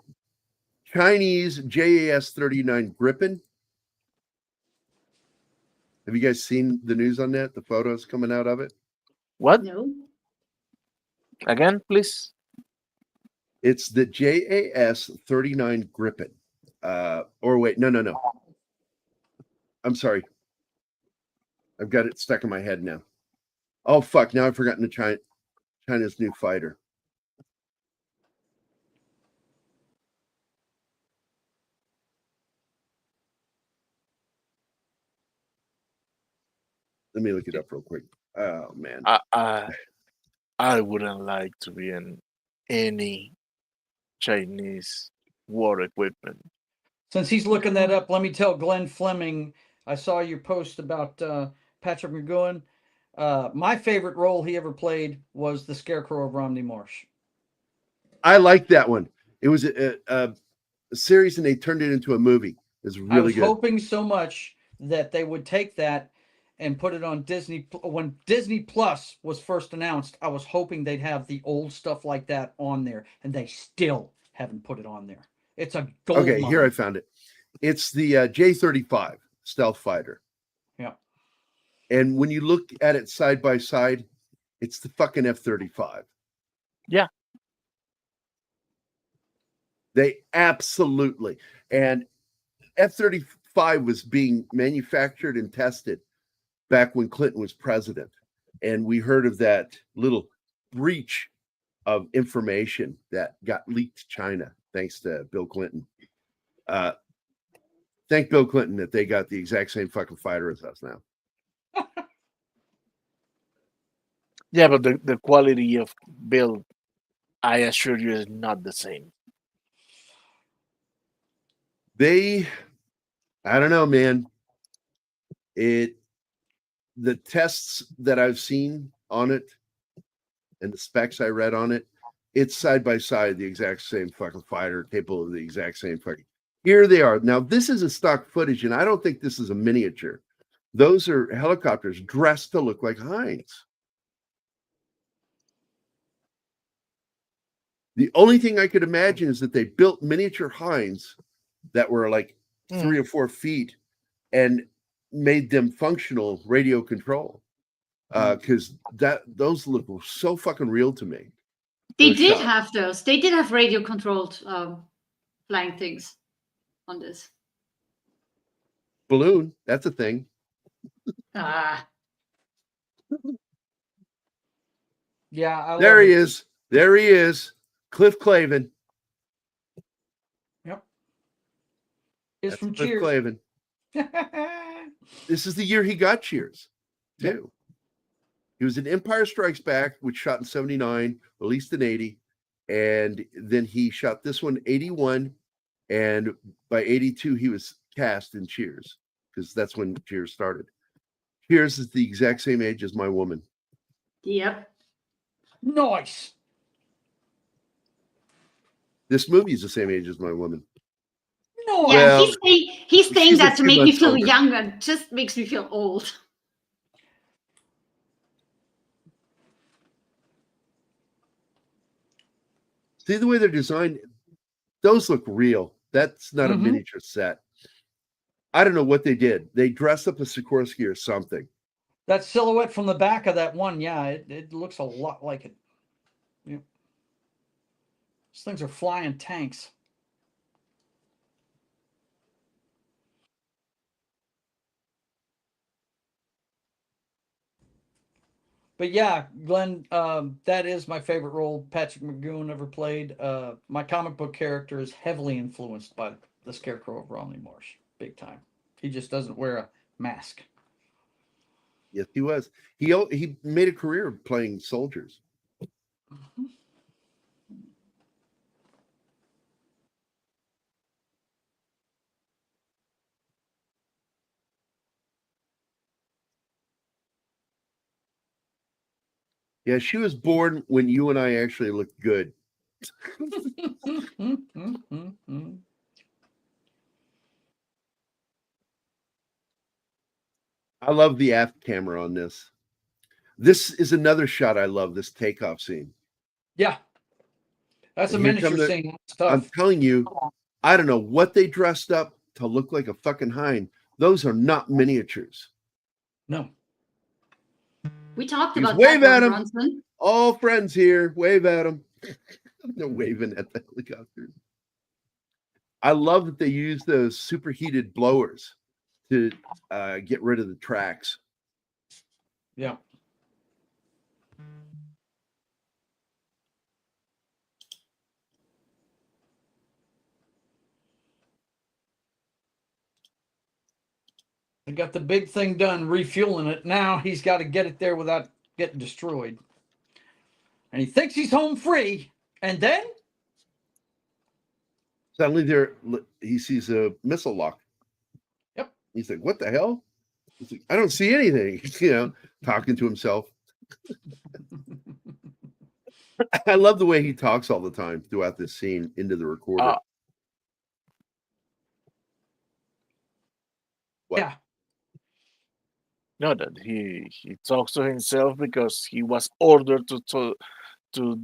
Speaker 1: Chinese JAS-39 Gripen. Have you guys seen the news on that? The photos coming out of it?
Speaker 2: What
Speaker 3: No.
Speaker 2: again, please?
Speaker 1: It's the JAS-39 Gripen. Or wait, no. I'm sorry. I've got it stuck in my head now. Oh fuck! Now I've forgotten China's new fighter. Let me look it up real quick. Oh man.
Speaker 2: I wouldn't like to be in any Chinese war equipment.
Speaker 5: Since he's looking that up, let me tell Glenn Fleming. I saw your post about Patrick McGowan. My favorite role he ever played was the Scarecrow of Romney Marsh.
Speaker 1: I like that one. It was a series, and they turned it into a movie. It's really
Speaker 5: I was
Speaker 1: good.
Speaker 5: hoping so much that they would take that and put it on Disney. When Disney Plus was first announced, I was hoping they'd have the old stuff like that on there, and they still haven't put it on there. It's a gold mine.
Speaker 1: Here I found it. It's the J-35 stealth fighter.
Speaker 5: Yeah.
Speaker 1: And when you look at it side by side, it's the fucking F-35.
Speaker 2: Yeah.
Speaker 1: They absolutely. And F-35 was being manufactured and tested back when Clinton was president. And we heard of that little breach of information that got leaked to China, thanks to Bill Clinton. Thank Bill Clinton that they got the exact same fucking fighter as us now.
Speaker 2: Yeah, but the quality of build, I assure you, is not the same.
Speaker 1: I don't know, man. The tests that I've seen on it and the specs I read on it, it's side by side the exact same fucking fighter, capable of the exact same fucking. Here they are. Now, this is a stock footage, and I don't think this is a miniature. Those are helicopters dressed to look like Heinz. The only thing I could imagine is that they built miniature Heinz that were like 3 or 4 feet and made them functional radio control. Because those look so fucking real to me.
Speaker 3: They did have those. They did have radio controlled flying things on this.
Speaker 1: Balloon, that's a thing.
Speaker 5: Yeah,
Speaker 1: there he is. There he is. Cliff Clavin.
Speaker 5: Yep. It's from
Speaker 1: Cliff
Speaker 5: Cheers.
Speaker 1: Clavin. This is the year he got Cheers, too. Yep. He was in Empire Strikes Back, which shot in 79, released in 80. And then he shot this one 81. And by 82, he was cast in Cheers, because that's when Cheers started. Cheers is the exact same age as my woman.
Speaker 3: Yep.
Speaker 5: Nice.
Speaker 1: This movie is the same age as my woman.
Speaker 5: No.
Speaker 3: Yeah, well, he's saying that to make me feel
Speaker 1: older.
Speaker 3: younger. Just makes me feel old.
Speaker 1: See the way they're designed? Those look real. That's not a miniature set. I don't know what they did. They dressed up a Sikorsky or something.
Speaker 5: That silhouette from the back of that one, yeah, it looks a lot like it. Yep. These things are flying tanks. But yeah, Glenn, that is my favorite role Patrick McGowan ever played. My comic book character is heavily influenced by the Scarecrow of Romney Marsh, big time. He just doesn't wear a mask.
Speaker 1: Yes, he was. He made a career of playing soldiers.
Speaker 5: Mm-hmm.
Speaker 1: Yeah, she was born when you and I actually looked good. I love the aft camera on this. This is another shot I love, this takeoff scene.
Speaker 5: Yeah. That's a miniature scene.
Speaker 1: I'm telling you, I don't know what they dressed up to look like a fucking hind. Those are not miniatures.
Speaker 5: No.
Speaker 3: We talked about
Speaker 1: wave
Speaker 3: that,
Speaker 1: at him.
Speaker 3: Bronson.
Speaker 1: All friends here. Wave at him. No waving at the helicopter. I love that they use those superheated blowers to get rid of the tracks.
Speaker 5: Yeah. He got the big thing done, refueling it. Now he's got to get it there without getting destroyed. And he thinks he's home free. And then
Speaker 1: Suddenly he sees a missile lock.
Speaker 5: Yep.
Speaker 1: He's like, what the hell? He's like, I don't see anything. Talking to himself. I love the way he talks all the time throughout this scene into the recorder. What?
Speaker 5: Yeah.
Speaker 2: No, that he talks to himself because he was ordered to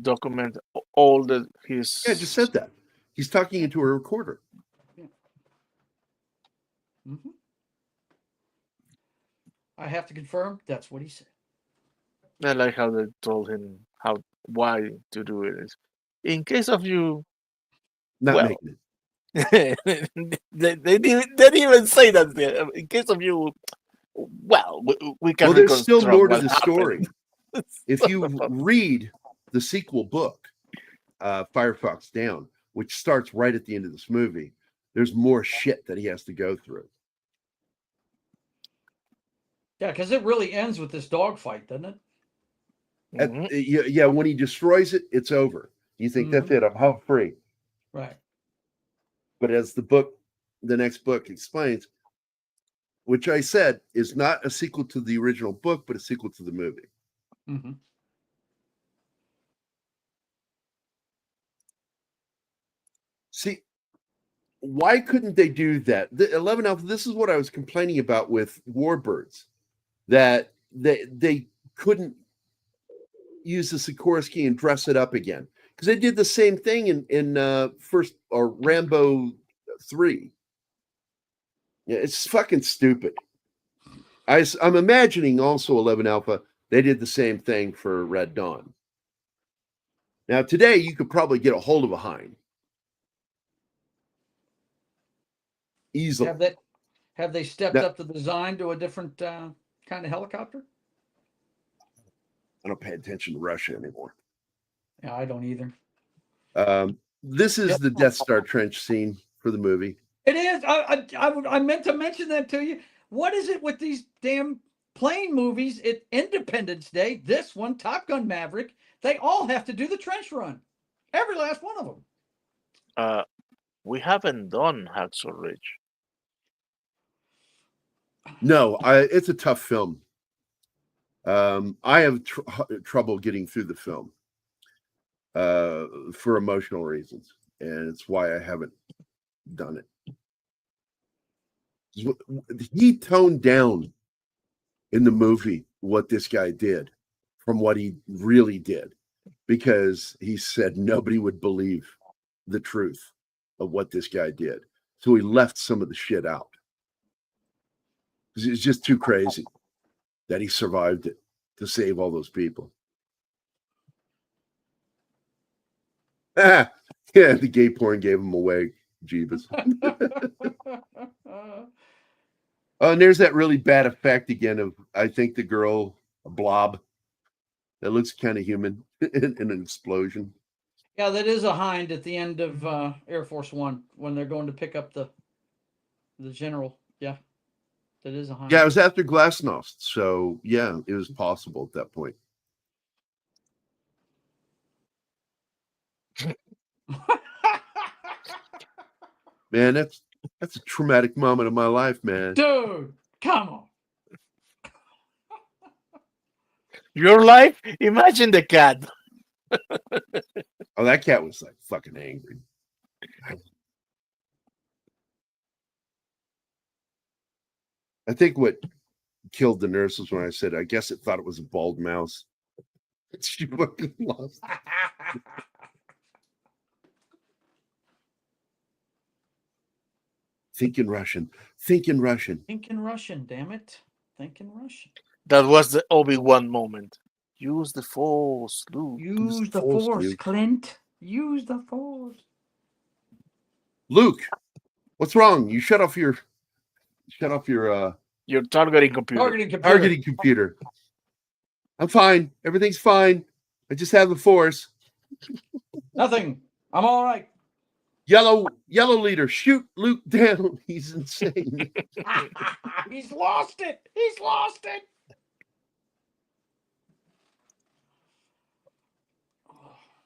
Speaker 2: document all his.
Speaker 1: Yeah, I just said that. He's talking into a recorder.
Speaker 5: Mm-hmm. I have to confirm that's what he said.
Speaker 2: I like how they told him why to do it. In case of you,
Speaker 1: Not making it.
Speaker 2: they didn't even say that. In case of you, well, we can.
Speaker 1: Well, there's still
Speaker 2: reconstruct
Speaker 1: more to
Speaker 2: what
Speaker 1: the
Speaker 2: happened.
Speaker 1: story. If you read the sequel book, Firefox Down, which starts right at the end of this movie, there's more shit that he has to go through.
Speaker 5: Yeah, because it really ends with this dogfight, doesn't it?
Speaker 1: Yeah, when he destroys it, it's over. You think that's it? I'm home free.
Speaker 5: Right.
Speaker 1: But as the next book explains, which I said is not a sequel to the original book, but a sequel to the movie.
Speaker 5: Mm-hmm.
Speaker 1: See, why couldn't they do that? The 11 Alpha, this is what I was complaining about with Warbirds, that they couldn't use the Sikorsky and dress it up again. Because they did the same thing in first or Rambo 3. Yeah, it's fucking stupid. I'm imagining also 11 Alpha, they did the same thing for Red Dawn. Now, today, you could probably get a hold of a Hind. Easily.
Speaker 5: Have they stepped up the design to a different kind of helicopter?
Speaker 1: I don't pay attention to Russia anymore.
Speaker 5: Yeah, I don't either.
Speaker 1: This is the Death Star trench scene for the movie.
Speaker 5: It is. I meant to mention that to you. What is it with these damn plane movies at Independence Day? This one, Top Gun Maverick, they all have to do the trench run. Every last one of them.
Speaker 2: We haven't done Hacksaw Ridge.
Speaker 1: No, it's a tough film. I have trouble getting through the film for emotional reasons, and it's why I haven't done it. He toned down in the movie what this guy did from what he really did, because he said nobody would believe the truth of what this guy did. So he left some of the shit out. It's just too crazy that he survived it to save all those people. Yeah, the gay porn gave him away, Jeebus. Oh, and there's that really bad effect again of, I think, the girl, a blob that looks kind of human in an explosion.
Speaker 5: Yeah, that is a Hind at the end of Air Force One when they're going to pick up the general. Yeah, that is a Hind.
Speaker 1: Yeah, it was after Glasnost, so yeah, it was possible at that point. Man, that's a traumatic moment of my life, man.
Speaker 5: Dude, come on.
Speaker 2: Your life? Imagine the cat.
Speaker 1: Oh, that cat was like fucking angry. I think what killed the nurse was when I said, I guess it thought it was a bald mouse. She fucking lost. Think in Russian. Think in Russian.
Speaker 5: Think in Russian, damn it. Think in Russian.
Speaker 2: That was the Obi-Wan moment. Use the Force, Luke.
Speaker 5: Use the
Speaker 1: Force,
Speaker 5: Force,
Speaker 1: Luke.
Speaker 5: Clint. Use the Force.
Speaker 1: Luke, What's wrong? You shut off your
Speaker 2: Your targeting computer.
Speaker 1: targeting computer. I'm fine. Everything's fine. I just have the force.
Speaker 5: Nothing. I'm all right.
Speaker 1: Yellow leader, shoot Luke down. He's insane.
Speaker 5: He's lost it. He's lost it.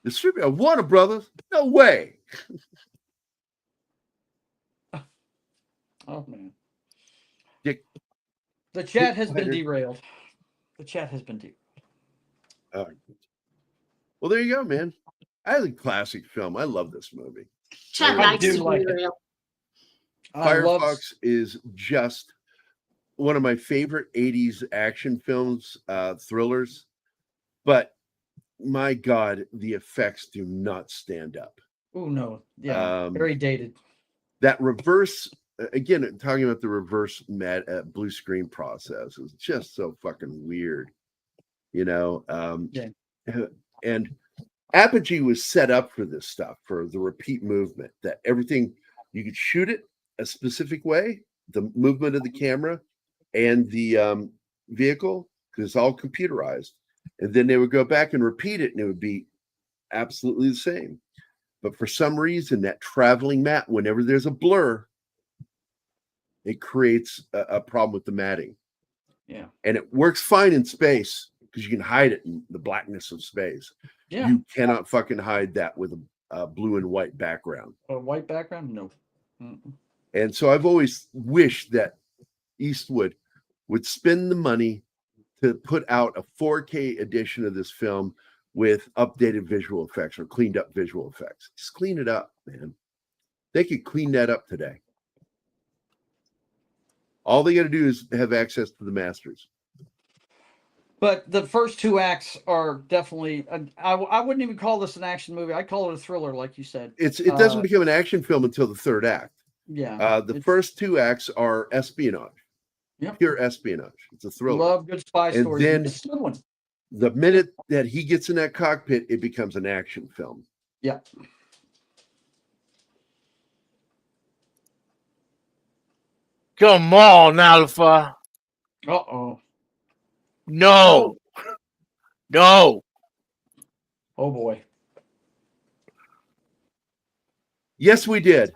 Speaker 1: Distributor Warner Brothers? No way.
Speaker 5: Oh man.
Speaker 1: Dick.
Speaker 5: The chat has been
Speaker 1: Spider.
Speaker 5: derailed. The chat has been derailed.
Speaker 1: All right. Well, there you go, man. I had a classic film. I love this movie.
Speaker 3: Chad
Speaker 1: I
Speaker 3: likes
Speaker 5: do
Speaker 3: to
Speaker 5: like
Speaker 3: be
Speaker 5: it.
Speaker 3: real.
Speaker 1: Firefox is just one of my favorite 80s action films, thrillers. But my God, the effects do not stand up.
Speaker 5: Oh no. Yeah. Very dated.
Speaker 1: That reverse, again, talking about the reverse blue screen process is just so fucking weird, you know.
Speaker 5: Yeah.
Speaker 1: And Apogee was set up for this stuff, for the repeat movement, that everything you could shoot it a specific way, the movement of the camera and the vehicle, because it's all computerized. And then they would go back and repeat it, and it would be absolutely the same. But for some reason, that traveling matte, whenever there's a blur, it creates a problem with the matting.
Speaker 5: Yeah.
Speaker 1: And it works fine in space because you can hide it in the blackness of space.
Speaker 5: Yeah.
Speaker 1: You cannot fucking hide that with a blue and white background.
Speaker 5: A white background? No. Mm-mm.
Speaker 1: And so I've always wished that Eastwood would spend the money to put out a 4K edition of this film with updated visual effects or cleaned up visual effects. Just clean it up, man. They could clean that up today. All they got to do is have access to the masters.
Speaker 5: But the first two acts are definitely. I wouldn't even call this an action movie. I'd call it a thriller, like you said.
Speaker 1: It doesn't become an action film until the third act.
Speaker 5: Yeah.
Speaker 1: The first two acts are espionage.
Speaker 5: Yep.
Speaker 1: Pure espionage. It's a thriller.
Speaker 5: Love good spy
Speaker 1: And
Speaker 5: stories.
Speaker 1: then-
Speaker 5: It's a good one.
Speaker 1: The minute that he gets in that cockpit, it becomes an action film.
Speaker 5: Yeah.
Speaker 2: Come on, Alpha.
Speaker 5: Uh-oh.
Speaker 2: No. No.
Speaker 5: Oh boy.
Speaker 1: Yes, we did.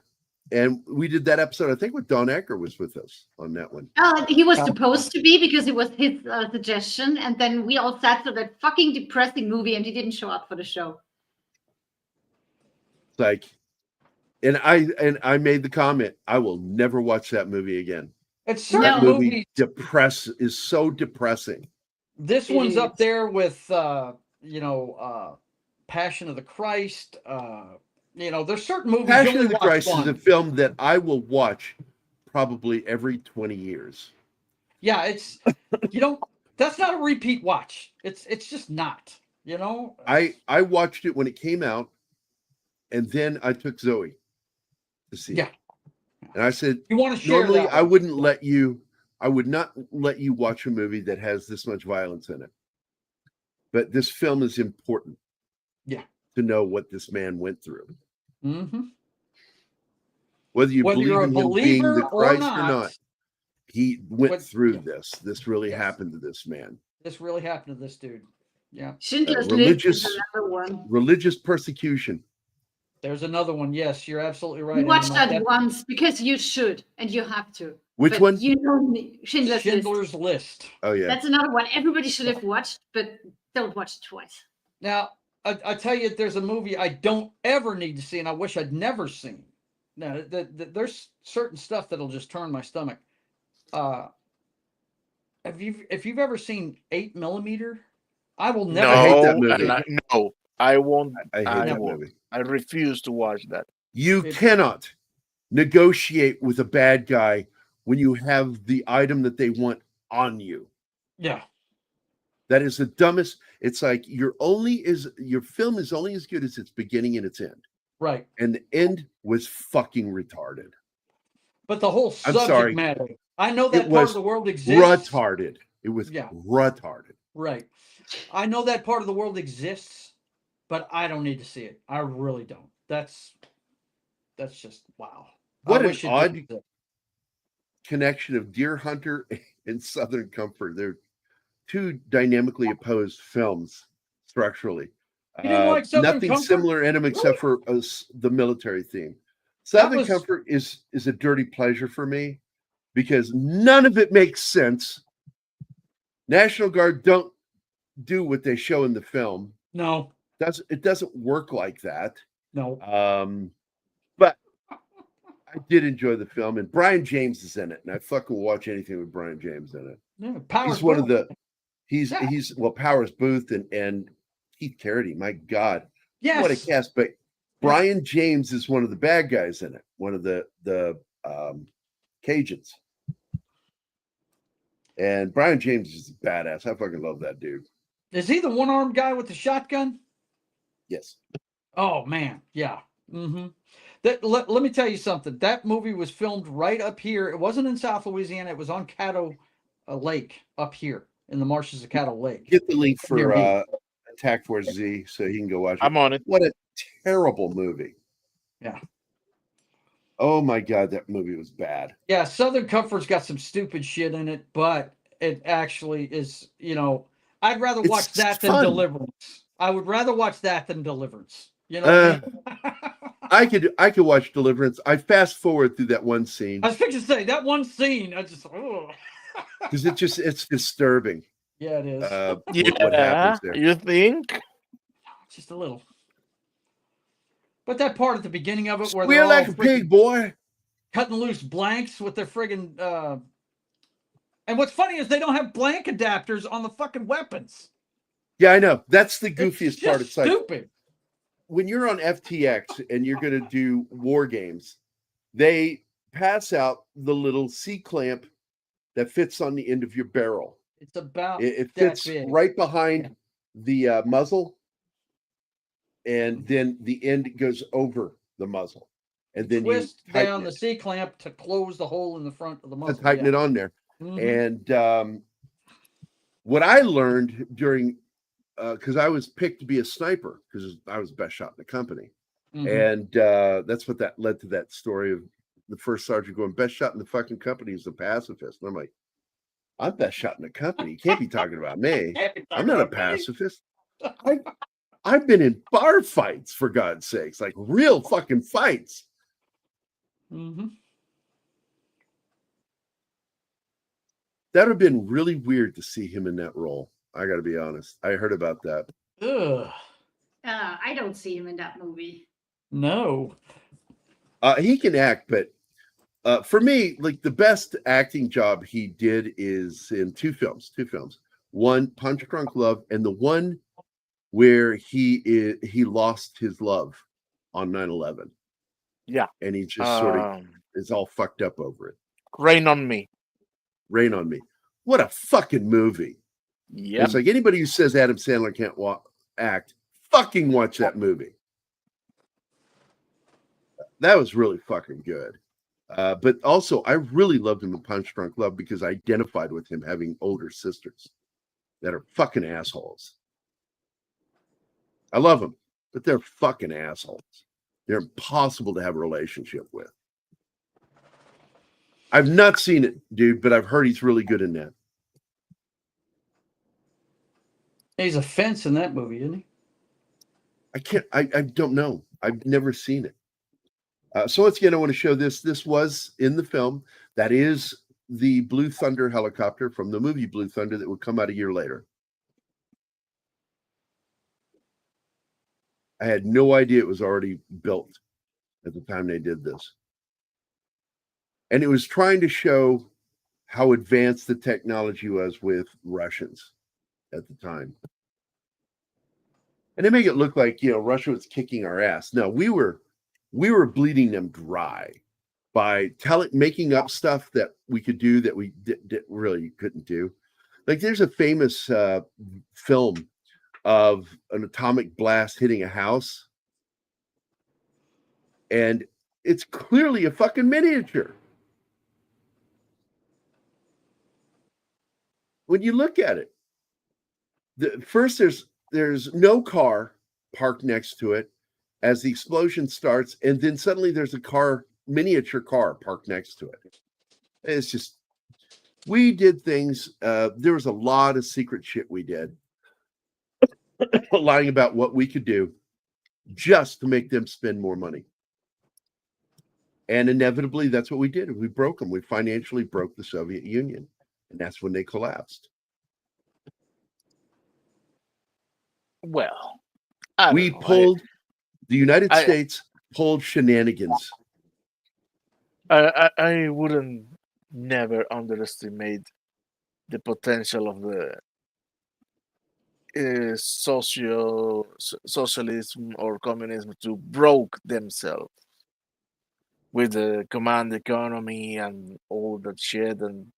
Speaker 1: And we did that episode, I think, with Don Ecker was with us on that one.
Speaker 3: He was supposed to be because it was his suggestion, and then we all sat through that fucking depressing movie, and he didn't show up for the show.
Speaker 1: It's like, and I made the comment, I will never watch that movie again.
Speaker 5: It's
Speaker 3: No.
Speaker 5: certain
Speaker 1: That movie
Speaker 5: movies.
Speaker 1: is so depressing.
Speaker 5: This
Speaker 3: It
Speaker 5: one's
Speaker 3: is.
Speaker 5: up there with Passion of the Christ. There's certain movies you
Speaker 1: Passion
Speaker 5: only
Speaker 1: of the
Speaker 5: watch
Speaker 1: Christ is
Speaker 5: once.
Speaker 1: a film that I will watch probably every 20 years.
Speaker 5: Yeah, it's that's not a repeat watch. It's just not,
Speaker 1: I watched it when it came out, and then I took Zoe to see
Speaker 5: Yeah.
Speaker 1: it. And I said,
Speaker 5: You want to share
Speaker 1: normally
Speaker 5: that
Speaker 1: I
Speaker 5: one.
Speaker 1: would not let you watch a movie that has this much violence in it. But this film is important.
Speaker 5: Yeah.
Speaker 1: To know what this man went through.
Speaker 5: Mm-hmm.
Speaker 1: Whether you
Speaker 5: Whether
Speaker 1: believe
Speaker 5: you're a
Speaker 1: in him being the
Speaker 5: believer or
Speaker 1: Christ
Speaker 5: not,
Speaker 1: he went
Speaker 5: What-
Speaker 1: through
Speaker 5: yeah.
Speaker 1: this. This really
Speaker 5: Yes.
Speaker 1: happened to this man.
Speaker 5: this really happened to this dude. Yeah.
Speaker 3: Schindler's List
Speaker 1: religious-
Speaker 3: is another one.
Speaker 1: Religious persecution.
Speaker 5: There's another one. Yes, you're absolutely right.
Speaker 3: You watch
Speaker 5: Anima.
Speaker 3: that once because you should, and you have to.
Speaker 1: Which
Speaker 3: But
Speaker 1: one?
Speaker 3: You know me. Schindler's List.
Speaker 5: Schindler's List.
Speaker 1: Oh yeah.
Speaker 3: That's another one everybody should have watched, but don't watch it twice.
Speaker 5: Now, I tell you, there's a movie I don't ever need to see, and I wish I'd never seen. Now, there's certain stuff that'll just turn my stomach. If you've ever seen 8mm, I will never.
Speaker 1: I hate
Speaker 2: No,
Speaker 1: that movie.
Speaker 2: no, I won't.
Speaker 1: I hate
Speaker 2: I
Speaker 1: that
Speaker 2: won't.
Speaker 1: movie.
Speaker 2: I refuse to watch that.
Speaker 1: You
Speaker 5: It-
Speaker 1: cannot negotiate with a bad guy when you have the item that they want on you.
Speaker 5: Yeah.
Speaker 1: That is the dumbest. It's like your film is only as good as its beginning and its end.
Speaker 5: Right.
Speaker 1: And the end was fucking retarded.
Speaker 5: But the whole
Speaker 1: I'm
Speaker 5: subject
Speaker 1: sorry.
Speaker 5: matter, I know that
Speaker 1: It
Speaker 5: part
Speaker 1: was
Speaker 5: of the world exists.
Speaker 1: Retarded. It was
Speaker 5: Yeah.
Speaker 1: retarded.
Speaker 5: Right. I know that part of the world exists, but I don't need to see it. I really don't. That's just wow.
Speaker 1: What
Speaker 5: I
Speaker 1: an
Speaker 5: wish it
Speaker 1: odd
Speaker 5: did.
Speaker 1: connection of Deer Hunter and Southern Comfort. They're two dynamically opposed films structurally.
Speaker 5: You didn't like Southern
Speaker 1: Nothing
Speaker 5: Comfort?
Speaker 1: similar in them
Speaker 5: Really?
Speaker 1: except for the military theme.
Speaker 5: That
Speaker 1: Southern
Speaker 5: was
Speaker 1: Comfort is a dirty pleasure for me because none of it makes sense. National Guard don't do what they show in the film.
Speaker 5: no.
Speaker 1: It doesn't work like that.
Speaker 5: No.
Speaker 1: But I did enjoy the film, and Brian James is in it, and I fucking watch anything with Brian James in it.
Speaker 5: Yeah, Powers
Speaker 1: He's one of
Speaker 5: Booth.
Speaker 1: the he's Powers Booth and Keith Carradine. My God,
Speaker 5: Yes.
Speaker 1: what a cast! But Brian James is one of the bad guys in it. One of the Cajuns. And Brian James is badass. I fucking love that dude.
Speaker 5: Is he the one-armed guy with the shotgun?
Speaker 1: Yes.
Speaker 5: Oh man, yeah. Mm-hmm. Let me tell you something. That movie was filmed right up here. It wasn't in South Louisiana. It was on Caddo Lake up here in the marshes of Caddo Lake.
Speaker 1: Get the link
Speaker 5: Near
Speaker 1: for
Speaker 5: me.
Speaker 1: Attack Force Z so he can go watch it.
Speaker 2: I'm on it.
Speaker 1: What a terrible movie.
Speaker 5: Yeah.
Speaker 1: Oh my God, that movie was bad.
Speaker 5: Yeah, Southern Comfort's got some stupid shit in it, but it actually is, I'd rather
Speaker 1: It's
Speaker 5: watch that than
Speaker 1: fun.
Speaker 5: Deliverance. I would rather watch that than Deliverance. You know what I mean?
Speaker 1: I could watch Deliverance. I fast forward through that one scene
Speaker 5: I was fixing to say that one scene. I just,
Speaker 1: because it's disturbing.
Speaker 5: yeah, it is.
Speaker 1: What happens there.
Speaker 2: You think?
Speaker 5: Just a little. But that part at the beginning of it where
Speaker 1: We're
Speaker 5: they're
Speaker 1: like
Speaker 5: all
Speaker 1: a pig, boy.
Speaker 5: cutting loose blanks with their friggin' and what's funny is they don't have blank adapters on the fucking weapons.
Speaker 1: Yeah, I know. That's the
Speaker 5: It's
Speaker 1: goofiest part.
Speaker 5: just
Speaker 1: It's like
Speaker 5: stupid.
Speaker 1: when you're on FTX and you're going to do war games, they pass out the little C clamp that fits on the end of your barrel.
Speaker 5: It's about
Speaker 1: It
Speaker 5: that
Speaker 1: fits
Speaker 5: big.
Speaker 1: right behind the muzzle, and then the end goes over the muzzle, and then
Speaker 5: Twist
Speaker 1: you tighten
Speaker 5: down the
Speaker 1: it,
Speaker 5: C clamp to close the hole in the front of the
Speaker 1: to
Speaker 5: muzzle.
Speaker 1: tighten it on there.
Speaker 5: Mhm.
Speaker 1: And what I learned during, because I was picked to be a sniper because I was the best shot in the company,
Speaker 5: Mhm.
Speaker 1: and that's what that led to that story of the first sergeant going, best shot in the fucking company is a pacifist. And I'm like, I'm best shot in the company. You can't be talking about me. I'm not a pacifist. I've been in bar fights, for God's sakes, like real fucking fights.
Speaker 5: Mhm.
Speaker 1: That would have been really weird to see him in that role. I got to be honest. I heard about that.
Speaker 5: Ugh.
Speaker 3: I don't see him in that movie.
Speaker 5: No.
Speaker 1: He can act, but for me, like the best acting job he did is in two films. One, Punch Drunk Love, and the one where he lost his love on 9/11.
Speaker 2: Yeah.
Speaker 1: And he just sort of is all fucked up over it.
Speaker 2: Rain on Me.
Speaker 1: Rain on Me. What a fucking movie.
Speaker 2: Yeah.
Speaker 1: It's like anybody who says Adam Sandler can't act, fucking watch that movie. That was really fucking good. But also, I really loved him in Punch Drunk Love because I identified with him having older sisters that are fucking assholes. I love them, but they're fucking assholes. They're impossible to have a relationship with. I've not seen it, dude, but I've heard he's really good in that.
Speaker 5: He's a fence in that movie, isn't he?
Speaker 1: I don't know. I've never seen it. So once again, I want to show this. This was in the film. That is the Blue Thunder helicopter from the movie Blue Thunder that would come out a year later. I had no idea it was already built at the time they did this. And it was trying to show how advanced the technology was with Russians at the time. And they make it look like, Russia was kicking our ass. No, we were bleeding them dry by making up stuff that we could do that we really couldn't do. Like there's a famous film of an atomic blast hitting a house, and it's clearly a fucking miniature. When you look at it, first there's no car parked next to it as the explosion starts, and then suddenly there's a car miniature car parked next to it. It's just, we did things. There was a lot of secret shit we did, lying about what we could do just to make them spend more money. And inevitably, that's what we did. We broke them. We financially broke the Soviet Union. And that's when they collapsed.
Speaker 2: Well, I don't
Speaker 1: We
Speaker 2: know.
Speaker 1: pulled, the United
Speaker 2: I-
Speaker 1: States pulled shenanigans.
Speaker 2: I wouldn't never underestimate the potential of the socialism or communism to broke themselves with the command economy and all that shit, and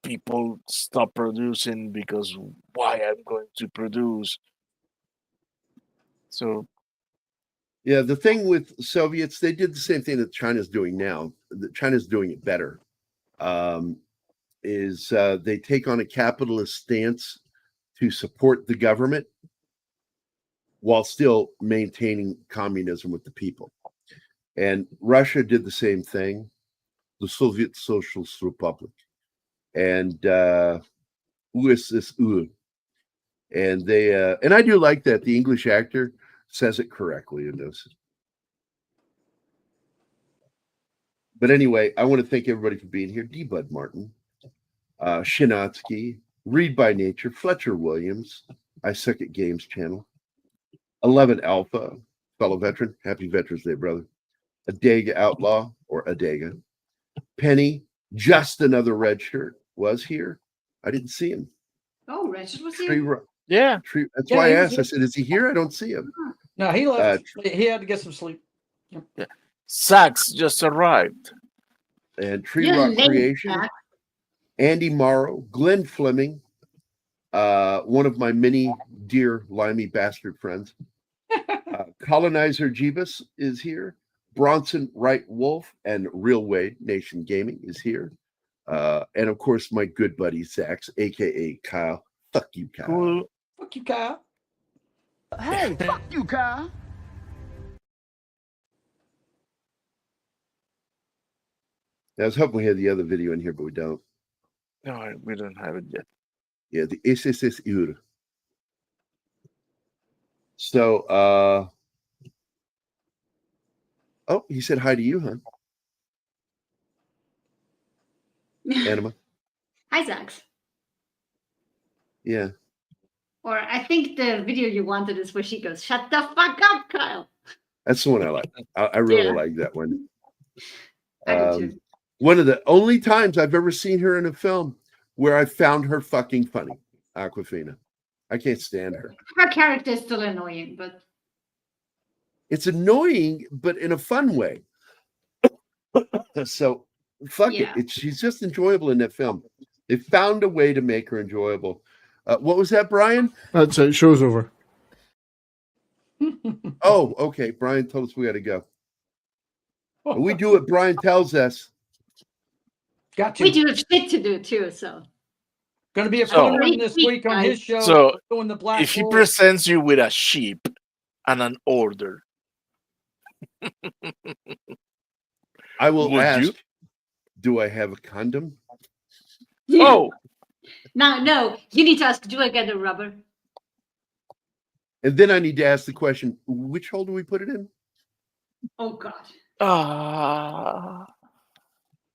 Speaker 2: people stop producing because why I'm going to produce. So
Speaker 1: Yeah, the thing with Soviets, they did the same thing that China's doing now. That China's doing it better. They take on a capitalist stance to support the government while still maintaining communism with the people. And Russia did the same thing, the Soviet Socialist Republic, and USSR. And they and I do like that the English actor says it correctly in this. But anyway, I want to thank everybody for being here. D. Bud Martin, Shinatsky, Read by Nature, Fletcher Williams, I Suck at Games channel, 11 Alpha, fellow veteran. Happy Veterans Day, brother. Adega Outlaw or Adega. Penny, just another red shirt, was here. I didn't see him.
Speaker 3: Oh, Richard was
Speaker 1: Tree,
Speaker 3: here.
Speaker 2: yeah,
Speaker 1: That's
Speaker 5: Yeah,
Speaker 1: why I
Speaker 5: he was
Speaker 1: asked. I
Speaker 5: here.
Speaker 1: said, is he here? I don't see him.
Speaker 5: No, he left. He had to get some sleep.
Speaker 2: Sax just arrived.
Speaker 1: And Tree
Speaker 3: You're
Speaker 1: Rock
Speaker 3: late,
Speaker 1: Creation,
Speaker 3: Jack.
Speaker 1: Andy Morrow, Glenn Fleming, one of my many dear limey bastard friends. Colonizer Jeebus is here. Bronson Wright Wolf and Real Wade Nation Gaming is here. And of course, my good buddy Sax, aka Kyle. Fuck you, Kyle.
Speaker 2: Cool.
Speaker 5: Fuck you, Kyle.
Speaker 7: Hey, fuck you, Kyle.
Speaker 1: I was hoping we had the other video in here, but we don't.
Speaker 2: No, we don't have it yet.
Speaker 1: Yeah, the SSSUR. So, oh, he said hi to you, huh? Anima.
Speaker 3: Hi, Zax.
Speaker 1: Yeah.
Speaker 3: Or I think the video you wanted is where she goes, "Shut the fuck up, Kyle."
Speaker 1: That's the one I like. I really
Speaker 3: Yeah.
Speaker 1: like that one.
Speaker 3: I do too.
Speaker 1: One of the only times I've ever seen her in a film where I found her fucking funny, Aquafina. I can't stand her.
Speaker 3: Her character is still annoying, but
Speaker 1: It's annoying, but in a fun way. So fuck
Speaker 3: Yeah.
Speaker 1: it. She's just enjoyable in that film. They found a way to make her enjoyable. What was that, Brian?
Speaker 8: That's it. Show's over.
Speaker 1: Oh, okay. Brian told us we got to go. And we do what Brian tells us.
Speaker 5: Got
Speaker 3: we
Speaker 5: you.
Speaker 3: do have shit to do too. So
Speaker 5: Going to be a
Speaker 2: So-
Speaker 5: fun one this week on his show.
Speaker 2: So,
Speaker 5: doing the Black
Speaker 2: If he
Speaker 5: Hole.
Speaker 2: presents you with a sheep and an order,
Speaker 1: I will
Speaker 2: Would
Speaker 1: ask,
Speaker 2: you?
Speaker 1: do I have a condom?
Speaker 2: oh,
Speaker 3: no, you need to ask, do I get a rubber?
Speaker 1: And then I need to ask the question, which hole do we put it in?
Speaker 3: Oh God,
Speaker 2: ah,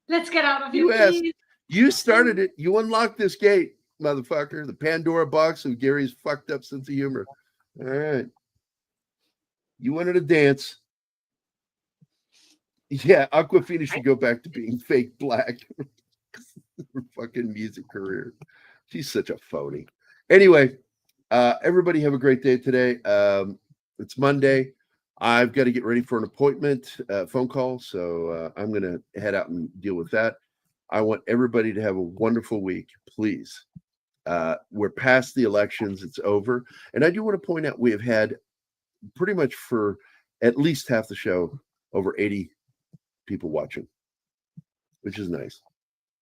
Speaker 3: let's get out of
Speaker 1: You
Speaker 3: here,
Speaker 1: asked.
Speaker 3: please.
Speaker 1: You started it. You unlocked this gate, motherfucker. The Pandora box of Gary's fucked up sense of humor. All right. You wanted to dance. Yeah, Aquafina should go back to being fake black. Her fucking music career. She's such a phony. Anyway, everybody have a great day today. It's Monday. I've got to get ready for an appointment, phone call. So I'm going to head out and deal with that. I want everybody to have a wonderful week, please. We're past the elections. It's over. And I do want to point out we have had pretty much for at least half the show over 80 people watching, which is nice.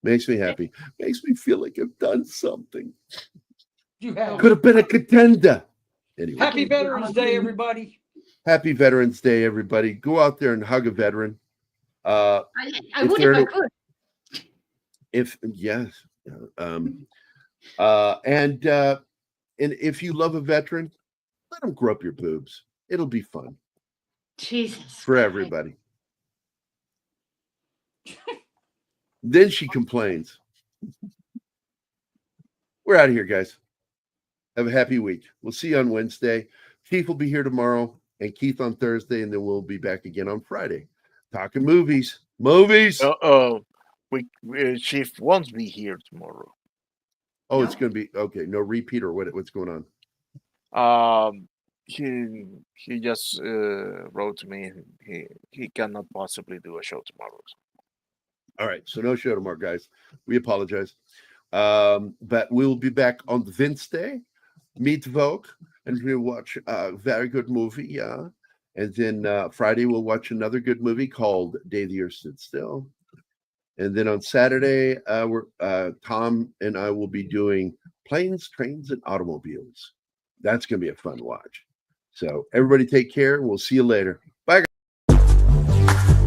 Speaker 1: Makes me happy. Makes me feel like I've done something.
Speaker 5: You have.
Speaker 1: Could have been a contender. Anyway,
Speaker 5: Happy Veterans Day, everybody.
Speaker 1: happy Veterans Day, everybody. Go out there and hug a veteran.
Speaker 3: I
Speaker 1: If
Speaker 3: would
Speaker 1: they're
Speaker 3: if I
Speaker 1: in a-
Speaker 3: could.
Speaker 1: If yes, and if you love a veteran, let them grow up your boobs. It'll be fun
Speaker 3: Jesus.
Speaker 1: for
Speaker 3: Christ.
Speaker 1: everybody. Then she complains. We're out of here, guys. Have a happy week. We'll see you on Wednesday. Keith will be here tomorrow, and Keith on Thursday, and then we'll be back again on Friday. Talking movies. Movies.
Speaker 2: Chief won't be here tomorrow.
Speaker 1: Oh, it's going to be okay. No repeat or what's going
Speaker 2: on? He just wrote to me. He cannot possibly do a show tomorrow.
Speaker 1: All right, so no show tomorrow, guys. We apologize. But we'll be back on the Wednesday, Mittwoch, and we'll watch a very good movie, yeah. And then Friday we'll watch another good movie called Day the Earth Stood Still. And then on Saturday, Tom and I will be doing Planes, Trains, and Automobiles. That's going to be a fun watch. So everybody take care. We'll see you later. Bye, guys.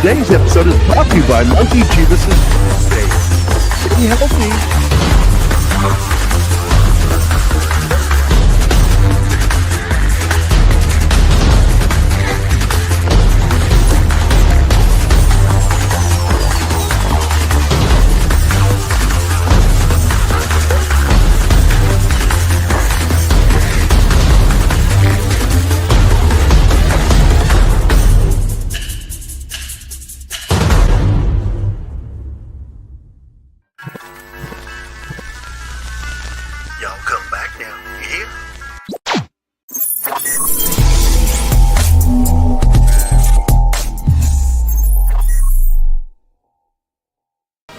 Speaker 1: Today's episode is brought to you by Monkey Jesus' Stay healthy.
Speaker 8: Y'all come back now, you hear?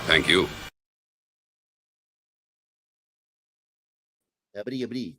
Speaker 1: Thank you. Abri.